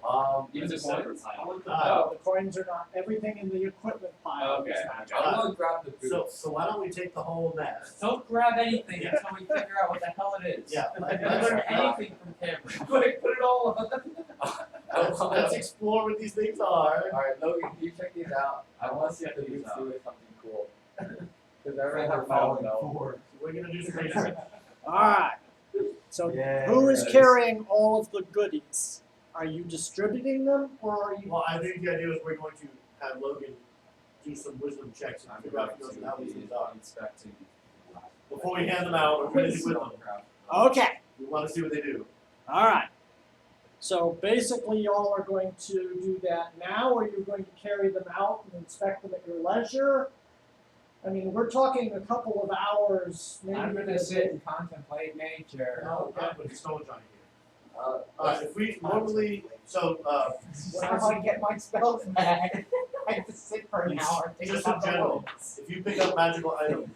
Even the coins? No, the coins are not. Everything in the equipment pile Okay. is magic. I'm gonna grab the boots. So why don't we take the whole nest? Don't grab anything until we figure out what the hell it is. Yeah. I haven't learned anything from Cameron. Quick, put it all on. Let's explore what these things are. Alright, Logan, can you check these out? I wanna see if the boots do something cool. Cause everyone have fallen though. We're gonna do some research. Alright. So who is carrying all of the goodies? Are you distributing them or are you Well, I think the idea is we're going to have Logan do some wisdom checks and figure out if he knows how these things are. Inspecting. Before we hand them out, we're gonna do with them. Okay. We wanna see what they do. Alright. So basically y'all are going to do that now, or you're going to carry them out and inspect them at your leisure? I mean, we're talking a couple of hours, maybe. I'm gonna sit and contemplate nature. No, not with stones on here. Uh, If we normally, so, How do I get my spells back? I have to sit for an hour and think just in about the general, words. if you pick up magical items,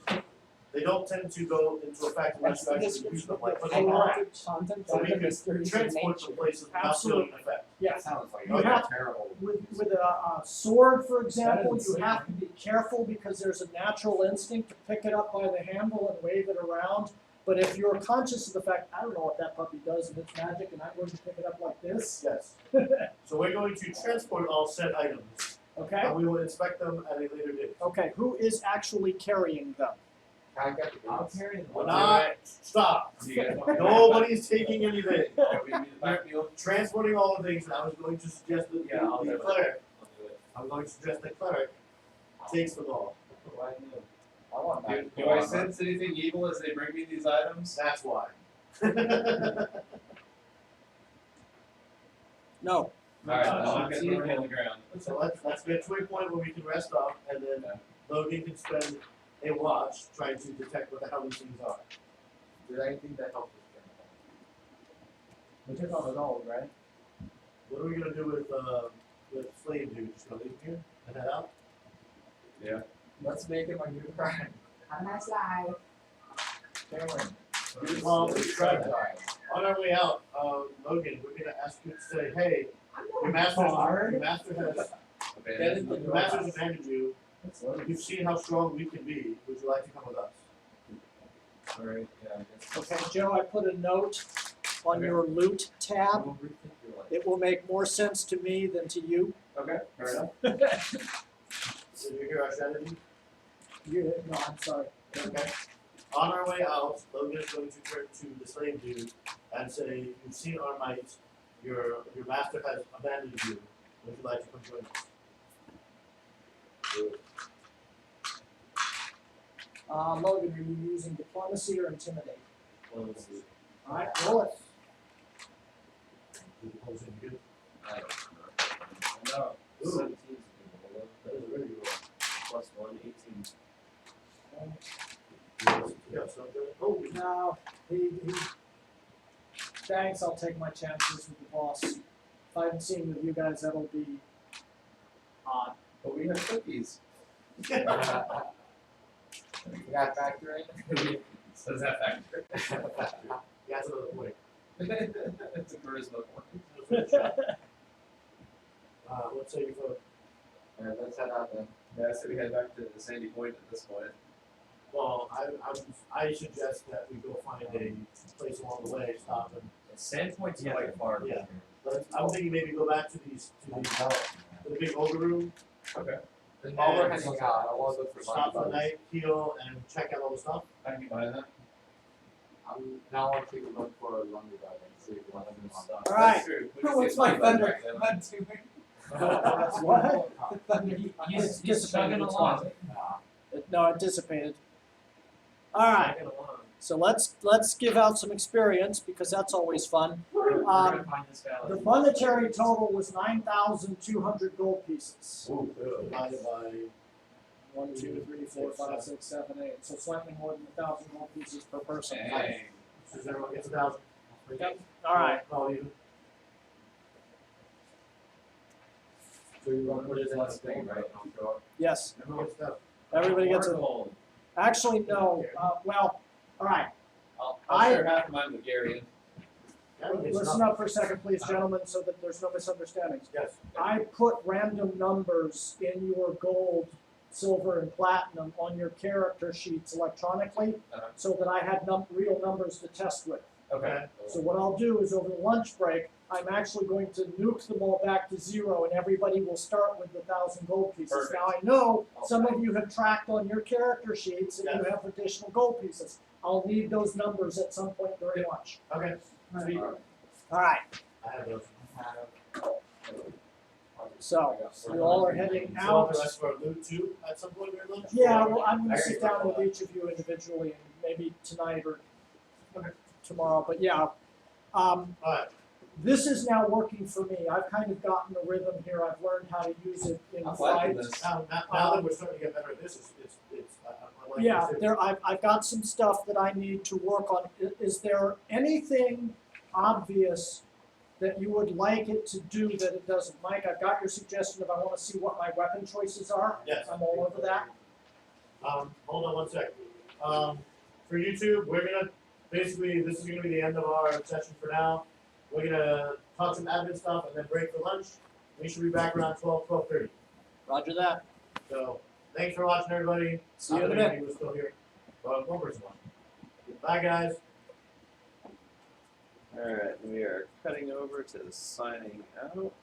they don't tend to go into effect unless you actually use them, like put I them know. on. So Contemplate we the can mysteries of transport nature. them places without Absolutely. feeling effect. Yes. sounds like You have- terrible. With a sword, for example, That is you have to be careful because there's a natural instinct to pick it up by the handle and wave it around. But if you're conscious of the fact, I don't know what that puppy does and it's magic and I'm going to pick it up like this, Yes. So we're going to transport all said items, okay? and we will inspect them at a later date. Okay, who is actually carrying them? Can I get the I'll boots? carry them. We're not, stop. Do you guys want? Nobody's taking anything. Are we in the back field? Transporting all the things, and I was going to suggest that Yeah, I'll do the it. cleric, I'll do it. I'm going to suggest the cleric takes them all. Why no? I want Do, that. do I sense anything evil as they bring me these items? That's why. No. Alright, then Uh, I'm gonna throw it on the ground. So let's get to a point where we can rest up, and then Logan can spend a watch trying to detect what the hell these things are. Did anything that helped us? We took all the gold, right? What are we gonna do with Flame Dude? Just gonna leave him here and head out? Let's make him a new friend. Have a nice life. Cameron. Well, on our way out, Logan, we're gonna ask you to say, hey, your master has Abandoned. your master's abandoned you. You've seen how strong we can be. Would you like to come with us? Alright, yeah, I guess. Okay, Joe, I put a note on your loot tab. We'll rethink your life. It will make more sense to me than to you. Okay, fair enough. Did you hear our strategy? No, I'm sorry. Okay. On our way out, Logan is going to turn to the slave dude and say, you've seen our might, your master has abandoned you. Would you like to come join us? Logan, are you using diplomacy or intimidate? Alright, roll it. Did you close in good? I don't know. Ooh. 17 is a good That is a very good roll. plus 1, 18. Yeah, so good. Oh, we No, he, thanks, I'll take my chances with the boss. If I haven't seen with you guys, that'll be odd. But we have cookies. You got factor in? So does that factor? Yeah, that's another point. It's a charisma point. What say you for, Alright, let's head out then. Yeah, so we head back to the Sandy Point at this point. well, I suggest that we go find a place along the way, stop and, Sandpoint's Yeah. quite far. Yeah. I'm thinking maybe go back to the big ogre room, Okay. and While we're then heading out, I wanna look for stop for the money. night, heal, and check out all the stuff. I can find that. I'm now want to take a look for a lumber guy and see if one of them is All right. That's true. We can What's see my if my thunder thunder god doing? What? The thunder. He's Dissipated, chugging it's along. fine. No, it dissipated. Alright, so let's give out some experience, because that's always fun. We're gonna find this guy. The monetary total was 9,200 gold pieces. Divided by, 1, 2, 3, 4, 5, 6, 7, 8. So slightly more than 1,000 gold pieces per person. Dang. since everyone gets 1,000. Yep. Alright. Call you. So you want to put it in That's that the thing, thing, right? right? Yes. Everyone gets that. Everybody gets a. Gold. Actually, no. Well, alright. I'll I- share half of mine with Gary. Listen up for a second, please, gentlemen, so that there's no misunderstandings. Yes. I put random numbers in your gold, silver, and platinum on your character sheets electronically, Uh-huh. so that I had real numbers to test with. Okay. So what I'll do is over the lunch break, I'm actually going to nuke them all back to 0, and everybody will start with the 1,000 gold pieces. Perfect. Now I know some of you have tracked on your character sheets, and you have additional gold pieces. I'll need those numbers at some point during lunch. Okay. Sweet. All right. I have those. So you all are heading So out. that's for loot too at some point during lunch? Yeah, well, I'm gonna I sit already down thought with each of you individually, and maybe tonight or tomorrow. But yeah, Alright, this is now working for me. I've kind of gotten a rhythm here. I've learned how to use it in I'm liking fights. this. now that we're starting to get better at this, I like Yeah, this too. I've got some stuff that I need to work on. Is there anything obvious that you would like it to do that it doesn't? Mike, I've got your suggestion of I want to see what my weapon choices are. Yes. I'm all over that. Hold on one second. For YouTube, we're gonna, basically, this is gonna be the end of our session for now. We're gonna talk some admin stuff and then break for lunch. We should be back around 12:30. Roger that. So, thanks for watching, everybody. See you in a Not that bit. anybody was still here. Well, one person watching. Bye, guys. Alright, we are cutting over to signing out.